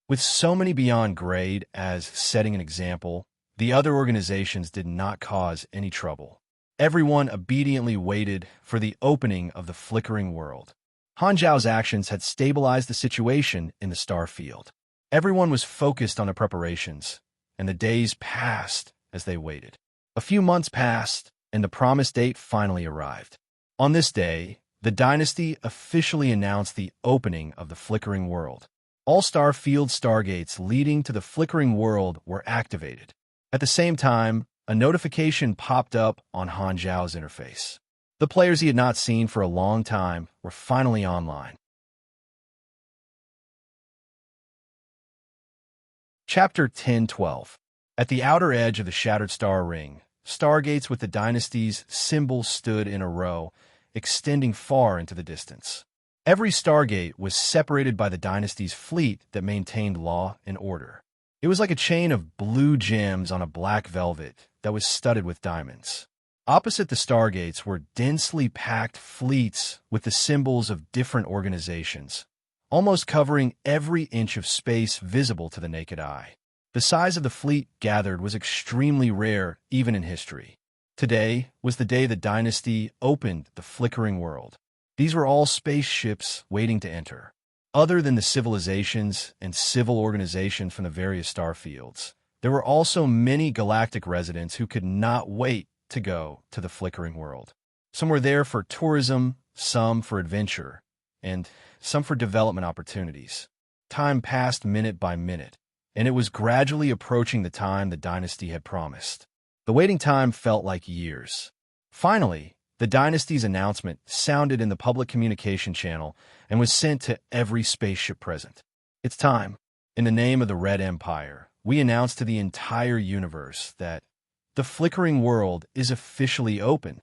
With so many beyond grade as setting an example, the other organizations did not cause any trouble. Everyone obediently waited for the opening of the flickering world. Han Zhao's actions had stabilized the situation in the star field. Everyone was focused on the preparations, and the days passed as they waited. A few months passed, and the promised date finally arrived. On this day, the dynasty officially announced the opening of the flickering world. All star field stargates leading to the flickering world were activated. At the same time, a notification popped up on Han Zhao's interface. The players he had not seen for a long time were finally online. Chapter 10-12. At the outer edge of the Shattered Star Ring, stargates with the dynasty's symbol stood in a row, extending far into the distance. Every stargate was separated by the dynasty's fleet that maintained law and order. It was like a chain of blue gems on a black velvet that was studded with diamonds. Opposite the stargates were densely packed fleets with the symbols of different organizations, almost covering every inch of space visible to the naked eye. The size of the fleet gathered was extremely rare, even in history. Today was the day the dynasty opened the flickering world. These were all spaceships waiting to enter. Other than the civilizations and civil organizations from the various star fields, there were also many galactic residents who could not wait to go to the flickering world. Some were there for tourism, some for adventure, and some for development opportunities. Time passed minute by minute, and it was gradually approaching the time the dynasty had promised. The waiting time felt like years. Finally, the dynasty's announcement sounded in the public communication channel and was sent to every spaceship present. It's time. In the name of the Red Empire, we announce to the entire universe that the flickering world is officially open.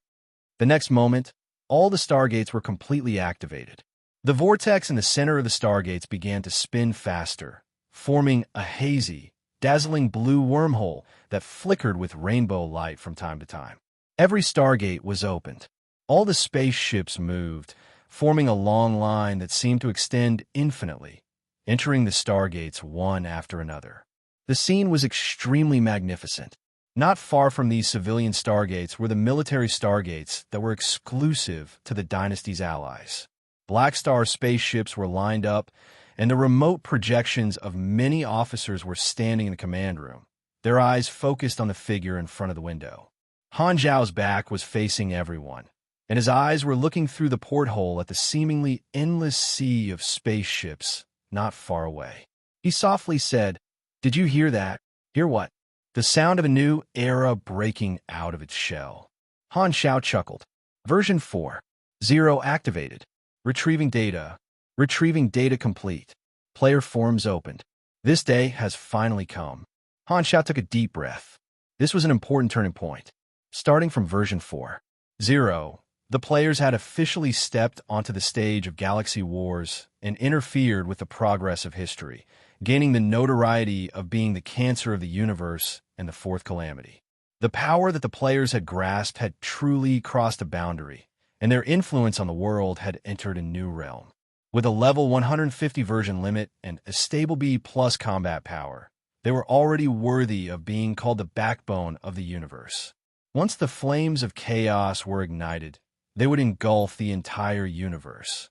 The next moment, all the stargates were completely activated. The vortex in the center of the stargates began to spin faster, forming a hazy, dazzling blue wormhole that flickered with rainbow light from time to time. Every stargate was opened. All the spaceships moved, forming a long line that seemed to extend infinitely, entering the stargates one after another. The scene was extremely magnificent. Not far from these civilian stargates were the military stargates that were exclusive to the dynasty's allies. Black Star spaceships were lined up, and the remote projections of many officers were standing in the command room, their eyes focused on the figure in front of the window. Han Zhao's back was facing everyone, and his eyes were looking through the porthole at the seemingly endless sea of spaceships not far away. He softly said, "Did you hear that?" "Hear what?" "The sound of a new era breaking out of its shell." Han Zhao chuckled. Version 4.0 activated. Retrieving data. Retrieving data complete. Player forums opened. This day has finally come. Han Zhao took a deep breath. This was an important turning point. Starting from version 4.0, the players had officially stepped onto the stage of Galaxy Wars and interfered with the progress of history, gaining the notoriety of being the cancer of the universe and the fourth calamity. The power that the players had grasped had truly crossed a boundary, and their influence on the world had entered a new realm. With a level 150 version limit and a stable B+ combat power, they were already worthy of being called the backbone of the universe. Once the flames of chaos were ignited, they would engulf the entire universe.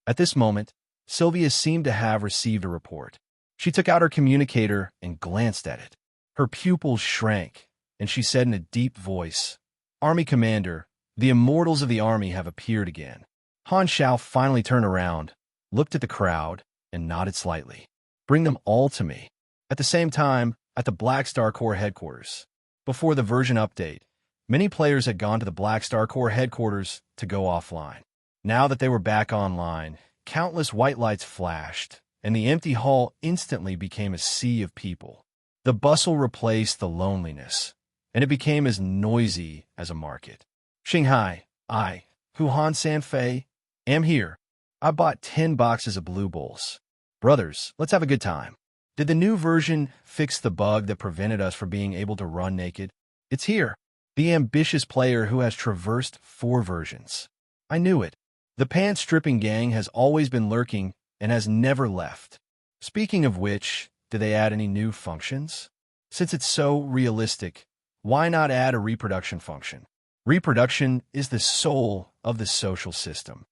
At this moment, Sylvia seemed to have received a report. She took out her communicator and glanced at it. Her pupils shrank, and she said in a deep voice, "Army Commander, the immortals of the army have appeared again." Han Zhao finally turned around, looked at the crowd, and nodded slightly. "Bring them all to me." At the same time, at the Black Star Corps headquarters, before the version update, many players had gone to the Black Star Corps headquarters to go offline. Now that they were back online, countless white lights flashed, and the empty hall instantly became a sea of people. The bustle replaced the loneliness, and it became as noisy as a market. "Shanghai, I, Huhan Sanfei, am here. I bought 10 boxes of Blue Bulls. Brothers, let's have a good time." Did the new version fix the bug that prevented us from being able to run naked? It's here. The ambitious player who has traversed 4 versions. I knew it. The pants-stripping gang has always been lurking and has never left. Speaking of which, did they add any new functions? Since it's so realistic, why not add a reproduction function? Reproduction is the soul of the social system.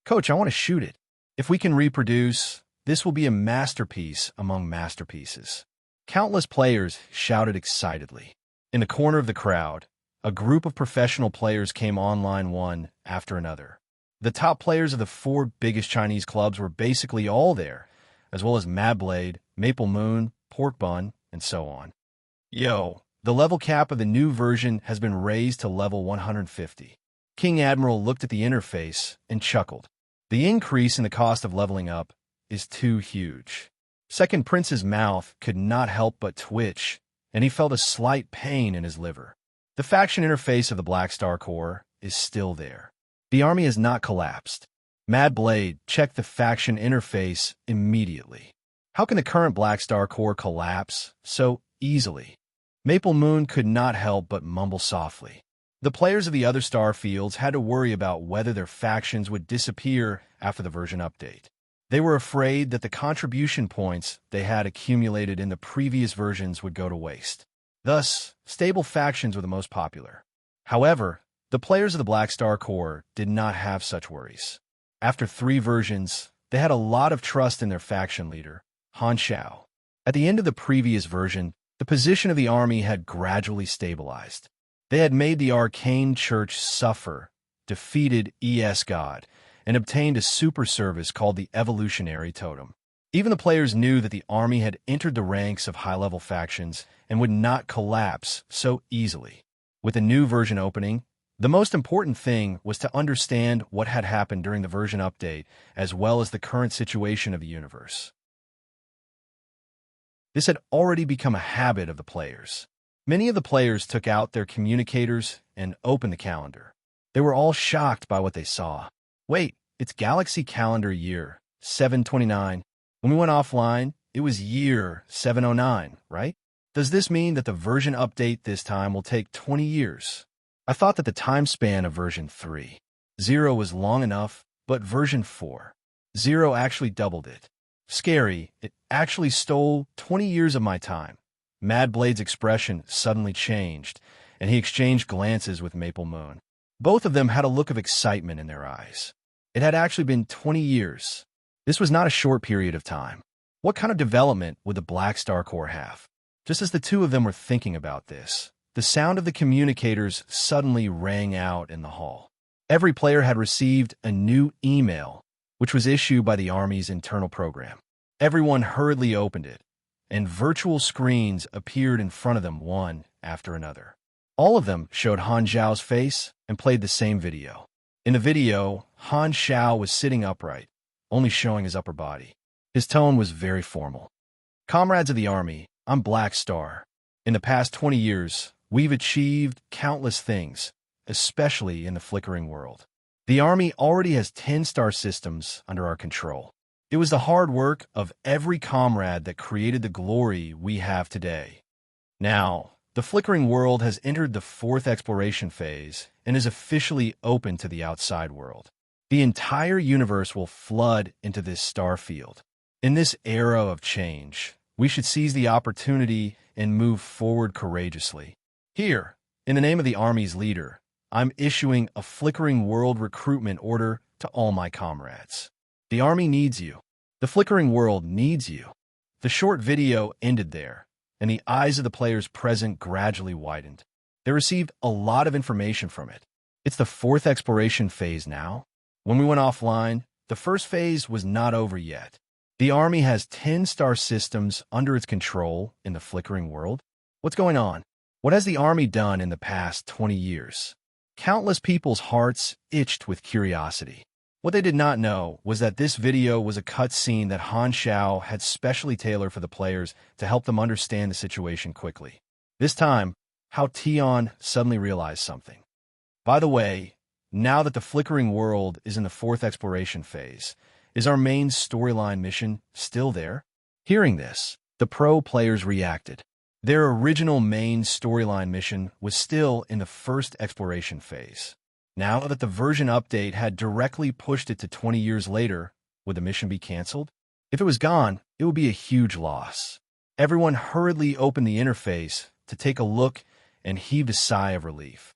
Coach, I want to shoot it. If we can reproduce, this will be a masterpiece among masterpieces. Countless players shouted excitedly. In the corner of the crowd, a group of professional players came online one after another. The top players of the 4 biggest Chinese clubs were basically all there, as well as Mad Blade, Maple Moon, Pork Bun, and so on. Yo, the level cap of the new version has been raised to level 150. King Admiral looked at the interface and chuckled. The increase in the cost of leveling up is too huge. Second Prince's mouth could not help but twitch, and he felt a slight pain in his liver. The faction interface of the Black Star Corps is still there. The army has not collapsed. Mad Blade checked the faction interface immediately. How can the current Black Star Corps collapse so easily? Maple Moon could not help but mumble softly. The players of the other star fields had to worry about whether their factions would disappear after the version update. They were afraid that the contribution points they had accumulated in the previous versions would go to waste. Thus, stable factions were the most popular. However, the players of the Black Star Corps did not have such worries. After 3 versions, they had a lot of trust in their faction leader, Han Xiao. At the end of the previous version, the position of the army had gradually stabilized. They had made the Arcane Church suffer, defeated ES God, and obtained a super service called the Evolutionary Totem. Even the players knew that the army had entered the ranks of high-level factions and would not collapse so easily. With the new version opening, the most important thing was to understand what had happened during the version update, as well as the current situation of the universe. This had already become a habit of the players. Many of the players took out their communicators and opened the calendar. They were all shocked by what they saw. Wait, it's Galaxy Calendar Year 729. When we went offline, it was year 709, right? Does this mean that the version update this time will take 20 years? I thought that the time span of version 3.0 was long enough, but version 4.0 actually doubled it. Scary, it actually stole 20 years of my time. Mad Blade's expression suddenly changed, and he exchanged glances with Maple Moon. Both of them had a look of excitement in their eyes. It had actually been 20 years. This was not a short period of time. What kind of development would the Black Star Corps have? Just as the two of them were thinking about this, the sound of the communicators suddenly rang out in the hall. Every player had received a new email, which was issued by the Army's internal program. Everyone hurriedly opened it, and virtual screens appeared in front of them one after another. All of them showed Han Xiao's face and played the same video. In the video, Han Xiao was sitting upright, only showing his upper body. His tone was very formal. Comrades of the Army, I'm Black Star. In the past 20 years, we've achieved countless things, especially in the flickering world. The Army already has 10 star systems under our control. It was the hard work of every comrade that created the glory we have today. Now, the flickering world has entered the 4th exploration phase and is officially open to the outside world. The entire universe will flood into this star field. In this era of change, we should seize the opportunity and move forward courageously. Here, in the name of the Army's leader, I'm issuing a flickering world recruitment order to all my comrades. The Army needs you. The flickering world needs you. The short video ended there, and the eyes of the players present gradually widened. They received a lot of information from it. It's the 4th exploration phase now. When we went offline, the first phase was not over yet. The Army has 10 star systems under its control in the flickering world. What's going on? What has the Army done in the past 20 years? Countless people's hearts itched with curiosity. What they did not know was that this video was a cutscene that Han Xiao had specially tailored for the players to help them understand the situation quickly. This time, Hao Tian suddenly realized something. By the way, now that the flickering world is in the 4th exploration phase, is our main storyline mission still there? Hearing this, the pro players reacted. Their original main storyline mission was still in the 1st exploration phase. Now that the version update had directly pushed it to 20 years later, would the mission be canceled? If it was gone, it would be a huge loss. Everyone hurriedly opened the interface to take a look and heaved a sigh of relief.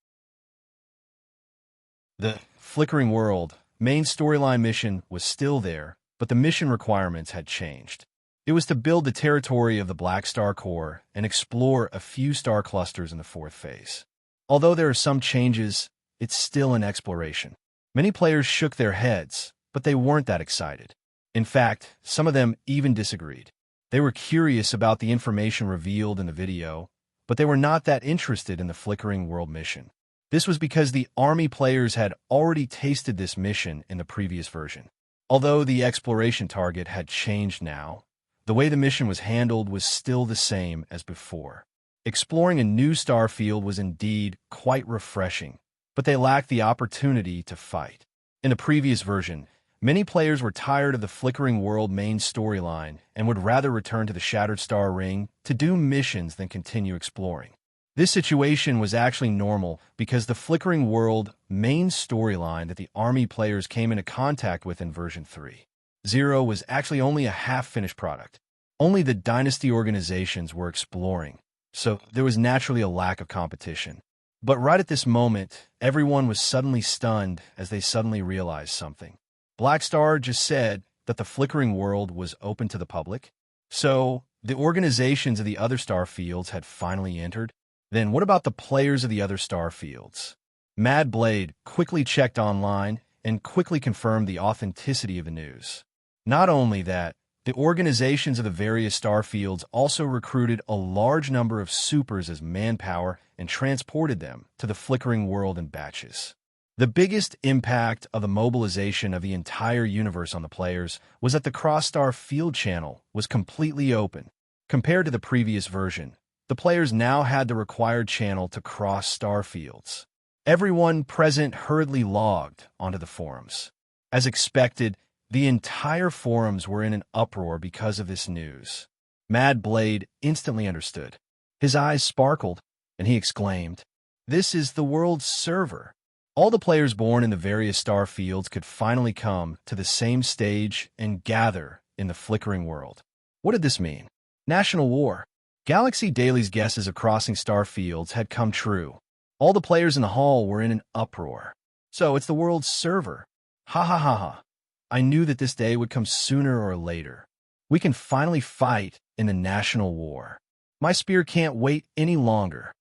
The flickering world main storyline mission was still there, but the mission requirements had changed. It was to build the territory of the Black Star Corps and explore a few star clusters in the 4th phase. Although there are some changes, it's still an exploration. Many players shook their heads, but they weren't that excited. In fact, some of them even disagreed. They were curious about the information revealed in the video, but they were not that interested in the flickering world mission. This was because the Army players had already tasted this mission in the previous version. Although the exploration target had changed now, the way the mission was handled was still the same as before. Exploring a new star field was indeed quite refreshing, but they lacked the opportunity to fight. In the previous version, many players were tired of the flickering world main storyline and would rather return to the Shattered Star Ring to do missions than continue exploring. This situation was actually normal because the Flickering World main storyline that the army players came into contact with in version 3.0 was actually only a half-finished product. Only the dynasty organizations were exploring, so there was naturally a lack of competition. But right at this moment, everyone was suddenly stunned as they suddenly realized something. Blackstar just said that the Flickering World was open to the public. So, the organizations of the other star fields had finally entered? Then what about the players of the other star fields? Mad Blade quickly checked online and quickly confirmed the authenticity of the news. Not only that, the organizations of the various star fields also recruited a large number of supers as manpower and transported them to the Flickering World in batches. The biggest impact of the mobilization of the entire universe on the players was that the cross-star field channel was completely open. Compared to the previous version, the players now had the required channel to cross star fields. Everyone present hurriedly logged onto the forums. As expected, the entire forums were in an uproar because of this news. Mad Blade instantly understood. His eyes sparkled, and he exclaimed, "This is the world's server." All the players born in the various star fields could finally come to the same stage and gather in the Flickering World. What did this mean? National war. Galaxy Daily's guesses of crossing star fields had come true. All the players in the hall were in an uproar. So it's the world's server. Ha ha ha ha. I knew that this day would come sooner or later. We can finally fight in the national war. My spear can't wait any longer.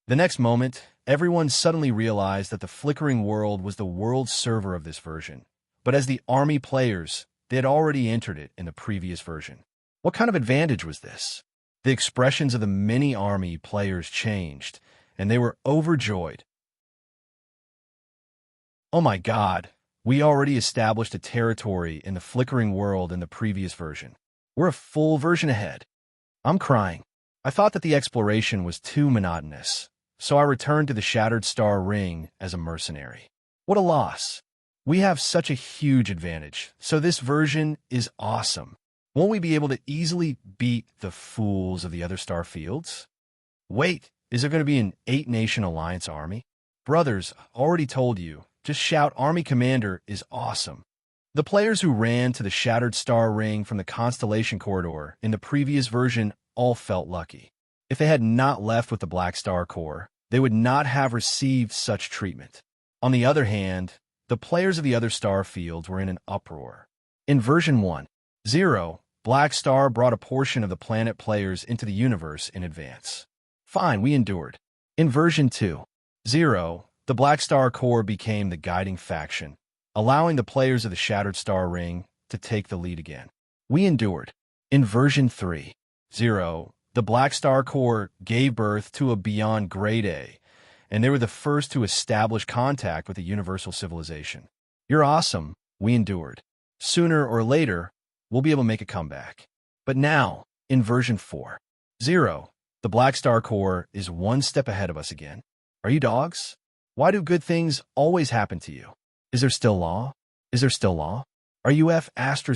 The next moment, everyone suddenly realized that the Flickering World was the world server of this version. But as the army players, they had already entered it in the previous version. What kind of advantage was this? The expressions of the many army players changed, and they were overjoyed. Oh my God, we already established a territory in the Flickering World in the previous version. We're a full version ahead. I'm crying. I thought that the exploration was too monotonous, so I returned to the Shattered Star Ring as a mercenary. What a loss. We have such a huge advantage, so this version is awesome. Won't we be able to easily beat the fools of the other star fields? Wait, is there going to be an 8-nation alliance army? Brothers, already told you, just shout Army Commander is awesome. The players who ran to the Shattered Star Ring from the Constellation Corridor in the previous version all felt lucky. If they had not left with the Black Star Corps, they would not have received such treatment. On the other hand, the players of the other star fields were in an uproar. In version 1.0, Black Star brought a portion of the planet players into the universe in advance. Fine, we endured. In version 2.0, the Black Star Corps became the guiding faction, allowing the players of the Shattered Star Ring to take the lead again. We endured. In version 3.0, the Black Star Corps gave birth to a Beyond Grade A, and they were the first to establish contact with the universal civilization. You're awesome. We endured. Sooner or later, we'll be able to make a comeback. But now, in version 4.0, the Black Star Corps is one step ahead of us again. Are you dogs? Why do good things always happen to you? Is there still law? Is there still law? Are you F**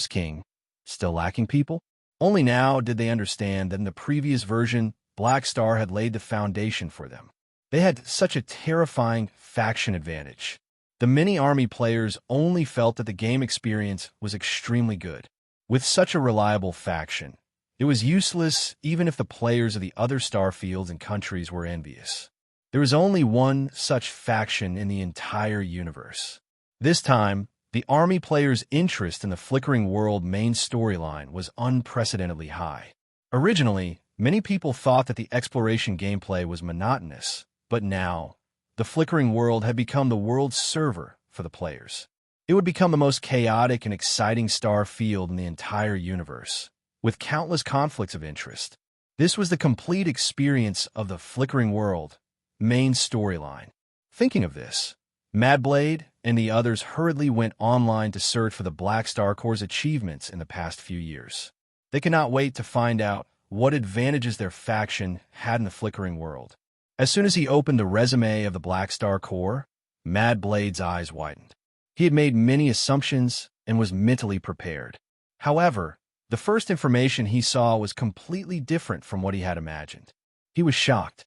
King still lacking people? Only now did they understand that in the previous version, Black Star had laid the foundation for them. They had such a terrifying faction advantage. The many army players only felt that the game experience was extremely good. With such a reliable faction, it was useless even if the players of the other star fields and countries were envious. There was only one such faction in the entire universe. This time, the army players' interest in the Flickering World main storyline was unprecedentedly high. Originally, many people thought that the exploration gameplay was monotonous, but now, the Flickering World had become the world's server for the players. It would become the most chaotic and exciting star field in the entire universe, with countless conflicts of interest. This was the complete experience of the Flickering World main storyline. Thinking of this, Mad Blade and the others hurriedly went online to search for the Black Star Corps' achievements in the past few years. They could not wait to find out what advantages their faction had in the Flickering World. As soon as he opened the resume of the Black Star Corps, Mad Blade's eyes widened. He had made many assumptions and was mentally prepared. However, the first information he saw was completely different from what he had imagined. He was shocked.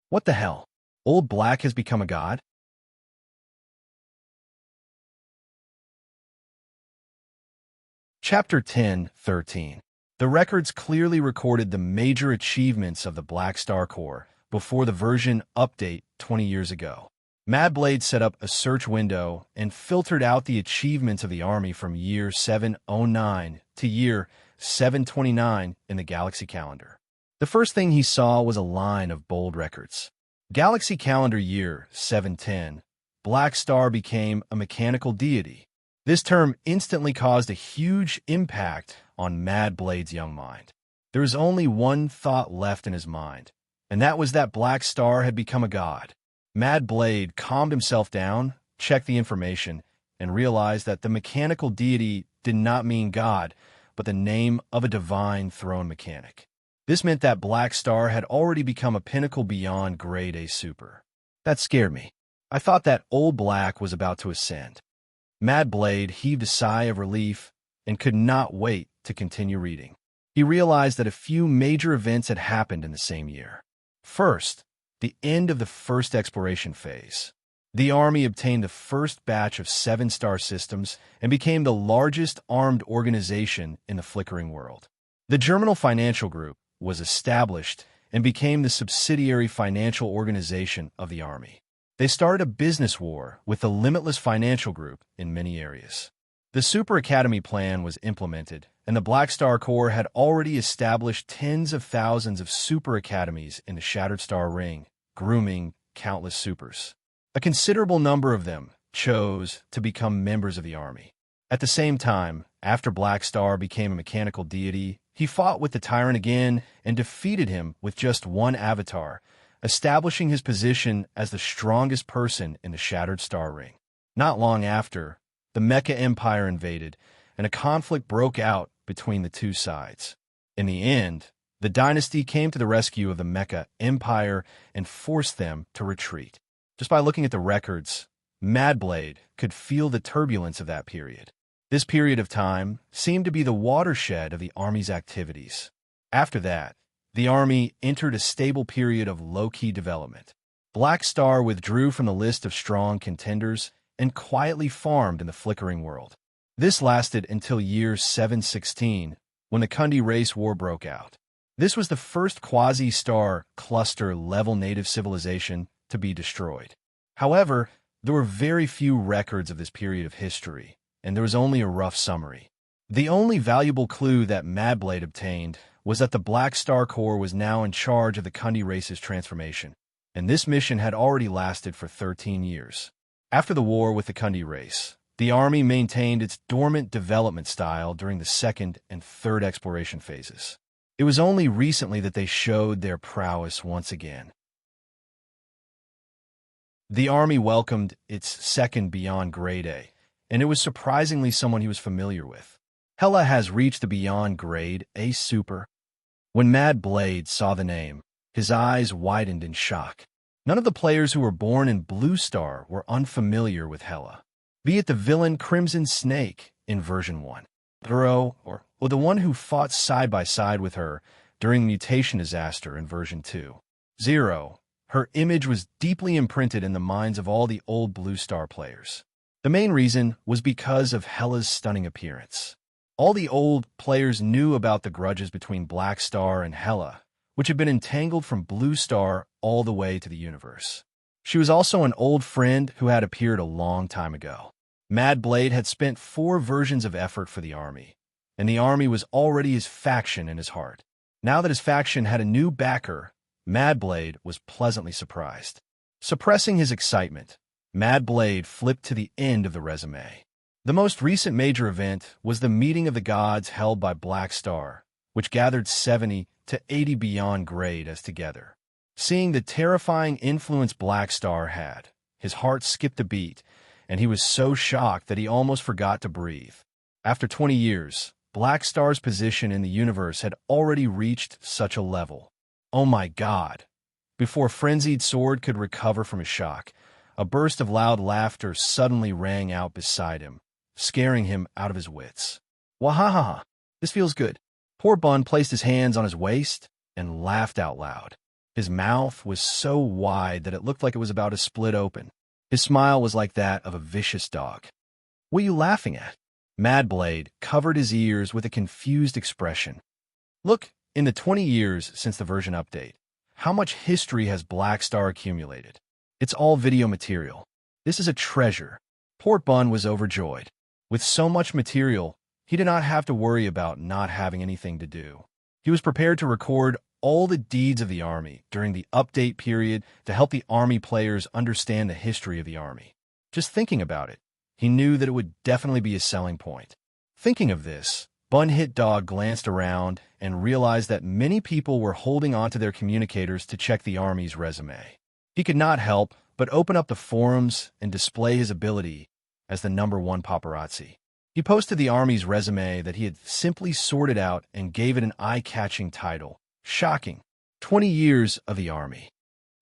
What the hell? Old Black has become a god? Chapter 10:13. The records clearly recorded the major achievements of the Black Star Corps before the version update 20 years ago. Mad Blade set up a search window and filtered out the achievements of the army from year 709 to year 729 in the Galaxy calendar. The first thing he saw was a line of bold records. Galaxy calendar year 710, Black Star became a mechanical deity. This term instantly caused a huge impact on Mad Blade's young mind. There was only one thought left in his mind, and that was that Black Star had become a god. Mad Blade calmed himself down, checked the information, and realized that the mechanical deity did not mean god, but the name of a divine throne mechanic. This meant that Black Star had already become a pinnacle beyond Grade A super. That scared me. I thought that Old Black was about to ascend. Mad Blade heaved a sigh of relief and could not wait to continue reading. He realized that a few major events had happened in the same year. First, the end of the first exploration phase. The Army obtained the first batch of 7-star systems and became the largest armed organization in the flickering world. The Germinal Financial Group was established and became the subsidiary financial organization of the Army. They started a business war with the Limitless Financial Group in many areas. The Super Academy plan was implemented, and the Black Star Corps had already established tens of thousands of super academies in the Shattered Star Ring, grooming countless supers. A considerable number of them chose to become members of the Army. At the same time, after Black Star became a mechanical deity, he fought with the Tyrant again and defeated him with just one avatar, establishing his position as the strongest person in the Shattered Star Ring. Not long after, the Mecha Empire invaded, and a conflict broke out between the two sides. In the end, the dynasty came to the rescue of the Mecha Empire and forced them to retreat. Just by looking at the records, Mad Blade could feel the turbulence of that period. This period of time seemed to be the watershed of the Army's activities. After that, the Army entered a stable period of low-key development. Black Star withdrew from the list of strong contenders and quietly farmed in the flickering world. This lasted until year 716, when the Kundi race war broke out. This was the first quasi-star cluster-level native civilization to be destroyed. However, there were very few records of this period of history, and there was only a rough summary. The only valuable clue that Mad Blade obtained was that the Black Star Corps was now in charge of the Kundi race's transformation, and this mission had already lasted for 13 years. After the war with the Kundi race, the Army maintained its dormant development style during the second and third exploration phases. It was only recently that they showed their prowess once again. The Army welcomed its second Beyond Grade A, and it was surprisingly someone he was familiar with. Hela has reached the Beyond Grade A Super. When Mad Blade saw the name, his eyes widened in shock. None of the players who were born in Blue Star were unfamiliar with Hela, be it the villain Crimson Snake in version 1, Zero, or the one who fought side by side with her during the mutation disaster in version 2. Zero, her image was deeply imprinted in the minds of all the old Blue Star players. The main reason was because of Hela's stunning appearance. All the old players knew about the grudges between Black Star and Hela, which had been entangled from Blue Star all the way to the universe. She was also an old friend who had appeared a long time ago. Mad Blade had spent 4 versions of effort for the Army, and the Army was already his faction in his heart. Now that his faction had a new backer, Mad Blade was pleasantly surprised. Suppressing his excitement, Mad Blade flipped to the end of the resume. The most recent major event was the Meeting of the Gods held by Black Star, which gathered 70 to 80 Beyond Grade as together. Seeing the terrifying influence Black Star had, his heart skipped a beat, and he was so shocked that he almost forgot to breathe. After 20 years, Black Star's position in the universe had already reached such a level. Oh my God! Before Frenzied Sword could recover from his shock, a burst of loud laughter suddenly rang out beside him, scaring him out of his wits. Wahahaha! This feels good. Poor Bun placed his hands on his waist and laughed out loud. His mouth was so wide that it looked like it was about to split open. His smile was like that of a vicious dog. "What are you laughing at?" Madblade covered his ears with a confused expression. "Look, in the 20 years since the version update, how much history has Black Star accumulated? It's all video material. This is a treasure." Port Bun was overjoyed. With so much material, he did not have to worry about not having anything to do. He was prepared to record all the deeds of the army during the update period to help the army players understand the history of the army. Just thinking about it, he knew that it would definitely be a selling point. Thinking of this, Bun Hit Dog glanced around and realized that many people were holding onto their communicators to check the army's resume. He could not help but open up the forums and display his ability as the #1 paparazzi. He posted the army's resume that he had simply sorted out and gave it an eye-catching title. Shocking. 20 years of the army.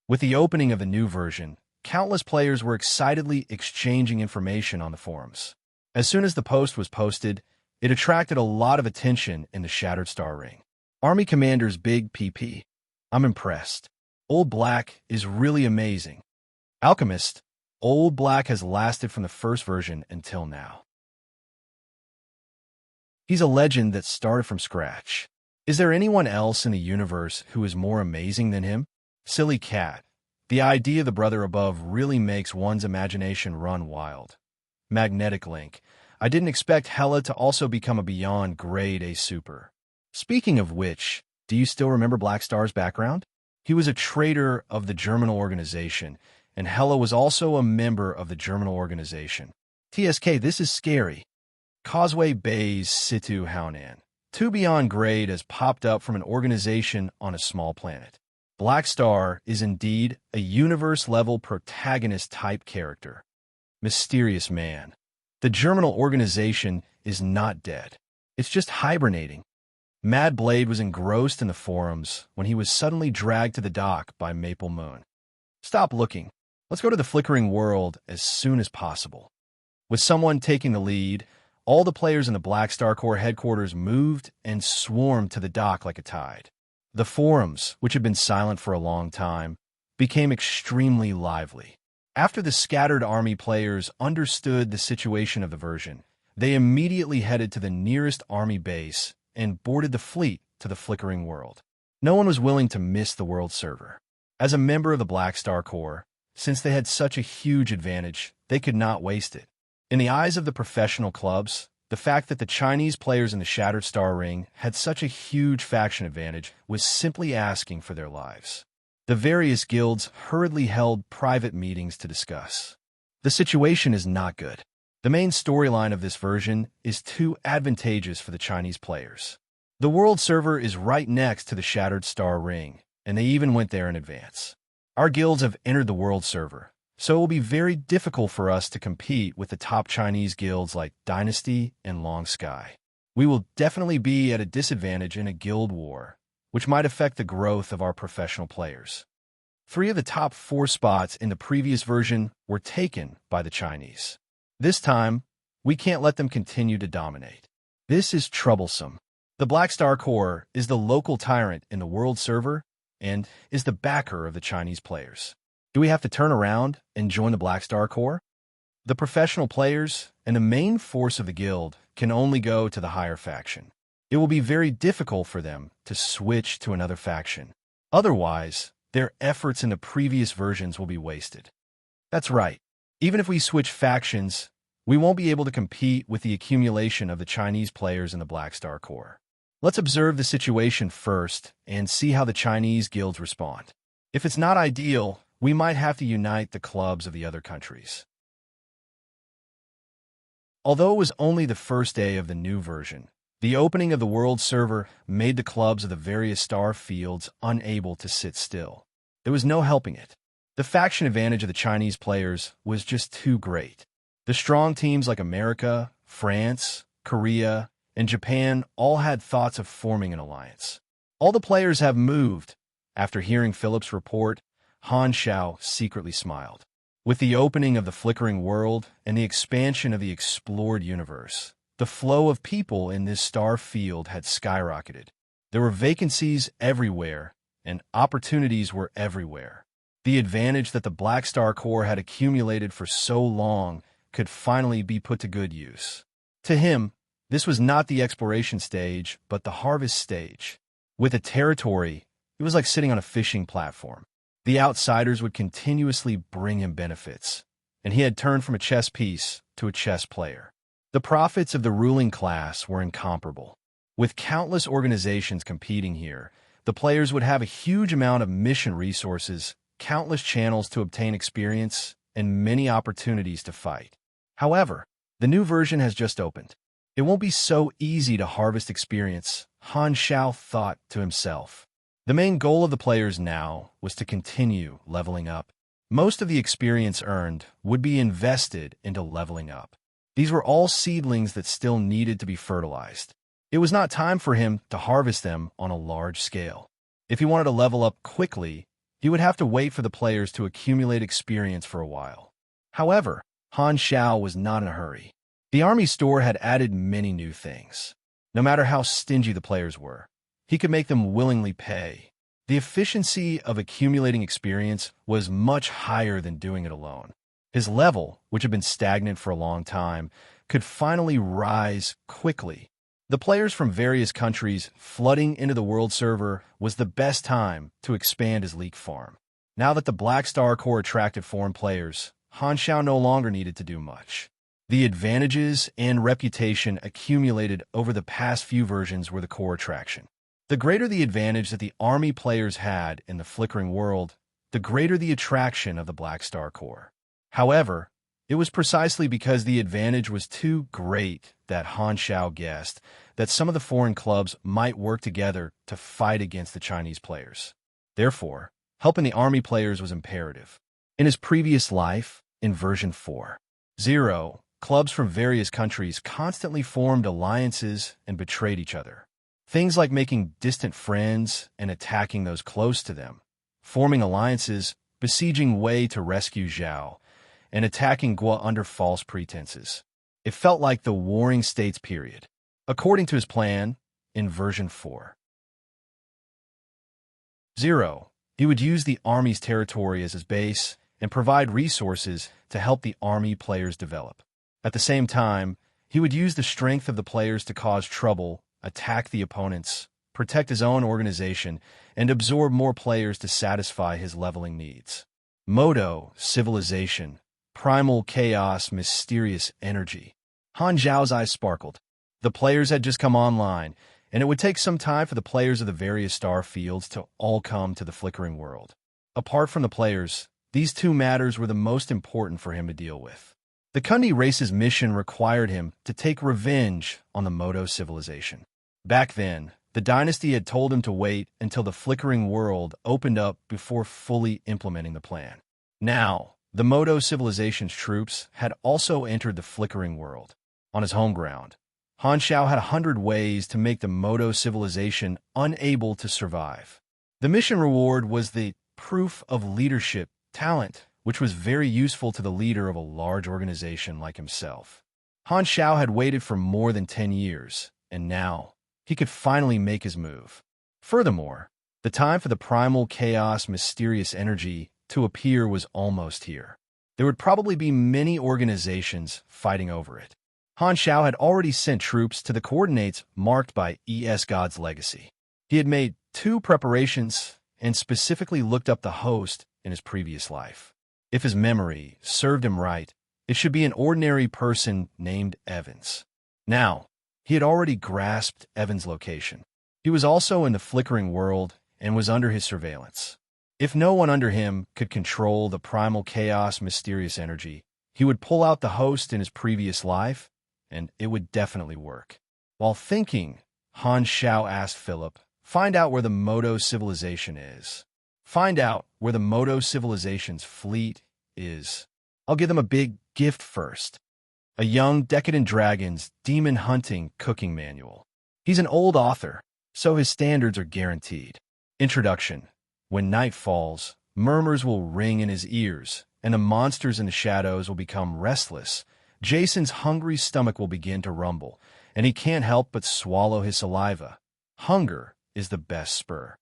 With the opening of the new version, countless players were excitedly exchanging information on the forums. As soon as the post was posted, it attracted a lot of attention in the Shattered Star Ring. Army Commander's Big PP. "I'm impressed. Old Black is really amazing." Alchemist. "Old Black has lasted from the first version until now. He's a legend that started from scratch. Is there anyone else in the universe who is more amazing than him?" Silly Cat. "The idea of the brother above really makes one's imagination run wild." Magnetic Link. "I didn't expect Hela to also become a beyond grade A super." Speaking of which, do you still remember Black Star's background? He was a traitor of the Germinal Organization, and Hela was also a member of the Germinal Organization. TSK, this is scary. Causeway Bay's Situ Haunan. 2 beyond grade has popped up from an organization on a small planet. Black Star is indeed a universe-level protagonist-type character. Mysterious Man. The Germinal Organization is not dead. It's just hibernating. Mad Blade was engrossed in the forums when he was suddenly dragged to the dock by Maple Moon. Stop looking. Let's go to the Flickering World as soon as possible. With someone taking the lead, all the players in the Black Star Corps headquarters moved and swarmed to the dock like a tide. The forums, which had been silent for a long time, became extremely lively. After the scattered army players understood the situation of the version, they immediately headed to the nearest army base and boarded the fleet to the Flickering World. No one was willing to miss the world server. As a member of the Black Star Corps, since they had such a huge advantage, they could not waste it. In the eyes of the professional clubs, the fact that the Chinese players in the Shattered Star Ring had such a huge faction advantage was simply asking for their lives. The various guilds hurriedly held private meetings to discuss. The situation is not good. The main storyline of this version is too advantageous for the Chinese players. The world server is right next to the Shattered Star Ring, and they even went there in advance. Our guilds have entered the world server, so it will be very difficult for us to compete with the top Chinese guilds like Dynasty and Long Sky. We will definitely be at a disadvantage in a guild war, which might affect the growth of our professional players. 3 of the top 4 spots in the previous version were taken by the Chinese. This time, we can't let them continue to dominate. This is troublesome. The Black Star Corps is the local tyrant in the world server and is the backer of the Chinese players. Do we have to turn around and join the Black Star Corps? The professional players and the main force of the guild can only go to the higher faction. It will be very difficult for them to switch to another faction. Otherwise, their efforts in the previous versions will be wasted. That's right. Even if we switch factions, we won't be able to compete with the accumulation of the Chinese players in the Black Star Corps. Let's observe the situation first and see how the Chinese guilds respond. If it's not ideal, we might have to unite the clubs of the other countries. Although it was only the first day of the new version, the opening of the world server made the clubs of the various star fields unable to sit still. There was no helping it. The faction advantage of the Chinese players was just too great. The strong teams like America, France, Korea, and Japan all had thoughts of forming an alliance. All the players have moved. After hearing Philip's report, Han Xiao secretly smiled. With the opening of the Flickering World and the expansion of the explored universe, the flow of people in this star field had skyrocketed. There were vacancies everywhere, and opportunities were everywhere. The advantage that the Black Star Corps had accumulated for so long could finally be put to good use. To him, this was not the exploration stage, but the harvest stage. With a territory, it was like sitting on a fishing platform. The outsiders would continuously bring him benefits, and he had turned from a chess piece to a chess player. The profits of the ruling class were incomparable. With countless organizations competing here, the players would have a huge amount of mission resources, countless channels to obtain experience, and many opportunities to fight. However, the new version has just opened. It won't be so easy to harvest experience, Han Xiao thought to himself. The main goal of the players now was to continue leveling up. Most of the experience earned would be invested into leveling up. These were all seedlings that still needed to be fertilized. It was not time for him to harvest them on a large scale. If he wanted to level up quickly, he would have to wait for the players to accumulate experience for a while. However, Han Xiao was not in a hurry. The army store had added many new things. No matter how stingy the players were, he could make them willingly pay. The efficiency of accumulating experience was much higher than doing it alone. His level, which had been stagnant for a long time, could finally rise quickly. The players from various countries flooding into the world server was the best time to expand his leak farm. Now that the Black Star Corps attracted foreign players, Han Xiao no longer needed to do much. The advantages and reputation accumulated over the past few versions were the core attraction. The greater the advantage that the army players had in the flickering world, the greater the attraction of the Black Star Corps. However, it was precisely because the advantage was too great that Han Xiao guessed that some of the foreign clubs might work together to fight against the Chinese players. Therefore, helping the army players was imperative. In his previous life, in version 4.0, clubs from various countries constantly formed alliances and betrayed each other. Things like making distant friends and attacking those close to them, forming alliances, besieging Wei to rescue Zhao, and attacking Guo under false pretenses. It felt like the Warring States period. According to his plan, in version 4.0, he would use the army's territory as his base and provide resources to help the army players develop. At the same time, he would use the strength of the players to cause trouble, attack the opponents, protect his own organization, and absorb more players to satisfy his leveling needs. Modo, civilization, primal chaos, mysterious energy. Han Zhao's eyes sparkled. The players had just come online, and it would take some time for the players of the various star fields to all come to the flickering world. Apart from the players, these two matters were the most important for him to deal with. The Kundi race's mission required him to take revenge on the Modo civilization. Back then, the dynasty had told him to wait until the flickering world opened up before fully implementing the plan. Now, the Modo civilization's troops had also entered the flickering world. On his home ground, Han Xiao had 100 ways to make the Modo civilization unable to survive. The mission reward was the proof of leadership talent, which was very useful to the leader of a large organization like himself. Han Xiao had waited for more than 10 years, and now he could finally make his move. Furthermore, the time for the primal chaos mysterious energy to appear was almost here. There would probably be many organizations fighting over it. Han Xiao had already sent troops to the coordinates marked by ES God's Legacy. He had made 2 preparations and specifically looked up the host in his previous life. If his memory served him right, it should be an ordinary person named Evans. Now, he had already grasped Evans' location. He was also in the flickering world and was under his surveillance. If no one under him could control the primal chaos mysterious energy, he would pull out the host in his previous life, and it would definitely work. While thinking, Han Xiao asked Philip, "Find out where the Modo civilization is. Find out where the Modo civilization's fleet is. I'll give them a big gift first. A young decadent dragon's demon hunting cooking manual. He's an old author, so his standards are guaranteed." Introduction. When night falls, murmurs will ring in his ears, and the monsters in the shadows will become restless. Jason's hungry stomach will begin to rumble, and he can't help but swallow his saliva. Hunger is the best spur.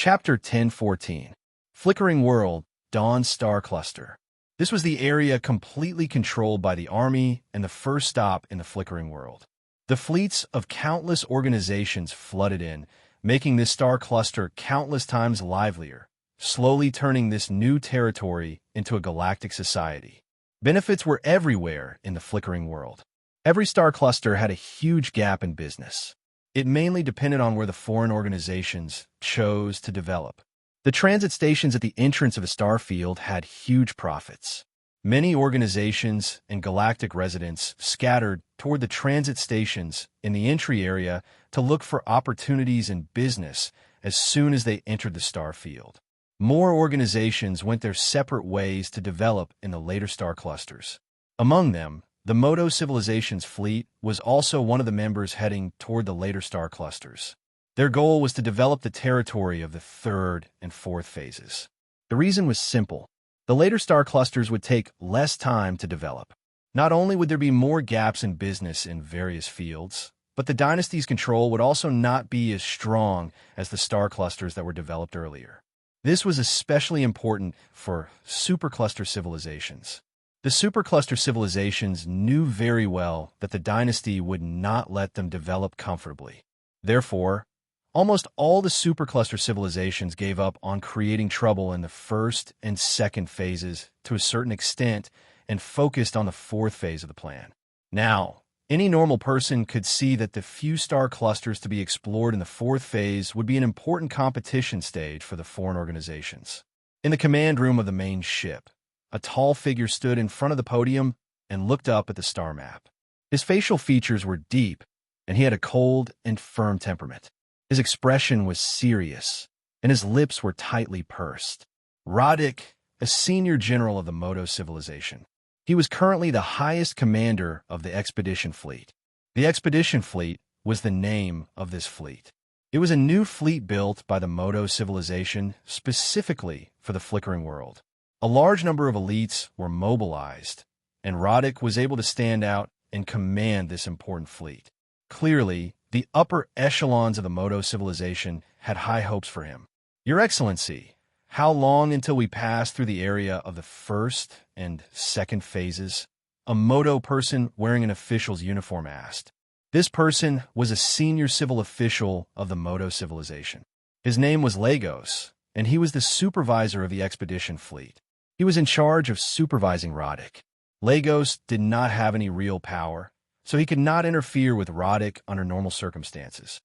Chapter 1014. Flickering World, Dawn Star Cluster. This was the area completely controlled by the army and the first stop in the Flickering World. The fleets of countless organizations flooded in, making this star cluster countless times livelier, slowly turning this new territory into a galactic society. Benefits were everywhere in the Flickering World. Every star cluster had a huge gap in business. It mainly depended on where the foreign organizations chose to develop. The transit stations at the entrance of a star field had huge profits. Many organizations and galactic residents scattered toward the transit stations in the entry area to look for opportunities in business as soon as they entered the star field. More organizations went their separate ways to develop in the later star clusters. Among them, the Moto civilization's fleet was also one of the members heading toward the later star clusters. Their goal was to develop the territory of the third and fourth phases. The reason was simple. The later star clusters would take less time to develop. Not only would there be more gaps in business in various fields, but the dynasty's control would also not be as strong as the star clusters that were developed earlier. This was especially important for supercluster civilizations. The supercluster civilizations knew very well that the dynasty would not let them develop comfortably. Therefore, almost all the supercluster civilizations gave up on creating trouble in the first and second phases to a certain extent and focused on the fourth phase of the plan. Now, any normal person could see that the few star clusters to be explored in the fourth phase would be an important competition stage for the foreign organizations. In the command room of the main ship, a tall figure stood in front of the podium and looked up at the star map. His facial features were deep, and he had a cold and firm temperament. His expression was serious, and his lips were tightly pursed. Roddick, a senior general of the Moto civilization. He was currently the highest commander of the expedition fleet. The expedition fleet was the name of this fleet. It was a new fleet built by the Moto civilization specifically for the Flickering World. A large number of elites were mobilized, and Roddick was able to stand out and command this important fleet. Clearly, the upper echelons of the Moto civilization had high hopes for him. Your Excellency, how long until we pass through the area of the first and second phases? A Moto person wearing an official's uniform asked. This person was a senior civil official of the Moto civilization. His name was Lagos, and he was the supervisor of the expedition fleet. He was in charge of supervising Roddick. Lagos did not have any real power, so he could not interfere with Roddick under normal circumstances.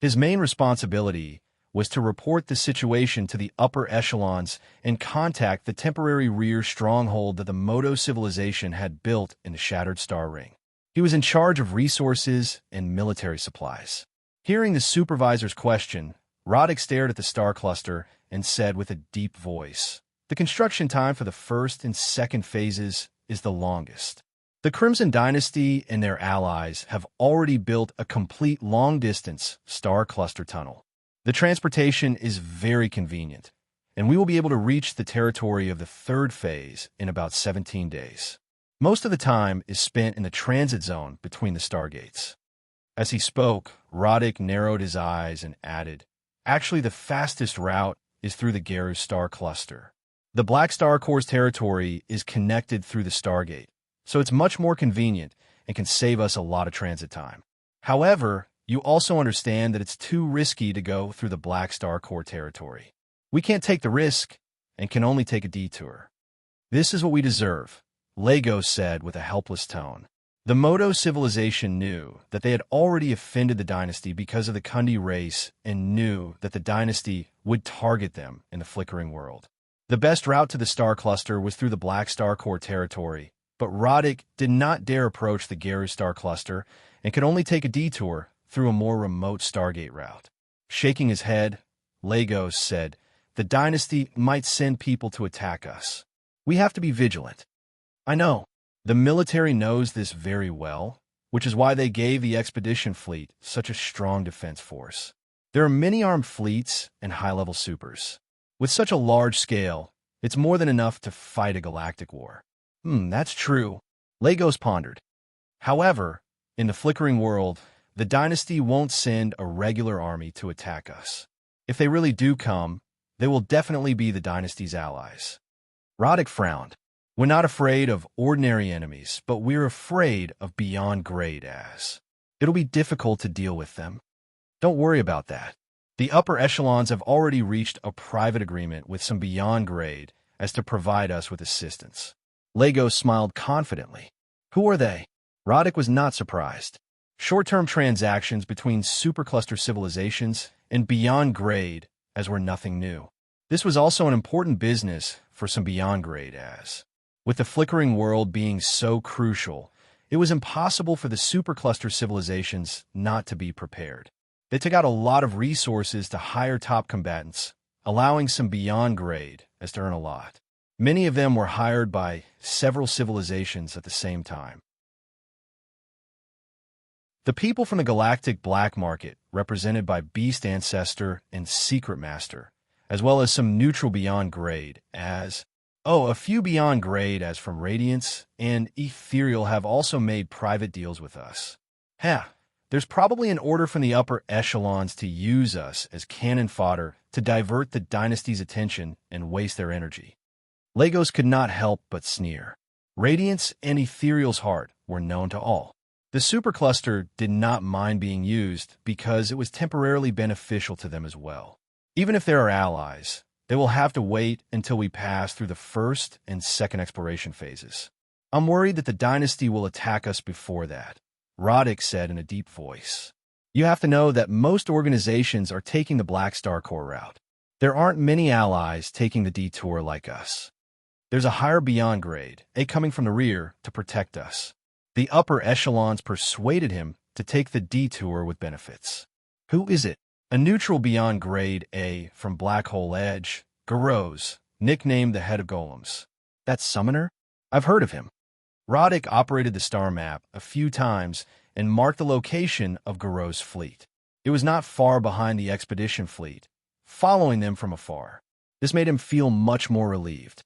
His main responsibility was to report the situation to the upper echelons and contact the temporary rear stronghold that the Moto civilization had built in the Shattered Star Ring. He was in charge of resources and military supplies. Hearing the supervisor's question, Roddick stared at the star cluster and said with a deep voice, "The construction time for the first and second phases is the longest. The Crimson Dynasty and their allies have already built a complete long-distance star cluster tunnel. The transportation is very convenient, and we will be able to reach the territory of the third phase in about 17 days. Most of the time is spent in the transit zone between the stargates." As he spoke, Roddick narrowed his eyes and added, "Actually, the fastest route is through the Geru star cluster. The Black Star Corps' territory is connected through the Stargate, so it's much more convenient and can save us a lot of transit time. However, you also understand that it's too risky to go through the Black Star Corps territory. We can't take the risk and can only take a detour." "This is what we deserve," Lagos said with a helpless tone. The Moto civilization knew that they had already offended the dynasty because of the Kundi race and knew that the dynasty would target them in the Flickering World. The best route to the star cluster was through the Black Star Corps territory, but Roddick did not dare approach the Geru star cluster and could only take a detour through a more remote Stargate route. Shaking his head, Lagos said, "The dynasty might send people to attack us. We have to be vigilant." "I know. The military knows this very well, which is why they gave the expedition fleet such a strong defense force. There are many armed fleets and high-level supers. With such a large scale, it's more than enough to fight a galactic war." That's true," Lagos pondered. "However, in the Flickering World, the dynasty won't send a regular army to attack us. If they really do come, they will definitely be the dynasty's allies. Roddick frowned. We're not afraid of ordinary enemies, but we're afraid of beyond grade as. It'll be difficult to deal with them. Don't worry about that. The upper echelons have already reached a private agreement with some beyond grade as to provide us with assistance. Lagos smiled confidently. Who are they? Roddick was not surprised. Short-term transactions between supercluster civilizations and beyond grade as were nothing new. This was also an important business for some beyond grade as. With the flickering world being so crucial, it was impossible for the supercluster civilizations not to be prepared. They took out a lot of resources to hire top combatants, allowing some beyond grade as to earn a lot. Many of them were hired by several civilizations at the same time. The people from the galactic black market, represented by Beast Ancestor and Secret Master, as well as some neutral beyond grade as, a few beyond grade as from Radiance and Ethereal have also made private deals with us. There's probably an order from the upper echelons to use us as cannon fodder to divert the dynasty's attention and waste their energy. Lagos could not help but sneer. Radiance and Ethereal's heart were known to all. The supercluster did not mind being used because it was temporarily beneficial to them as well. Even if there are allies, they will have to wait until we pass through the first and second exploration phases. I'm worried that the dynasty will attack us before that, Roddick said in a deep voice. You have to know that most organizations are taking the Black Star Core route. There aren't many allies taking the detour like us. There's a higher beyond grade, coming from the rear to protect us. The upper echelons persuaded him to take the detour with benefits. Who is it? A neutral beyond grade A from Black Hole Edge, Garose, nicknamed the Head of Golems. That summoner? I've heard of him. Roddick operated the star map a few times and marked the location of Garose's fleet. It was not far behind the expedition fleet, following them from afar. This made him feel much more relieved.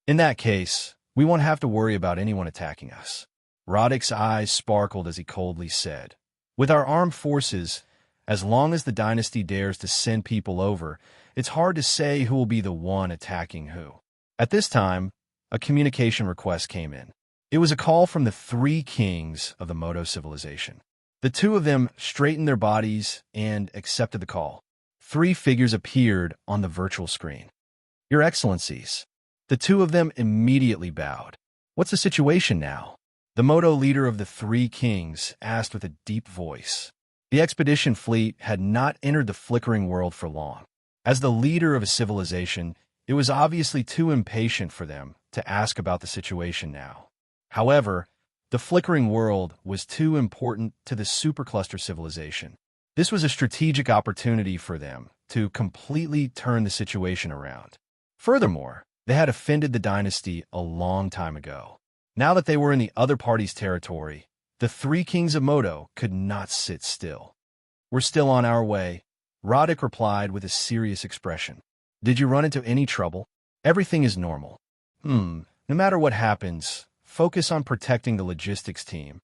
In that case, we won't have to worry about anyone attacking us. Roddick's eyes sparkled as he coldly said, with our armed forces, as long as the dynasty dares to send people over, it's hard to say who will be the one attacking who. At this time, a communication request came in. It was a call from the three kings of the Moto civilization. The two of them straightened their bodies and accepted the call. Three figures appeared on the virtual screen. Your Excellencies. The two of them immediately bowed. What's the situation now? The Moto leader of the three kings asked with a deep voice. The expedition fleet had not entered the flickering world for long. As the leader of a civilization, it was obviously too impatient for them to ask about the situation now. However, the flickering world was too important to the supercluster civilization. This was a strategic opportunity for them to completely turn the situation around. Furthermore, they had offended the dynasty a long time ago. Now that they were in the other party's territory, the three kings of Moto could not sit still. We're still on our way, Roddick replied with a serious expression. Did you run into any trouble? Everything is normal. No matter what happens, focus on protecting the logistics team,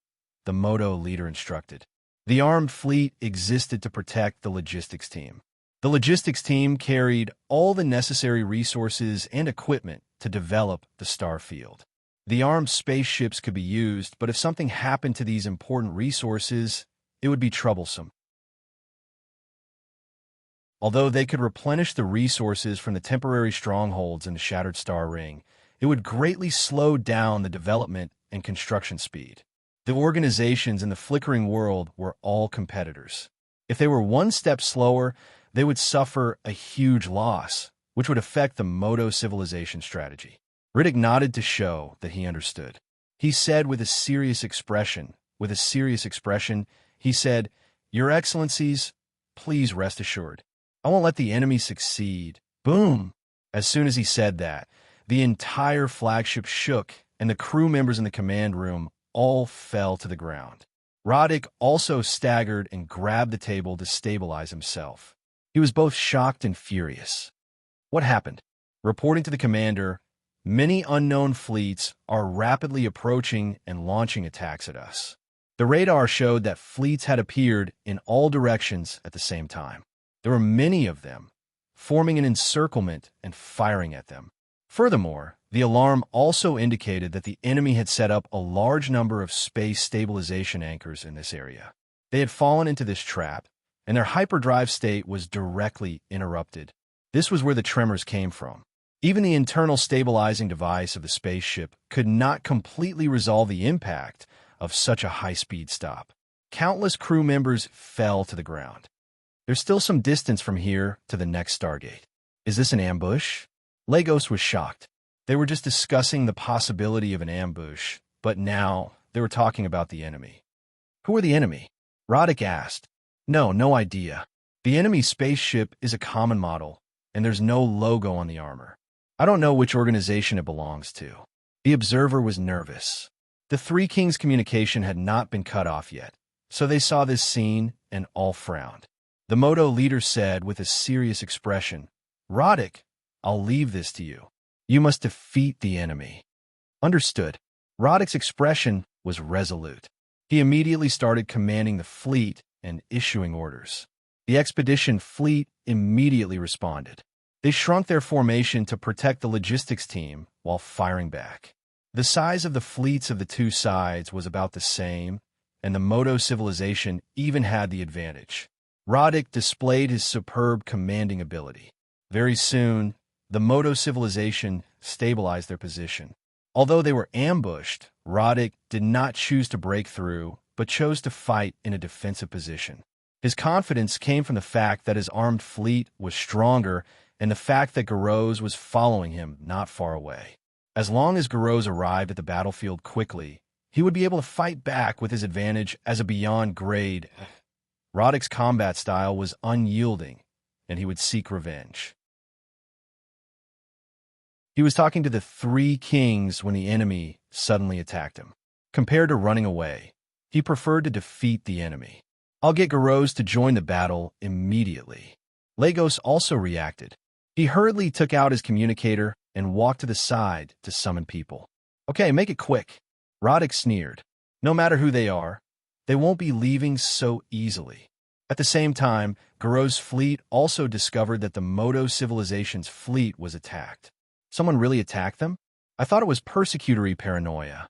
the Moto leader instructed. The armed fleet existed to protect the logistics team. The logistics team carried all the necessary resources and equipment to develop the star field. The armed spaceships could be used, but if something happened to these important resources, it would be troublesome. Although they could replenish the resources from the temporary strongholds in the Shattered Star Ring, it would greatly slow down the development and construction speed. The organizations in the flickering world were all competitors. If they were one step slower, they would suffer a huge loss, which would affect the Moto civilization strategy. Riddick nodded to show that he understood. He said with a serious expression, he said, Your Excellencies, please rest assured. I won't let the enemy succeed. Boom! As soon as he said that, the entire flagship shook and the crew members in the command room all fell to the ground. Roddick also staggered and grabbed the table to stabilize himself. He was both shocked and furious. What happened? Reporting to the commander, many unknown fleets are rapidly approaching and launching attacks at us. The radar showed that fleets had appeared in all directions at the same time. There were many of them, forming an encirclement and firing at them. Furthermore, the alarm also indicated that the enemy had set up a large number of space stabilization anchors in this area. They had fallen into this trap, and their hyperdrive state was directly interrupted. This was where the tremors came from. Even the internal stabilizing device of the spaceship could not completely resolve the impact of such a high-speed stop. Countless crew members fell to the ground. There's still some distance from here to the next Stargate. Is this an ambush? Lagos was shocked. They were just discussing the possibility of an ambush, but now they were talking about the enemy. Who are the enemy? Roddick asked. No idea. The enemy spaceship is a common model, and there's no logo on the armor. I don't know which organization it belongs to. The observer was nervous. The Three Kings communication had not been cut off yet, so they saw this scene and all frowned. The Moto leader said with a serious expression, Roddick, I'll leave this to you. You must defeat the enemy. Understood. Roddick's expression was resolute. He immediately started commanding the fleet and issuing orders. The expedition fleet immediately responded. They shrunk their formation to protect the logistics team while firing back. The size of the fleets of the two sides was about the same, and the Moto civilization even had the advantage. Roddick displayed his superb commanding ability. Very soon, the Moto civilization stabilized their position. Although they were ambushed, Roddick did not choose to break through, but chose to fight in a defensive position. His confidence came from the fact that his armed fleet was stronger and the fact that Garros was following him not far away. As long as Garros arrived at the battlefield quickly, he would be able to fight back with his advantage as a beyond grade. Roddick's combat style was unyielding, and he would seek revenge. He was talking to the Three Kings when the enemy suddenly attacked him. Compared to running away, he preferred to defeat the enemy. I'll get Garros to join the battle immediately. Lagos also reacted. He hurriedly took out his communicator and walked to the side to summon people. Okay, make it quick. Roddick sneered. No matter who they are, they won't be leaving so easily. At the same time, Garros' fleet also discovered that the Moto civilization's fleet was attacked. Someone really attacked them? I thought it was persecutory paranoia.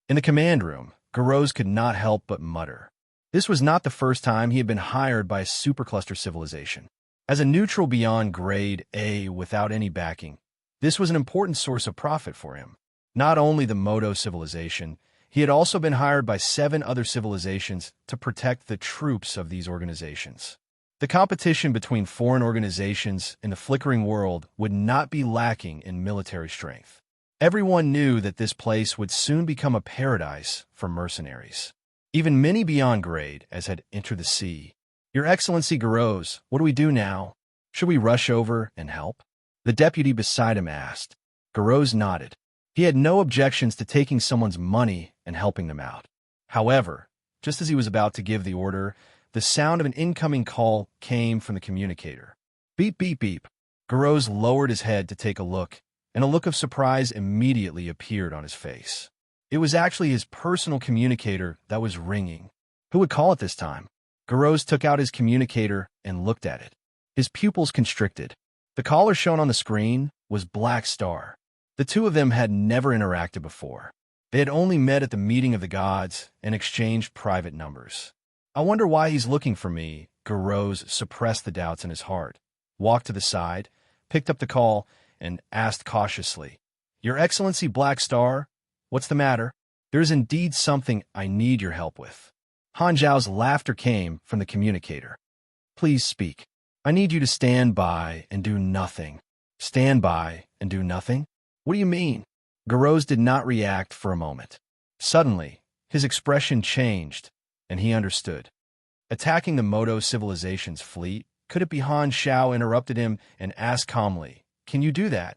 In the command room, Garros could not help but mutter. This was not the first time he had been hired by a supercluster civilization. As a neutral beyond grade A without any backing, this was an important source of profit for him. Not only the Moto civilization, he had also been hired by 7 other civilizations to protect the troops of these organizations. The competition between foreign organizations in the flickering world would not be lacking in military strength. Everyone knew that this place would soon become a paradise for mercenaries. Even many beyond grade as had entered the sea. Your Excellency Garros, what do we do now? Should we rush over and help? The deputy beside him asked. Garros nodded. He had no objections to taking someone's money and helping them out. However, just as he was about to give the order, the sound of an incoming call came from the communicator. Beep, beep, beep. Garros lowered his head to take a look, and a look of surprise immediately appeared on his face. It was actually his personal communicator that was ringing. Who would call it this time? Garros took out his communicator and looked at it. His pupils constricted. The caller shown on the screen was Black Star. The two of them had never interacted before. They had only met at the meeting of the gods and exchanged private numbers. I wonder why he's looking for me. Garros suppressed the doubts in his heart, walked to the side, picked up the call, and asked cautiously, Your Excellency Black Star, what's the matter? There is indeed something I need your help with. Han Zhao's laughter came from the communicator. Please speak. I need you to stand by and do nothing. Stand by and do nothing? What do you mean? Garros did not react for a moment. Suddenly, his expression changed, and he understood. Attacking the Moto civilization's fleet? Could it be Han Zhao interrupted him and asked calmly, Can you do that?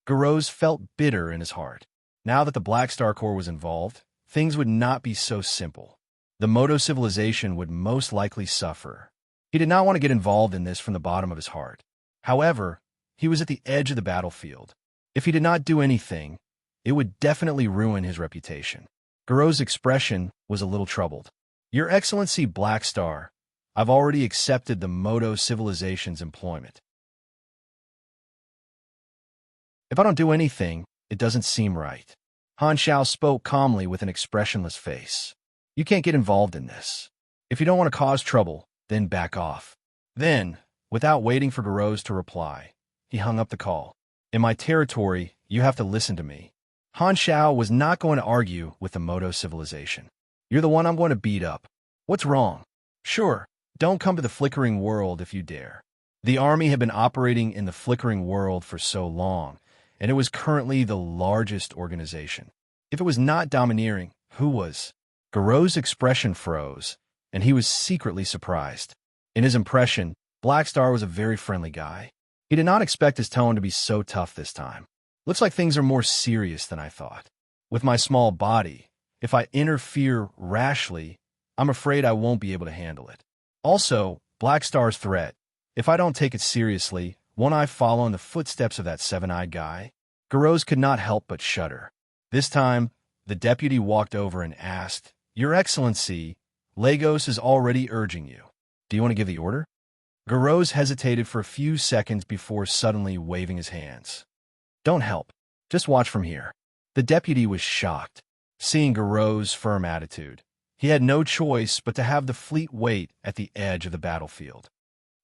Garros felt bitter in his heart. Now that the Black Star Corps was involved, things would not be so simple. The Moto civilization would most likely suffer. He did not want to get involved in this from the bottom of his heart. However, he was at the edge of the battlefield. If he did not do anything, it would definitely ruin his reputation. Garros' expression was a little troubled. Your Excellency Black Star, I've already accepted the Moto civilization's employment. If I don't do anything, it doesn't seem right. Han Xiao spoke calmly with an expressionless face. You can't get involved in this. If you don't want to cause trouble, then back off. Then, without waiting for Garose to reply, he hung up the call. In my territory, you have to listen to me. Han Xiao was not going to argue with the Moto civilization. You're the one I'm going to beat up. What's wrong? Sure, don't come to the flickering world if you dare. The army had been operating in the flickering world for so long, and it was currently the largest organization. If it was not domineering, who was? Garo's expression froze, and he was secretly surprised. In his impression, Black Star was a very friendly guy. He did not expect his tone to be so tough this time. Looks like things are more serious than I thought. With my small body, if I interfere rashly, I'm afraid I won't be able to handle it. Also, Black Star's threat. If I don't take it seriously, won't I follow in the footsteps of that seven-eyed guy? Garose could not help but shudder. This time, the deputy walked over and asked, Your Excellency, Lagos is already urging you. Do you want to give the order? Garose hesitated for a few seconds before suddenly waving his hands. Don't help. Just watch from here. The deputy was shocked, seeing Garo's firm attitude. He had no choice but to have the fleet wait at the edge of the battlefield.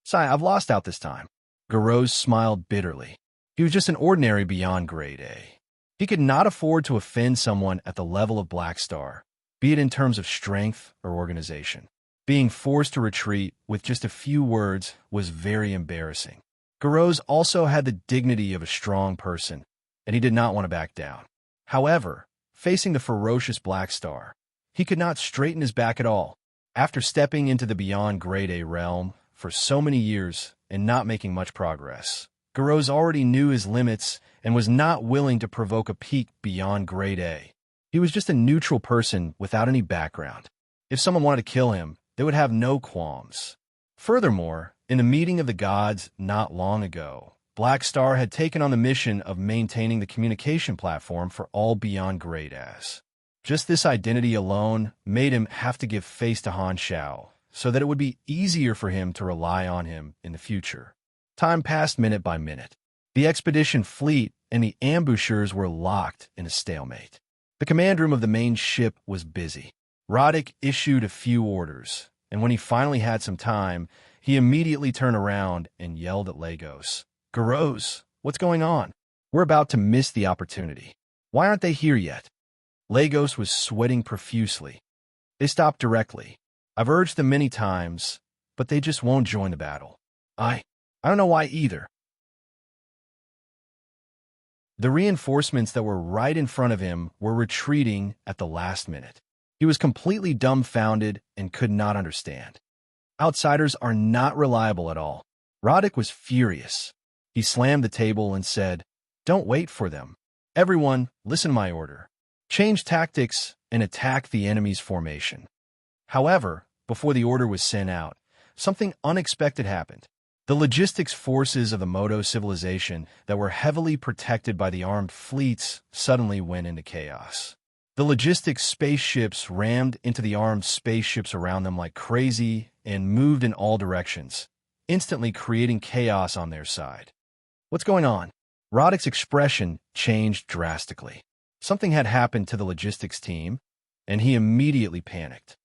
Sigh, I've lost out this time. Garose smiled bitterly. He was just an ordinary beyond grade A. He could not afford to offend someone at the level of Black Star, be it in terms of strength or organization. Being forced to retreat with just a few words was very embarrassing. Garose also had the dignity of a strong person, and he did not want to back down. However, facing the ferocious Black Star, he could not straighten his back at all. After stepping into the beyond grade A realm for so many years and not making much progress, Garose already knew his limits and was not willing to provoke a peak beyond grade A. He was just a neutral person without any background. If someone wanted to kill him, they would have no qualms. Furthermore, in the meeting of the gods not long ago, Black Star had taken on the mission of maintaining the communication platform for all beyond grade As. Just this identity alone made him have to give face to Han Xiao, so that it would be easier for him to rely on him in the future. Time passed minute by minute. The expedition fleet and the ambushers were locked in a stalemate. The command room of the main ship was busy. Roddick issued a few orders, and when he finally had some time, he immediately turned around and yelled at Lagos. Garose, what's going on? We're about to miss the opportunity. Why aren't they here yet? Lagos was sweating profusely. They stopped directly. I've urged them many times, but they just won't join the battle. I don't know why either. The reinforcements that were right in front of him were retreating at the last minute. He was completely dumbfounded and could not understand. Outsiders are not reliable at all. Roddick was furious. He slammed the table and said, Don't wait for them. Everyone, listen to my order. Change tactics and attack the enemy's formation. However, before the order was sent out, something unexpected happened. The logistics forces of the Moto civilization that were heavily protected by the armed fleets suddenly went into chaos. The logistics spaceships rammed into the armed spaceships around them like crazy and moved in all directions, instantly creating chaos on their side. What's going on? Roddick's expression changed drastically. Something had happened to the logistics team, and he immediately panicked.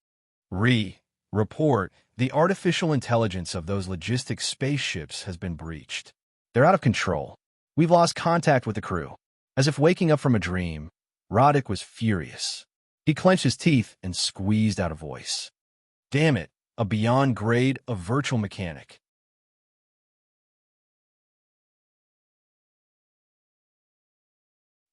Report, the artificial intelligence of those logistics spaceships has been breached. They're out of control. We've lost contact with the crew. As if waking up from a dream, Roddick was furious. He clenched his teeth and squeezed out a voice. Damn it, a beyond grade of virtual mechanic.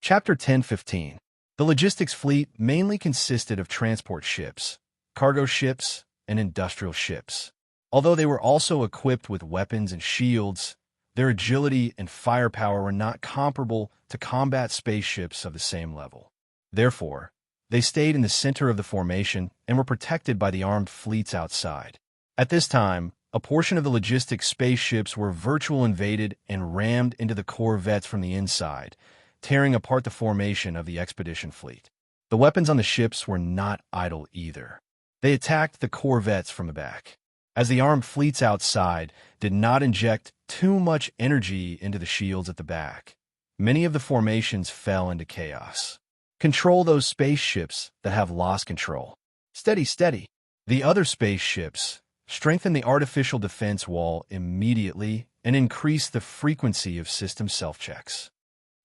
Chapter 10:15. The logistics fleet mainly consisted of transport ships, cargo ships, and industrial ships. Although they were also equipped with weapons and shields, their agility and firepower were not comparable to combat spaceships of the same level. Therefore, they stayed in the center of the formation and were protected by the armed fleets outside. At this time, a portion of the logistics spaceships were virtual invaded and rammed into the corvettes from the inside, tearing apart the formation of the expedition fleet. The weapons on the ships were not idle either. They attacked the corvettes from the back, as the armed fleets outside did not inject too much energy into the shields at the back. Many of the formations fell into chaos. Control those spaceships that have lost control. Steady, steady. The other spaceships strengthen the artificial defense wall immediately and increase the frequency of system self-checks.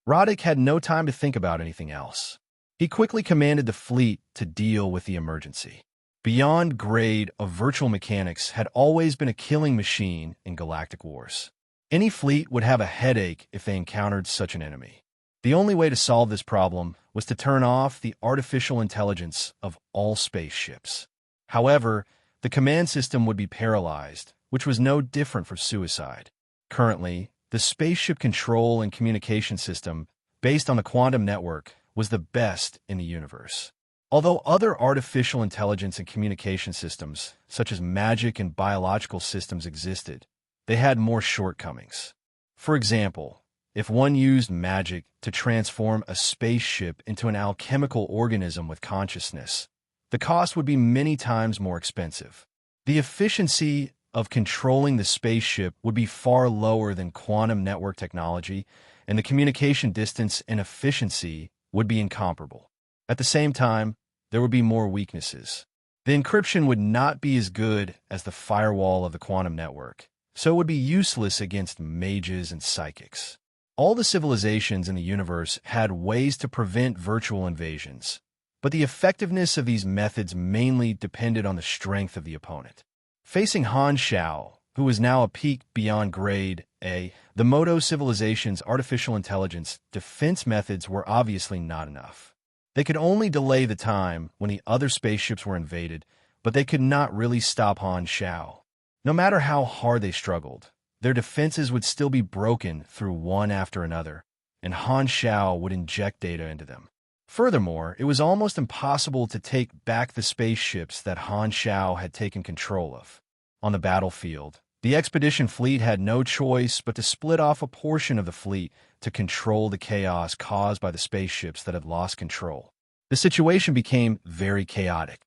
Roddick had no time to think about anything else. He quickly commanded the fleet to deal with the emergency. Beyond grade of virtual mechanics had always been a killing machine in galactic wars. Any fleet would have a headache if they encountered such an enemy. The only way to solve this problem was to turn off the artificial intelligence of all spaceships. However, the command system would be paralyzed, which was no different from suicide. Currently, the spaceship control and communication system, based on the quantum network, was the best in the universe. Although other artificial intelligence and communication systems, such as magic and biological systems, existed, they had more shortcomings. For example, if one used magic to transform a spaceship into an alchemical organism with consciousness, the cost would be many times more expensive. The efficiency of controlling the spaceship would be far lower than quantum network technology, and the communication distance and efficiency would be incomparable. At the same time, there would be more weaknesses. The encryption would not be as good as the firewall of the quantum network, so it would be useless against mages and psychics. All the civilizations in the universe had ways to prevent virtual invasions, but the effectiveness of these methods mainly depended on the strength of the opponent. Facing Han Shao, who was now a peak beyond grade A, the Modo civilization's artificial intelligence defense methods were obviously not enough. They could only delay the time when the other spaceships were invaded, but they could not really stop Han Shao. No matter how hard they struggled, their defenses would still be broken through one after another, and Han Shao would inject data into them. Furthermore, it was almost impossible to take back the spaceships that Han Shao had taken control of. On the battlefield, the expedition fleet had no choice but to split off a portion of the fleet to control the chaos caused by the spaceships that had lost control. The situation became very chaotic.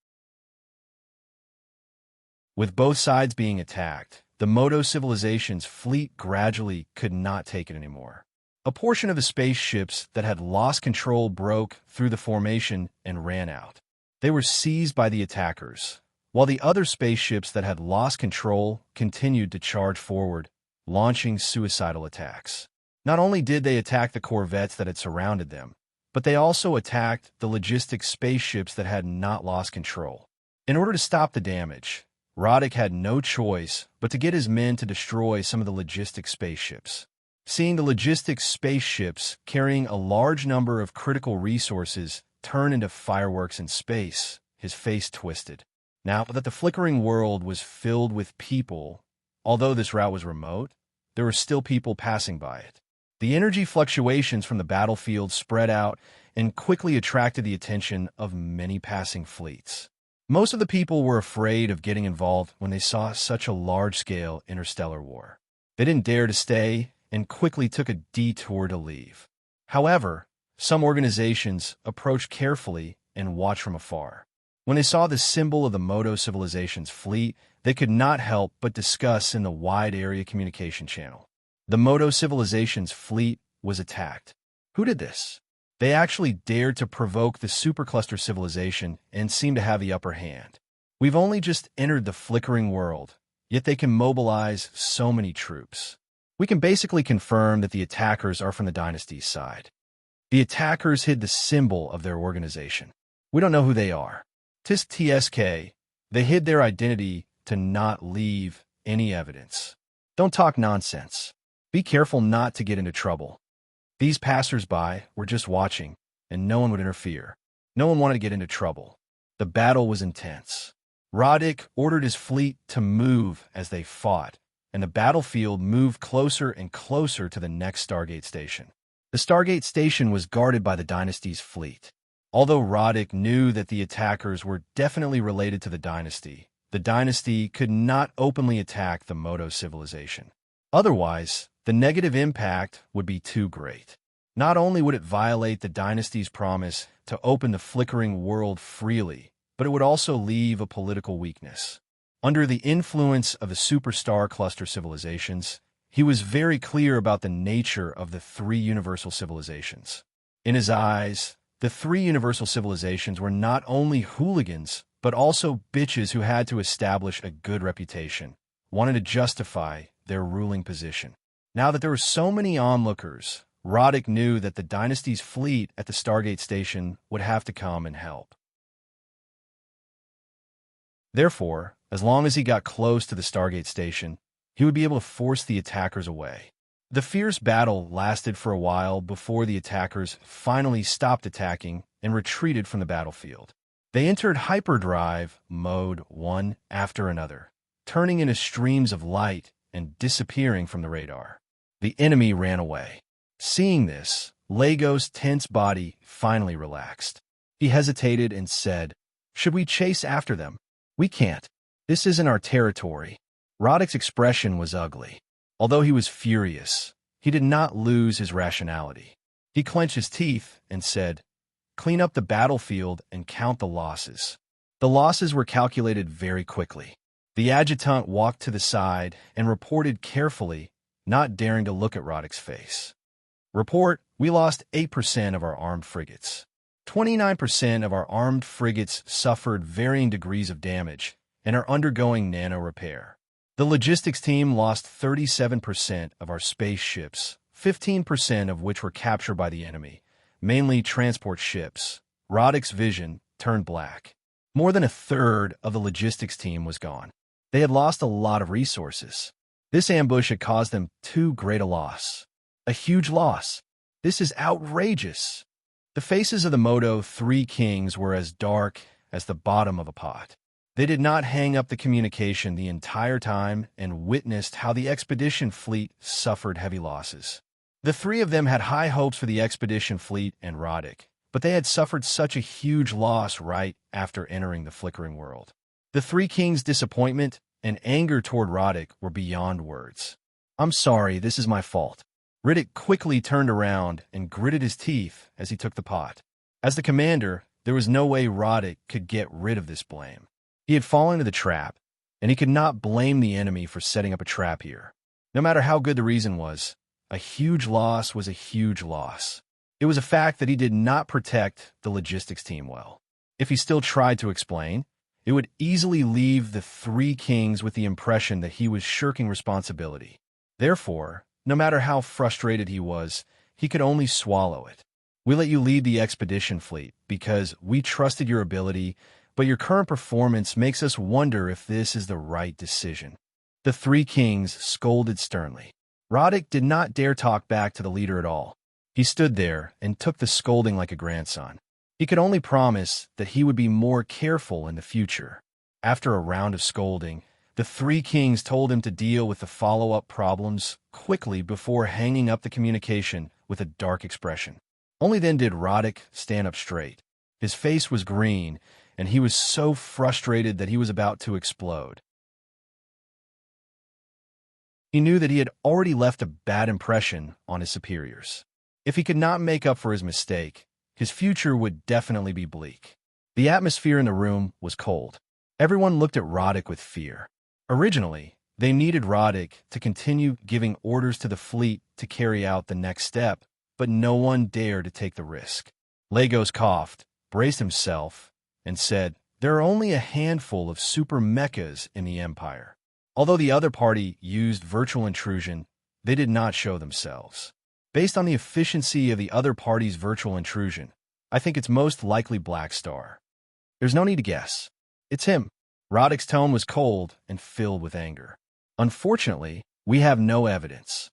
With both sides being attacked, the Modo civilization's fleet gradually could not take it anymore. A portion of the spaceships that had lost control broke through the formation and ran out. They were seized by the attackers, while the other spaceships that had lost control continued to charge forward, launching suicidal attacks. Not only did they attack the corvettes that had surrounded them, but they also attacked the logistic spaceships that had not lost control. In order to stop the damage, Roddick had no choice but to get his men to destroy some of the logistic spaceships. Seeing the logistics spaceships carrying a large number of critical resources turn into fireworks in space, his face twisted. Now that the flickering world was filled with people, although this route was remote, there were still people passing by it. The energy fluctuations from the battlefield spread out and quickly attracted the attention of many passing fleets. Most of the people were afraid of getting involved when they saw such a large-scale interstellar war. They didn't dare to stay and quickly took a detour to leave. However, some organizations approached carefully and watched from afar. When they saw the symbol of the Modo civilization's fleet, they could not help but discuss in the wide area communication channel. The Modo civilization's fleet was attacked. Who did this? They actually dared to provoke the supercluster civilization and seemed to have the upper hand. We've only just entered the flickering world, yet they can mobilize so many troops. We can basically confirm that the attackers are from the dynasty's side. The attackers hid the symbol of their organization. We don't know who they are. TSK, they hid their identity to not leave any evidence. Don't talk nonsense. Be careful not to get into trouble. These passers-by were just watching, and no one would interfere. No one wanted to get into trouble. The battle was intense. Roddick ordered his fleet to move as they fought, and the battlefield moved closer and closer to the next Stargate station. The Stargate station was guarded by the dynasty's fleet. Although Roddick knew that the attackers were definitely related to the dynasty could not openly attack the Modo civilization. Otherwise, the negative impact would be too great. Not only would it violate the dynasty's promise to open the flickering world freely, but it would also leave a political weakness. Under the influence of the superstar cluster civilizations, he was very clear about the nature of the three universal civilizations. In his eyes, the three universal civilizations were not only hooligans, but also bitches who had to establish a good reputation, wanted to justify their ruling position. Now that there were so many onlookers, Roddick knew that the dynasty's fleet at the Stargate station would have to come and help. Therefore, as long as he got close to the Stargate station, he would be able to force the attackers away. The fierce battle lasted for a while before the attackers finally stopped attacking and retreated from the battlefield. They entered hyperdrive mode one after another, turning into streams of light and disappearing from the radar. The enemy ran away. Seeing this, Lego's tense body finally relaxed. He hesitated and said, "Should we chase after them? We can't. This isn't our territory." Roddick's expression was ugly. Although he was furious, he did not lose his rationality. He clenched his teeth and said, "Clean up the battlefield and count the losses." The losses were calculated very quickly. The adjutant walked to the side and reported carefully, not daring to look at Roddick's face. "Report, we lost 8% of our armed frigates. 29% of our armed frigates suffered varying degrees of damage and are undergoing nano repair. The logistics team lost 37% of our spaceships, 15% of which were captured by the enemy, mainly transport ships." Roddick's vision turned black. More than a third of the logistics team was gone. They had lost a lot of resources. This ambush had caused them too great a loss. A huge loss. This is outrageous. The faces of the Moto 3 kings were as dark as the bottom of a pot. They did not hang up the communication the entire time and witnessed how the expedition fleet suffered heavy losses. The three of them had high hopes for the expedition fleet and Roddick, but they had suffered such a huge loss right after entering the flickering world. The three kings' disappointment and anger toward Roddick were beyond words. "I'm sorry, this is my fault." Riddick quickly turned around and gritted his teeth as he took the pot. As the commander, there was no way Roddick could get rid of this blame. He had fallen into the trap, and he could not blame the enemy for setting up a trap here. No matter how good the reason was, a huge loss was a huge loss. It was a fact that he did not protect the logistics team well. If he still tried to explain, it would easily leave the three kings with the impression that he was shirking responsibility. Therefore, no matter how frustrated he was, he could only swallow it. "We let you lead the expedition fleet because we trusted your ability, but your current performance makes us wonder if this is the right decision." The three kings scolded sternly. Roddick did not dare talk back to the leader at all. He stood there and took the scolding like a grandson. He could only promise that he would be more careful in the future. After a round of scolding, the three kings told him to deal with the follow-up problems quickly before hanging up the communication with a dark expression. Only then did Roddick stand up straight. His face was green, and he was so frustrated that he was about to explode. He knew that he had already left a bad impression on his superiors. If he could not make up for his mistake, his future would definitely be bleak. The atmosphere in the room was cold. Everyone looked at Roddick with fear. Originally, they needed Roddick to continue giving orders to the fleet to carry out the next step, but no one dared to take the risk. Legos coughed, braced himself, and said, "There are only a handful of super mechas in the Empire." Although the other party used virtual intrusion, they did not show themselves. Based on the efficiency of the other party's virtual intrusion, I think it's most likely Black Star. There's no need to guess. It's him. Roddick's tone was cold and filled with anger. "Unfortunately, we have no evidence."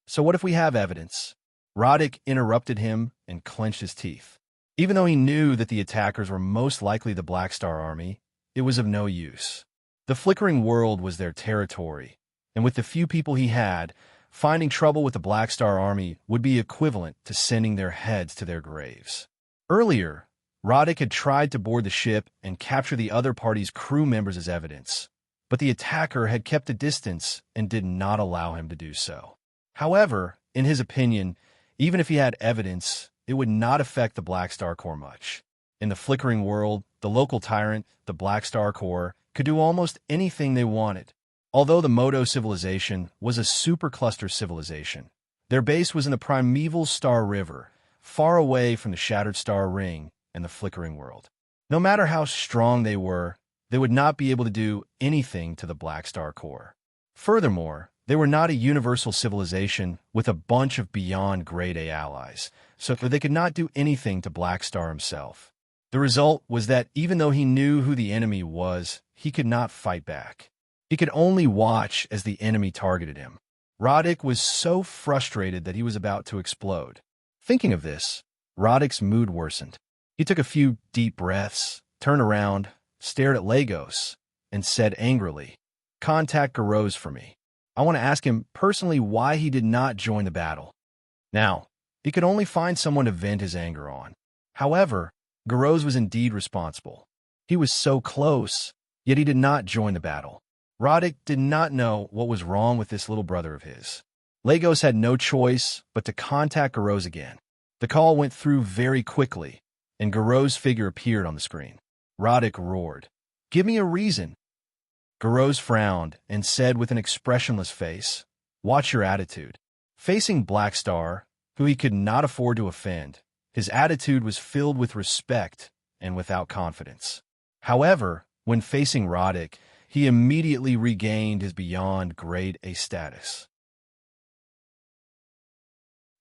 So what if we have evidence? Roddick interrupted him and clenched his teeth. Even though he knew that the attackers were most likely the Black Star Army, it was of no use. The flickering world was their territory, and with the few people he had, finding trouble with the Black Star Army would be equivalent to sending their heads to their graves. Earlier, Roddick had tried to board the ship and capture the other party's crew members as evidence, but the attacker had kept a distance and did not allow him to do so. However, in his opinion, even if he had evidence, it would not affect the Black Star Corps much. In the flickering world, the local tyrant, the Black Star Corps, could do almost anything they wanted. Although the Modo civilization was a supercluster civilization, their base was in the primeval Star River, far away from the Shattered Star Ring and the flickering world. No matter how strong they would not be able to do anything to the Black Star Corps. Furthermore, they were not a universal civilization with a bunch of beyond grade A allies, so they could not do anything to Black Star himself. The result was that even though he knew who the enemy was, he could not fight back. He could only watch as the enemy targeted him. Roddick was so frustrated that he was about to explode. Thinking of this, Roddick's mood worsened. He took a few deep breaths, turned around, stared at Lagos, and said angrily, "Contact Garros for me. I want to ask him personally why he did not join the battle." Now, he could only find someone to vent his anger on. However, Garros was indeed responsible. He was so close, yet he did not join the battle. Roddick did not know what was wrong with this little brother of his. Lagos had no choice but to contact Garros again. The call went through very quickly, and Garros' figure appeared on the screen. Roddick roared, "Give me a reason." Garros frowned and said with an expressionless face, "Watch your attitude." Facing Black Star, who he could not afford to offend, his attitude was filled with respect and without confidence. However, when facing Roddick, he immediately regained his beyond grade A status.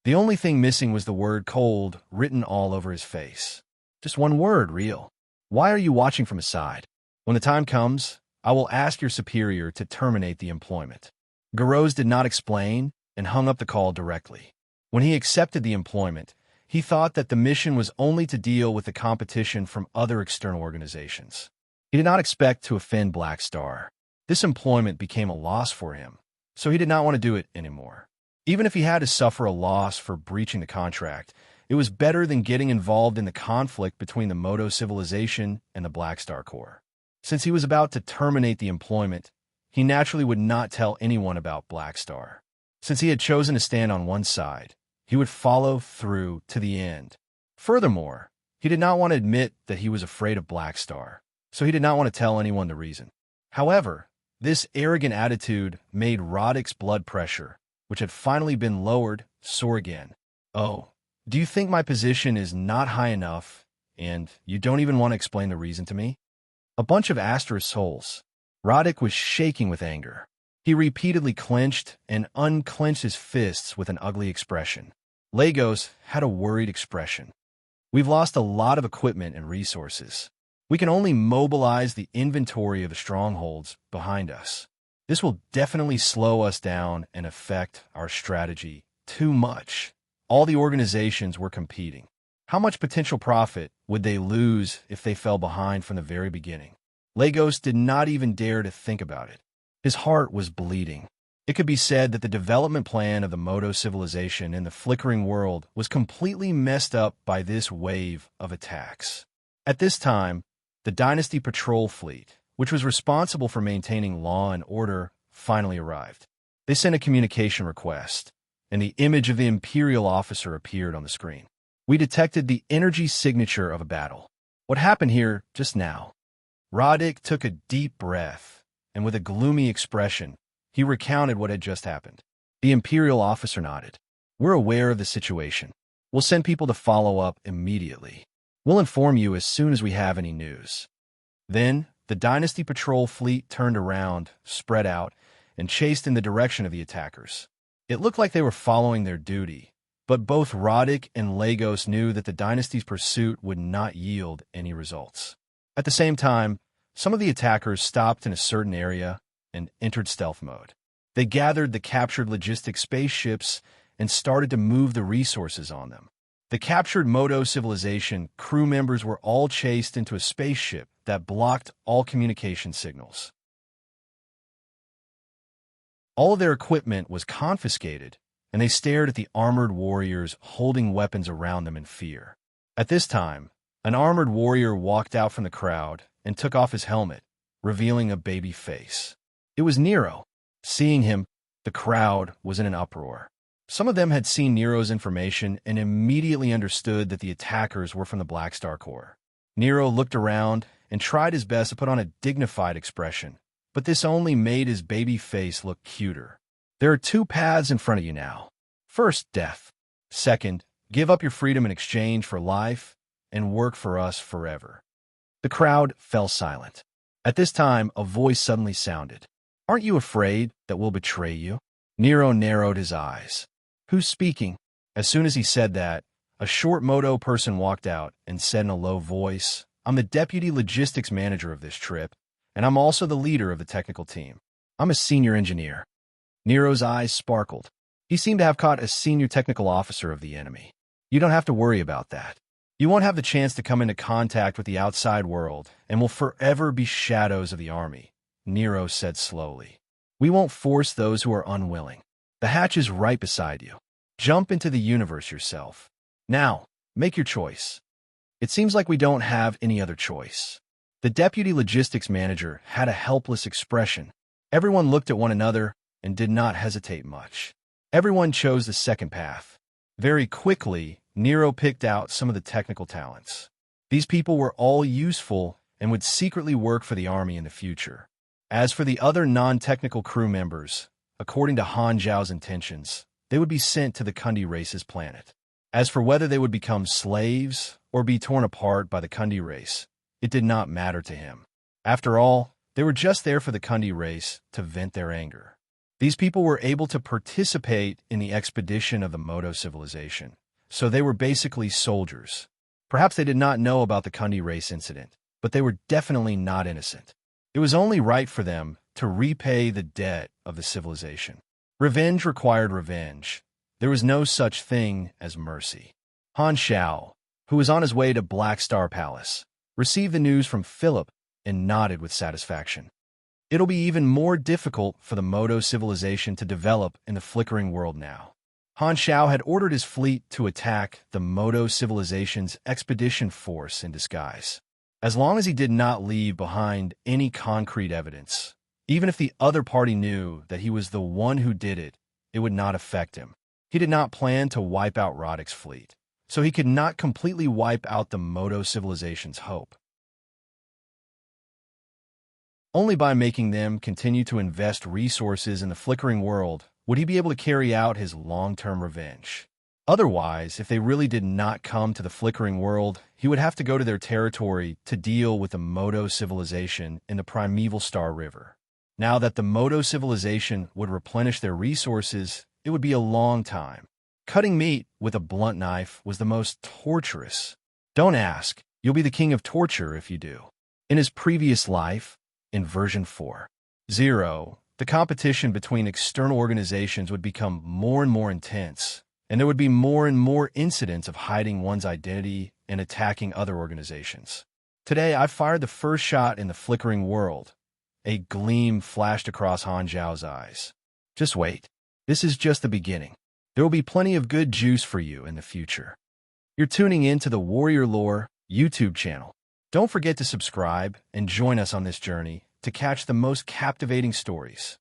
The only thing missing was the word cold written all over his face. Just one word, real. Why are you watching from a side? When the time comes, I will ask your superior to terminate the employment. Garros did not explain and hung up the call directly. When he accepted the employment, he thought that the mission was only to deal with the competition from other external organizations. He did not expect to offend Black Star. This employment became a loss for him, so he did not want to do it anymore. Even if he had to suffer a loss for breaching the contract, it was better than getting involved in the conflict between the Modo civilization and the Black Star Corps. Since he was about to terminate the employment, he naturally would not tell anyone about Black Star. Since he had chosen to stand on one side, he would follow through to the end. Furthermore, he did not want to admit that he was afraid of Black Star, so he did not want to tell anyone the reason. However, this arrogant attitude made Roddick's blood pressure, which had finally been lowered, soar again. "Oh, do you think my position is not high enough, and you don't even want to explain the reason to me?" A bunch of Astra's souls. Roddick was shaking with anger. He repeatedly clenched and unclenched his fists with an ugly expression. Lagos had a worried expression. "We've lost a lot of equipment and resources. We can only mobilize the inventory of the strongholds behind us. This will definitely slow us down and affect our strategy too much." All the organizations were competing. How much potential profit would they lose if they fell behind from the very beginning? Lagos did not even dare to think about it. His heart was bleeding. It could be said that the development plan of the Modo civilization in the flickering world was completely messed up by this wave of attacks. At this time, the Dynasty Patrol Fleet, which was responsible for maintaining law and order, finally arrived. They sent a communication request, and the image of the Imperial officer appeared on the screen. "We detected the energy signature of a battle. What happened here just now?" Roddick took a deep breath, and with a gloomy expression, he recounted what had just happened. The Imperial officer nodded. "We're aware of the situation. We'll send people to follow up immediately. We'll inform you as soon as we have any news." Then, the Dynasty Patrol Fleet turned around, spread out, and chased in the direction of the attackers. It looked like they were following their duty, but both Roddick and Lagos knew that the Dynasty's pursuit would not yield any results. At the same time, some of the attackers stopped in a certain area and entered stealth mode. They gathered the captured logistic spaceships and started to move the resources on them. The captured Modo civilization crew members were all chased into a spaceship that blocked all communication signals. All of their equipment was confiscated, and they stared at the armored warriors holding weapons around them in fear. At this time, an armored warrior walked out from the crowd and took off his helmet, revealing a baby face. It was Nero. Seeing him, the crowd was in an uproar. Some of them had seen Nero's information and immediately understood that the attackers were from the Black Star Corps. Nero looked around and tried his best to put on a dignified expression, but this only made his baby face look cuter. There are two paths in front of you now. First, death. Second, give up your freedom in exchange for life and work for us forever. The crowd fell silent. At this time, a voice suddenly sounded. Aren't you afraid that we'll betray you? Nero narrowed his eyes. Who's speaking? As soon as he said that, a short moto person walked out and said in a low voice, I'm the deputy logistics manager of this trip, and I'm also the leader of the technical team. I'm a senior engineer. Nero's eyes sparkled. He seemed to have caught a senior technical officer of the enemy. You don't have to worry about that. You won't have the chance to come into contact with the outside world and will forever be shadows of the army, Nero said slowly. We won't force those who are unwilling. The hatch is right beside you. Jump into the universe yourself. Now, make your choice. It seems like we don't have any other choice. The deputy logistics manager had a helpless expression. Everyone looked at one another and did not hesitate much. Everyone chose the second path. Very quickly, Nero picked out some of the technical talents. These people were all useful and would secretly work for the army in the future. As for the other non-technical crew members, according to Han Zhao's intentions, they would be sent to the Kundi race's planet. As for whether they would become slaves or be torn apart by the Kundi race, it did not matter to him. After all, they were just there for the Kundi race to vent their anger. These people were able to participate in the expedition of the Moto civilization, so they were basically soldiers. Perhaps they did not know about the Kundi race incident, but they were definitely not innocent. It was only right for them to repay the debt of the civilization. Revenge required revenge. There was no such thing as mercy. Han Xiao, who was on his way to Black Star Palace, received the news from Philip and nodded with satisfaction. It'll be even more difficult for the Moto civilization to develop in the flickering world now. Han Xiao had ordered his fleet to attack the Moto civilization's expedition force in disguise. As long as he did not leave behind any concrete evidence, even if the other party knew that he was the one who did it, it would not affect him. He did not plan to wipe out Roddick's fleet, so he could not completely wipe out the Moto civilization's hope. Only by making them continue to invest resources in the flickering world would he be able to carry out his long-term revenge. Otherwise, if they really did not come to the flickering world, he would have to go to their territory to deal with the Moto civilization in the primeval Star River. Now that the Moto civilization would replenish their resources, it would be a long time. Cutting meat with a blunt knife was the most torturous. Don't ask. You'll be the king of torture if you do. In his previous life, in version 4.0, the competition between external organizations would become more and more intense, and there would be more and more incidents of hiding one's identity and attacking other organizations. Today, I fired the first shot in the flickering world. A gleam flashed across Han Zhao's eyes. Just wait. This is just the beginning. There will be plenty of good juice for you in the future. You're tuning in to the Warrior Lore YouTube channel. Don't forget to subscribe and join us on this journey to catch the most captivating stories.